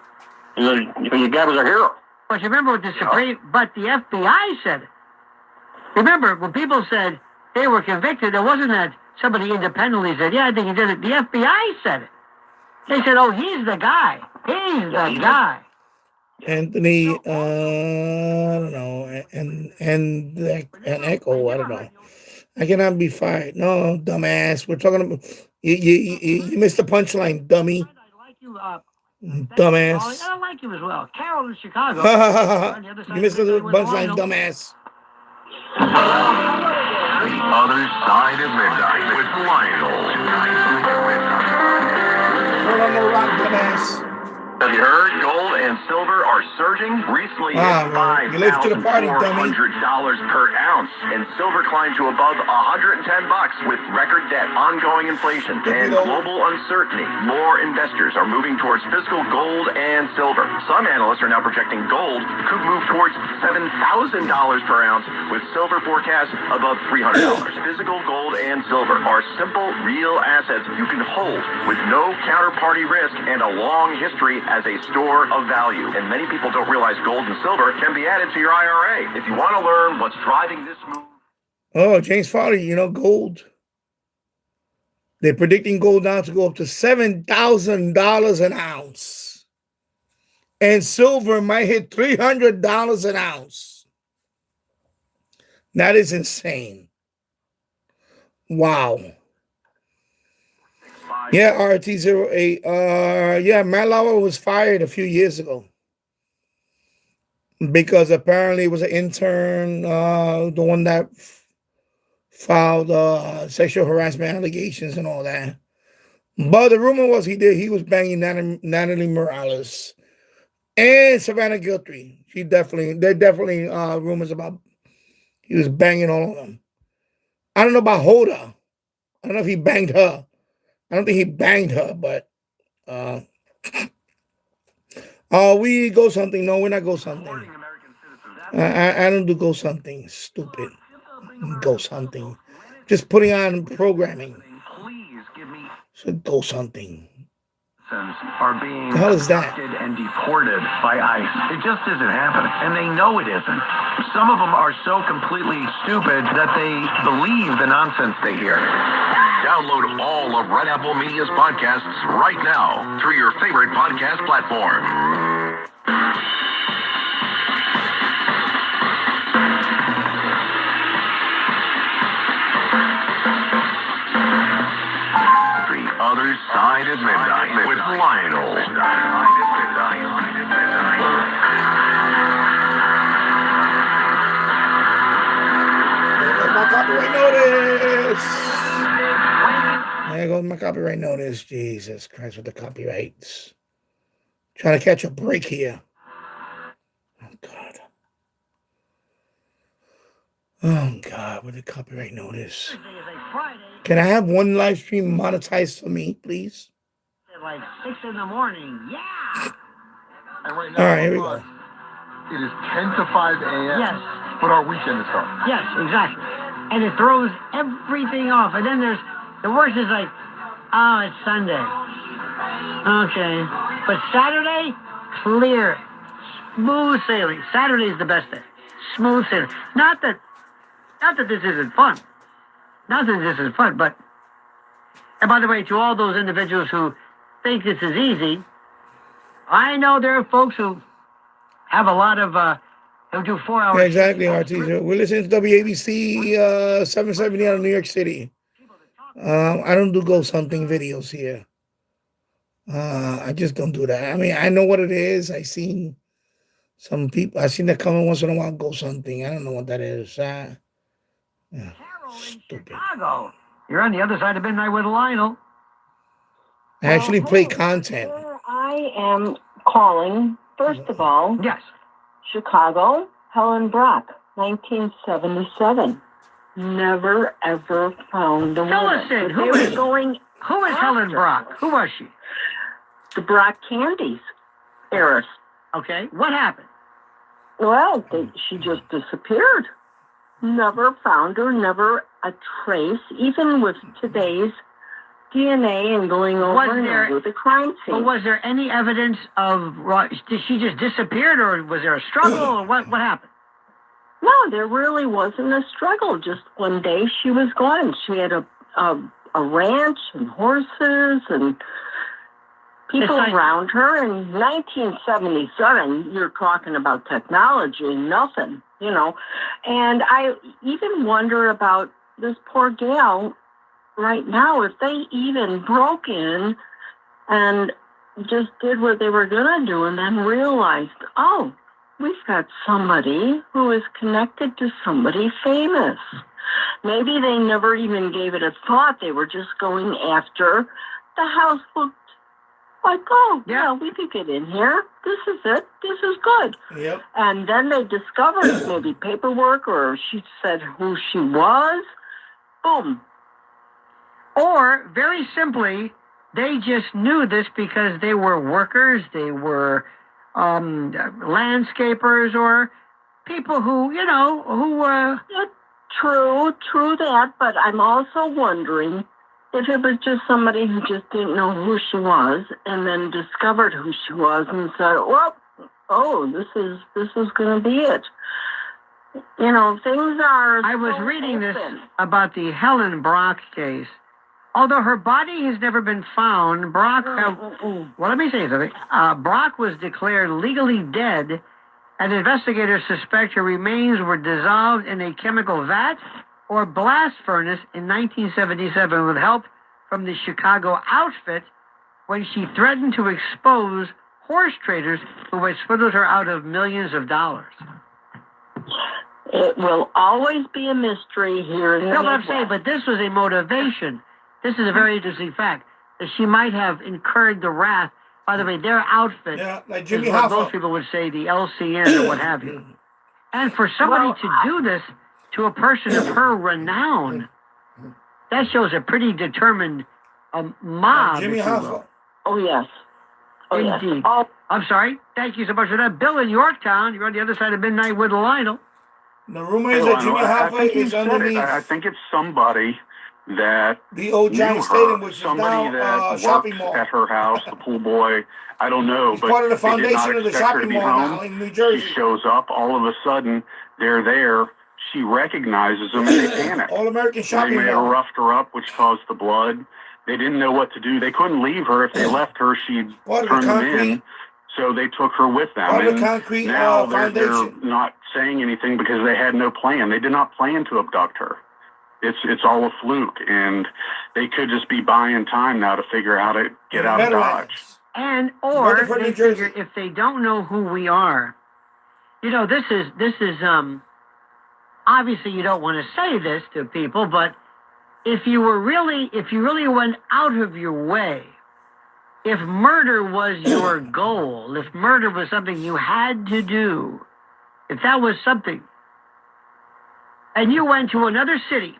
Speaker 7: The guy was a hero.
Speaker 20: But you remember what the but the FBI said it. Remember, when people said they were convicted, it wasn't that somebody independently said, yeah, I think he did it. The FBI said it. They said, oh, he's the guy. He's the guy.
Speaker 5: Anthony, I don't know, and Echo, I don't know. I cannot be fired. No, dumbass. We're talking about you missed the punchline, dummy.
Speaker 20: I like you,
Speaker 5: dumbass.
Speaker 20: I like you as well. Carol in Chicago.
Speaker 5: You missed the punchline, dumbass.
Speaker 10: The Other Side of Midnight with Lionel.
Speaker 5: Hold on the rock, dumbass.
Speaker 10: Have you heard? Gold and silver are surging. Recently, it's $5,400 per ounce, and silver climbed to above $110 with record debt, ongoing inflation, and global uncertainty. More investors are moving towards physical gold and silver. Some analysts are now projecting gold could move towards $7,000 per ounce, with silver forecasts above $300. Physical gold and silver are simple, real assets you can hold with no counterparty risk and a long history as a store of value. And many people don't realize gold and silver can be added to your IRA. If you want to learn what's driving this move.
Speaker 5: Oh, James Foley, you know, gold. They're predicting gold now to go up to $7,000 an ounce. And silver might hit $300 an ounce. That is insane. Wow. Yeah, RT08. Yeah, Matt Lauer was fired a few years ago because apparently it was an intern, the one that filed sexual harassment allegations and all that. But the rumor was he was banging Natalie Morales and Savannah Guthrie. There definitely rumors about he was banging all of them. I don't know about Hoda. I don't know if he banged her. I don't think he banged her, but we go something. No, we're not go something. I don't do go something. Stupid. Go something. Just putting on programming. So go something.
Speaker 17: citizens are being
Speaker 5: The hell is that?
Speaker 17: abducted and deported by ICE. It just isn't happening, and they know it isn't. Some of them are so completely stupid that they believe the nonsense they hear.
Speaker 10: Download all of Red Apple Media's podcasts right now through your favorite podcast platform. The Other Side of Midnight with Lionel.
Speaker 5: My copyright notice. There goes my copyright notice. Jesus Christ with the copyrights. Trying to catch a break here. Oh God. Oh God, with the copyright notice. Can I have one live stream monetized for me, please?
Speaker 20: At like 6 in the morning. Yeah.
Speaker 3: And right
Speaker 5: All right, here we go.
Speaker 3: It is 10 to 5 a.m.
Speaker 20: Yes.
Speaker 3: But our weekend is starting.
Speaker 20: Yes, exactly. And it throws everything off. And then there's the worst is like, oh, it's Sunday. Okay. But Saturday, clear. Smooth sailing. Saturday is the best day. Smooth sailing. Not that this isn't fun. Not that this isn't fun, but, and by the way, to all those individuals who think this is easy, I know there are folks who have a lot of, who do 4 hours.
Speaker 5: Yeah, exactly, Artesia. We're listening to WABC 770 out of New York City. I don't do ghost hunting videos here. I just don't do that. I mean, I know what it is. I seen some people. I seen that coming once in a while. Ghost hunting. I don't know what that is. Yeah, stupid.
Speaker 20: Chicago. You're on the other side of midnight with Lionel.
Speaker 5: I actually play content.
Speaker 22: I am calling, first of all,
Speaker 20: yes,
Speaker 22: Chicago, Helen Brock, 1977. Never, ever found a woman.
Speaker 20: Tell us it. Who is Helen Brock? Who was she?
Speaker 22: The Brock Candies heiress.
Speaker 20: Okay, what happened?
Speaker 22: Well, she just disappeared. Never found her, never a trace, even with today's DNA and going over and over the crime scene.
Speaker 20: But was there any evidence of, did she just disappeared, or was there a struggle, or what happened?
Speaker 22: No, there really wasn't a struggle. Just one day she was gone. She had a ranch and horses and people around her. In 1977, you're talking about technology, nothing, you know. And I even wonder about this poor gal right now, if they even broke in and just did what they were going to do and then realized, oh, we've got somebody who is connected to somebody famous. Maybe they never even gave it a thought. They were just going after. The house looked like, oh, yeah, we could get in here. This is it. This is good.
Speaker 5: Yep.
Speaker 22: And then they discovered maybe paperwork, or she said who she was. Boom.
Speaker 20: Or, very simply, they just knew this because they were workers, they were landscapers, or people who, you know,
Speaker 22: True that, but I'm also wondring if it was just somebody who just didn't know who she was and then discovered who she was and said, well, oh, this is going to be it. You know, things are...
Speaker 20: I was reading this about the Helen Brock case. Although her body has never been found, Brock... well, let me say something. Brock was declared legally dead, and investigators suspect her remains were dissolved in a chemical vat or blast furnace in 1977 with help from the Chicago outfit when she threatened to expose horse traders who had swindled her out of millions of dollars.
Speaker 22: It will always be a mystery here in the
Speaker 20: No, but I'm saying, but this was a motivation. This is a very interesting fact, that she might have incurred the wrath. By the way, their outfit
Speaker 5: like
Speaker 20: is
Speaker 5: Jimmy
Speaker 20: what
Speaker 5: Hoffa.
Speaker 20: most people would say the LCN or what have you. And for somebody to do this to a person of her renown, that shows a pretty determined mob.
Speaker 5: Jimmy
Speaker 20: if you will.
Speaker 5: Hoffa.
Speaker 22: Oh, yes. Oh,
Speaker 20: Indeed.
Speaker 22: yes. Oh,
Speaker 20: I'm sorry. Thank you so much for that. Bill in Yorktown, you're on the other side of midnight with Lionel.
Speaker 5: The rumor is that Jimmy Hoffa is underneath.
Speaker 23: I think it's somebody
Speaker 1: that
Speaker 5: the old
Speaker 1: knew
Speaker 5: Giant
Speaker 1: her,
Speaker 5: Stadium, which is
Speaker 1: somebody
Speaker 5: now
Speaker 1: that worked
Speaker 5: shopping mall.
Speaker 1: at her house, the pool boy. I don't know,
Speaker 5: He's
Speaker 1: but
Speaker 5: part of the
Speaker 1: they did not
Speaker 5: foundation of the
Speaker 1: expect her to
Speaker 5: shopping
Speaker 1: be
Speaker 5: mall
Speaker 1: home.
Speaker 5: now in New Jersey.
Speaker 1: She shows up. All of a sudden, they're there. She recognizes them, and they panic.
Speaker 5: All American shopping
Speaker 1: They
Speaker 5: mall.
Speaker 1: roughed her up, which caused the blood. They didn't know what to do. They couldn't leave her. If they left her, she'd turn them in. So they took her with them.
Speaker 5: Part of
Speaker 1: And
Speaker 5: the concrete
Speaker 1: now they're
Speaker 5: foundation.
Speaker 1: not saying anything because they had no plan. They did not plan to abduct her. It's all a fluke, and they could just be buying time now to figure out how to get out of Dodge.
Speaker 20: And or they figure if they don't know who we are, you know, this is obviously you don't want to say this to people, but if you really went out of your way, if murder was your goal, if murder was something you had to do, if that was something, and you went to another city,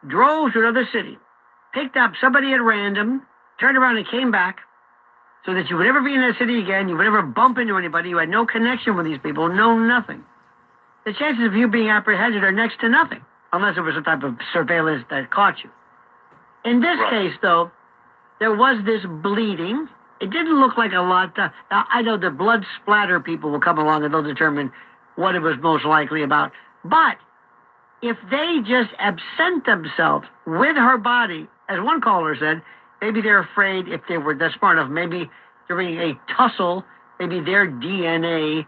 Speaker 20: drove to another city, picked up somebody at random, turned around and came back, so that you would never be in that city again, you would never bump into anybody, you had no connection with these people, no nothing. The chances of you being apprehended are next to nothing, unless it was some type of surveillance that caught you. In this case, though, there was this bleeding. It didn't look like a lot. Now, I know the blood splatter people will come along and they'll determine what it was most likely about. But if they just absent themselves with her body, as one caller said, maybe they're afraid if they were that smart enough, maybe during a tussle, maybe their DNA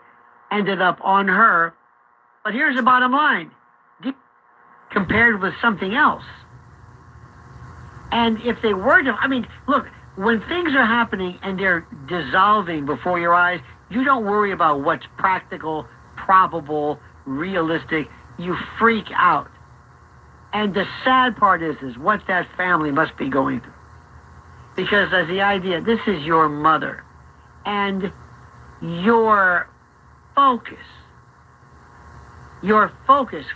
Speaker 20: ended up on her. But here's the bottom line. Compared with something else. And if they were to, I mean, look, when things are happening and they're dissolving before your eyes, you don't worry about what's practical, probable, realistic. You freak out. And the sad part is what that family must be going through. Because as the idea, this is your mother. And your focus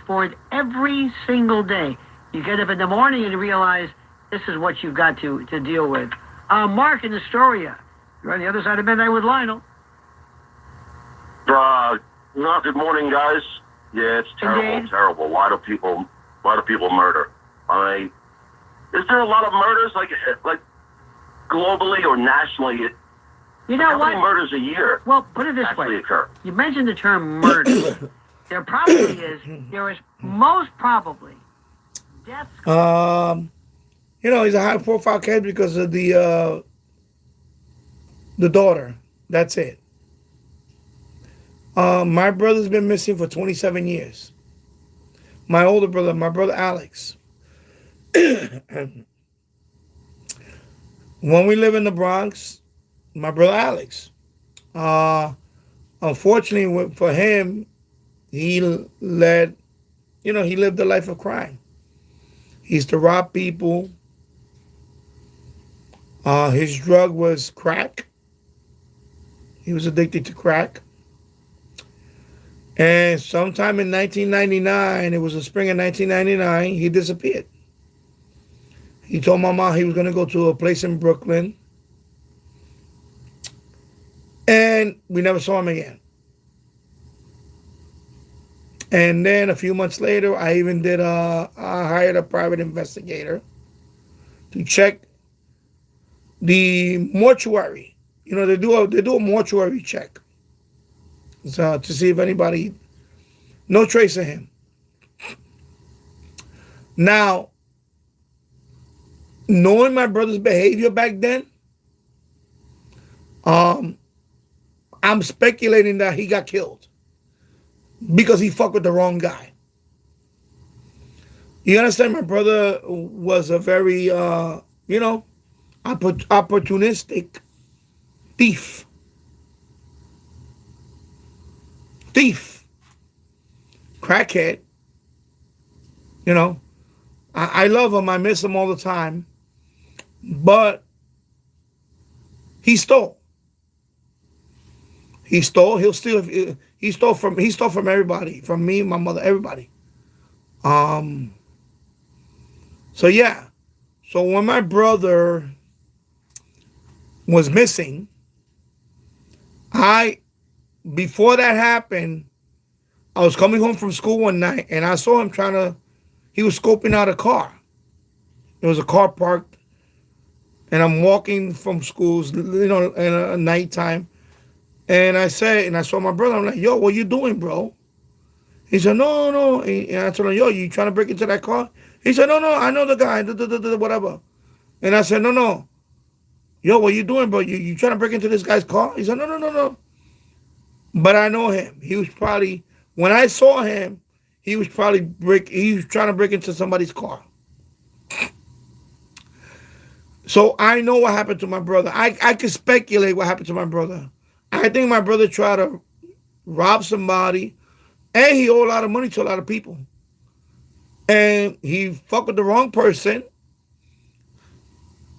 Speaker 20: for it every single day. You get up in the morning and you realize this is what you've got to deal with. Mark in Astoria. You're on the other side of midnight with Lionel.
Speaker 4: Good morning, guys. Yeah, it's terrible, terrible. Why do people murder? Is there a lot of murders, like globally or nationally?
Speaker 20: You know
Speaker 4: how
Speaker 20: what?
Speaker 4: many murders a year?
Speaker 20: Well, put it this way.
Speaker 4: Occur?
Speaker 20: You mentioned the term murder. There probably is. There is most probably deaths.
Speaker 5: You know, he's a high-profile case because of the daughter. That's it. My brother's been missing for 27 years. My older brother, my brother Alex. When we live in the Bronx, my brother Alex. Unfortunately for him, he lived a life of crime. He used to rob people. His drug was crack. He was addicted to crack. And sometime in 1999, it was the spring of 1999, he disappeared. He told my mom he was going to go to a place in Brooklyn. And we never saw him again. And then a few months later, I hired a private investigator to check the mortuary. You know, they do a mortuary check. So to see if anybody, no trace of him. Now, knowing my brother's behavior back then, I'm speculating that he got killed because he fucked with the wrong guy. You understand? My brother was a very, opportunistic thief. Crackhead. You know, I love him. I miss him all the time. But he stole. He stole. He'll steal. He stole from everybody. From me, my mother, everybody. So yeah. So when my brother was missing, before that happened, I was coming home from school one night and I saw him he was scoping out a car. There was a car parked, and I'm walking from schools, in a nighttime. And I saw my brother. I'm like, yo, what you doing, bro? He said, no. And I told him, yo, you trying to break into that car? He said, no, I know the guy, whatever. And I said, no. Yo, what you doing, bro? You trying to break into this guy's car? He said, no. But I know him. He was probably, when I saw him, he was trying to break into somebody's car. So I know what happened to my brother. I can speculate what happened to my brother. I think my brother tried to rob somebody, and he owed a lot of money to a lot of people. And he fucked with the wrong person,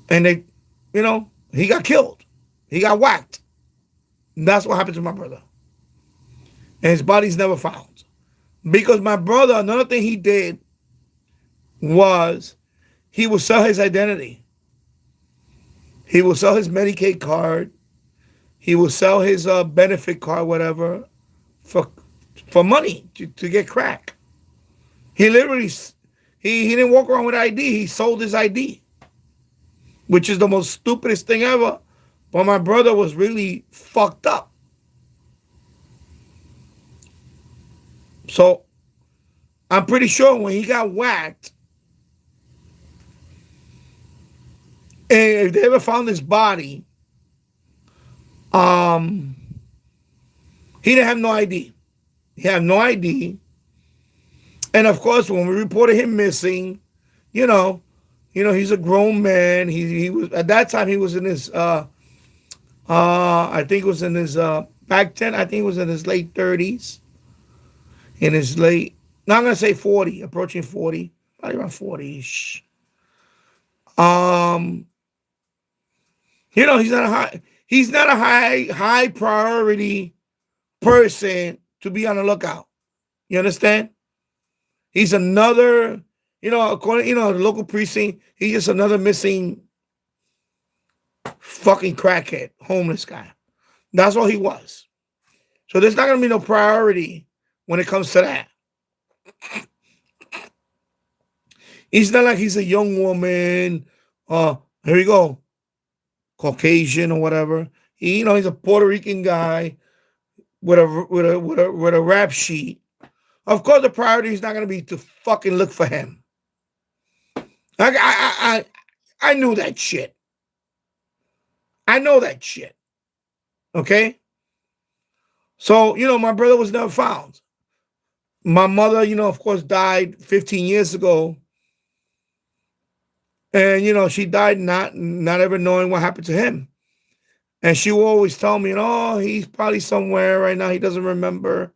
Speaker 5: and he got killed. He got whacked. And that's what happened to my brother. And his body's never found. Because my brother, another thing he did was he would sell his identity. He would sell his Medicaid card. He would sell his benefit card, whatever, for money to get crack. He literally, he didn't walk around with ID. He sold his ID, which is the most stupidest thing ever. But my brother was really fucked up. So I'm pretty sure when he got whacked, and if they ever found his body, he didn't have no ID. He had no ID. And of course, when we reported him missing, he's a grown man. He was, at that time, he was in his I think it was in his back then, I think it was in his late 30s. In his late, not gonna say 40, approaching 40, probably around 40-ish. He's not a high priority person to be on the lookout. You understand? He's another, according, the local precinct, he's just another missing fucking crackhead, homeless guy. That's all he was. So there's not gonna be no priority when it comes to that. He's not like he's a young woman, here we go, Caucasian or whatever. He's a Puerto Rican guy with a rap sheet. Of course, the priority is not going to be to fucking look for him. I knew that shit. I know that shit. Okay? So, my brother was never found. My mother, of course, died 15 years ago. And, she died not ever knowing what happened to him. And she will always tell me, he's probably somewhere right now. He doesn't remember.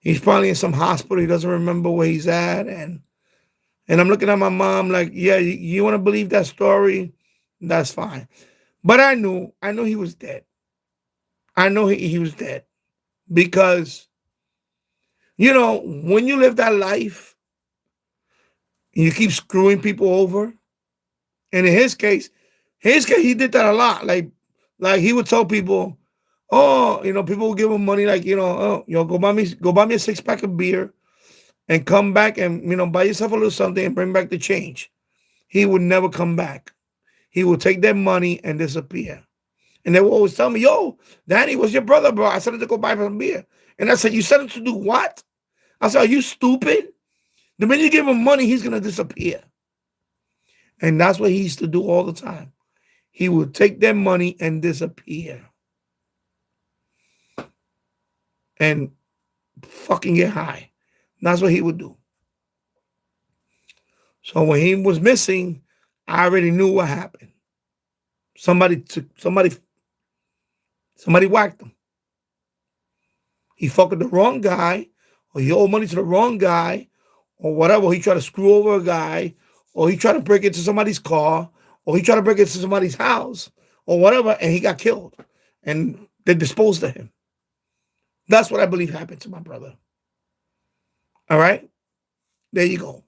Speaker 5: He's probably in some hospital. He doesn't remember where he's at. And I'm looking at my mom like, yeah, you want to believe that story? That's fine. But I knew he was dead. I know he was dead. Because, when you live that life, you keep screwing people over. And in his case, he did that a lot. Like he would tell people, people would give him money, like, go buy me a 6-pack of beer and come back and, buy yourself a little something and bring back the change. He would never come back. He would take their money and disappear. And they would always tell me, yo, Danny, was your brother, bro? I said to go buy some beer. And I said, you said it to do what? I said, are you stupid? The minute you give him money, he's going to disappear. And that's what he used to do all the time. He would take their money and disappear. And fucking get high. That's what he would do. So when he was missing, I already knew what happened. Somebody whacked him. He fucked with the wrong guy, or he owed money to the wrong guy, or whatever. He tried to screw over a guy, or he tried to break into somebody's car, or he tried to break into somebody's house, or whatever, and he got killed. And they disposed of him. That's what I believe happened to my brother. All right? There you go.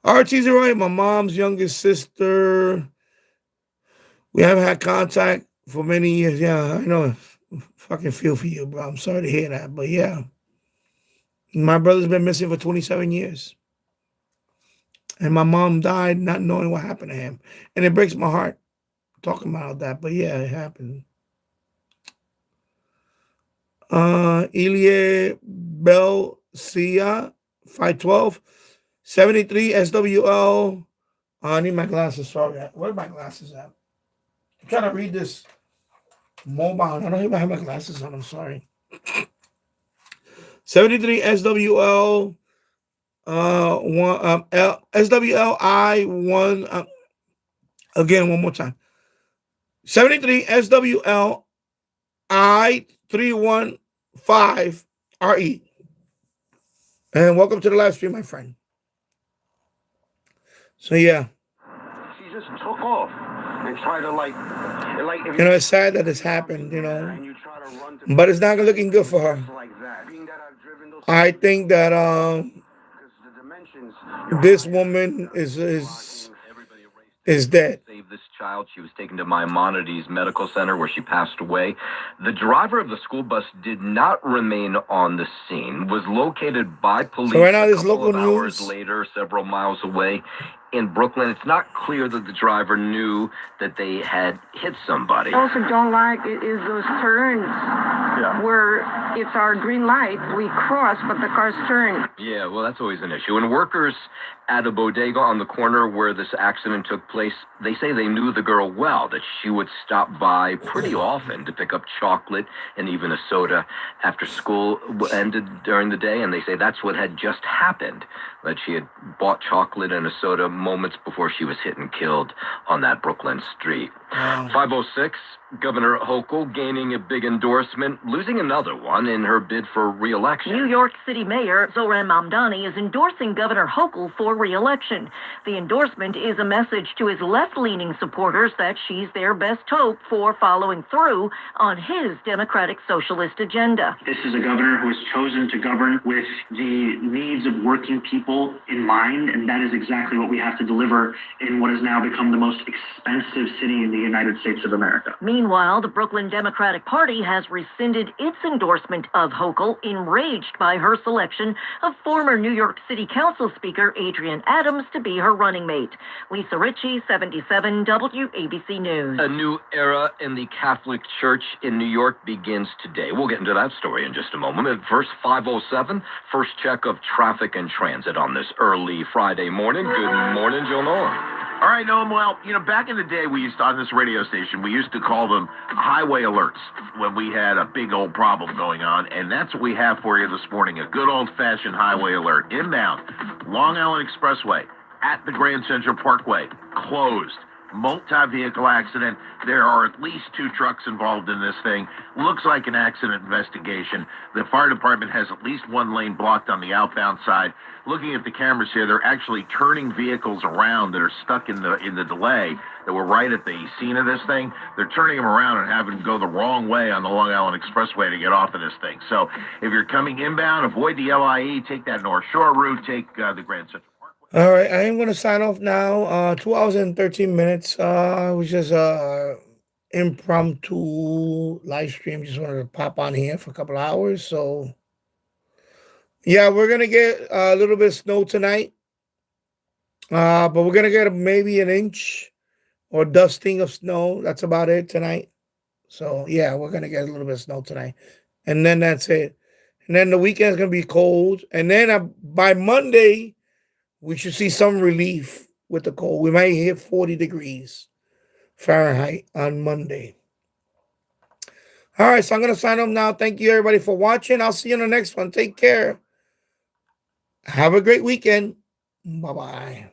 Speaker 5: RT's right. My mom's youngest sister. We haven't had contact for many years. Yeah, I know. Fucking feel for you, bro. I'm sorry to hear that. But yeah. My brother's been missing for 27 years. And my mom died not knowing what happened to him. And it breaks my heart talking about that. But yeah, it happened. Elie Belcia, 512, 73 SWL. I need my glasses. Sorry. Where are my glasses at? I'm trying to read this mobile. I don't even have my glasses on. I'm sorry. 73 SWL. SWLI 1. Again, one more time. 73 SWLI 315 RE. And welcome to the live stream, my friend. So yeah.
Speaker 10: She just took off and tried to like
Speaker 5: it's sad that this happened, but it's not looking good for her. I think that this woman is dead.
Speaker 8: Save this child. She was taken to Maimonides Medical Center where she passed away. The driver of the school bus did not remain on the scene, was located by police
Speaker 5: so right now, this
Speaker 8: a couple
Speaker 5: local
Speaker 8: of hours
Speaker 5: news
Speaker 8: later, several miles away in Brooklyn. It's not clear that the driver knew that they had hit somebody.
Speaker 22: I also don't like is those turns where it's our green light, we cross, but the cars turn.
Speaker 8: Yeah, well, that's always an issue. And workers at a bodega on the corner where this accident took place, they say they knew the girl well, that she would stop by pretty often to pick up chocolate and even a soda after school ended during the day. And they say that's what had just happened, that she had bought chocolate and a soda moments before she was hit and killed on that Brooklyn street. 506, Governor Hochul gaining a big endorsement, losing another one in her bid for re-election.
Speaker 18: New York City Mayor Zohran Mamdani is endorsing Governor Hochul for re-election. The endorsement is a message to his left-leaning supporters that she's their best hope for following through on his democratic socialist agenda.
Speaker 13: This is a governor who has chosen to govern with the needs of working people in mind, and that is exactly what we have to deliver in what has now become the most expensive city in the United States of America.
Speaker 18: Meanwhile, the Brooklyn Democratic Party has rescinded its endorsement of Hochul, enraged by her selection of former New York City Council Speaker Adrienne Adams to be her running mate. Lisa Ritchie, 77 WABC News.
Speaker 8: A new era in the Catholic Church in New York begins today. We'll get into that story in just a moment. At first, 507, first check of traffic and transit on this early Friday morning. Good morning, Joe Nolan.
Speaker 10: All right, Noam. Well, back in the day, on this radio station, we used to call them highway alerts when we had a big old problem going on, and that's what we have for you this morning, a good old-fashioned highway alert. Inbound, Long Island Expressway, at the Grand Central Parkway, closed. Multi-vehicle accident. There are at least 2 trucks involved in this thing. Looks like an accident investigation. The fire department has at least 1 lane blocked on the outbound side. Looking at the cameras here, they're actually turning vehicles around that are stuck in the delay that were right at the scene of this thing. They're turning them around and having them go the wrong way on the Long Island Expressway to get off of this thing. So if you're coming inbound, avoid the LIE, take that North Shore route, take the Grand Central.
Speaker 5: All right, I am going to sign off now. 2 hours and 13 minutes. It was just impromptu live stream. Just wanted to pop on here for a couple hours. So, yeah, we're going to get a little bit of snow tonight. But we're going to get maybe an inch or dusting of snow. That's about it tonight. So, yeah, we're going to get a little bit of snow tonight. And then that's it. And then the weekend's going to be cold. And then by Monday, we should see some relief with the cold. We might hit 40 degrees Fahrenheit on Monday. All right, so I'm going to sign up now. Thank you, everybody, for watching. I'll see you in the next one. Take care. Have a great weekend. Bye-bye.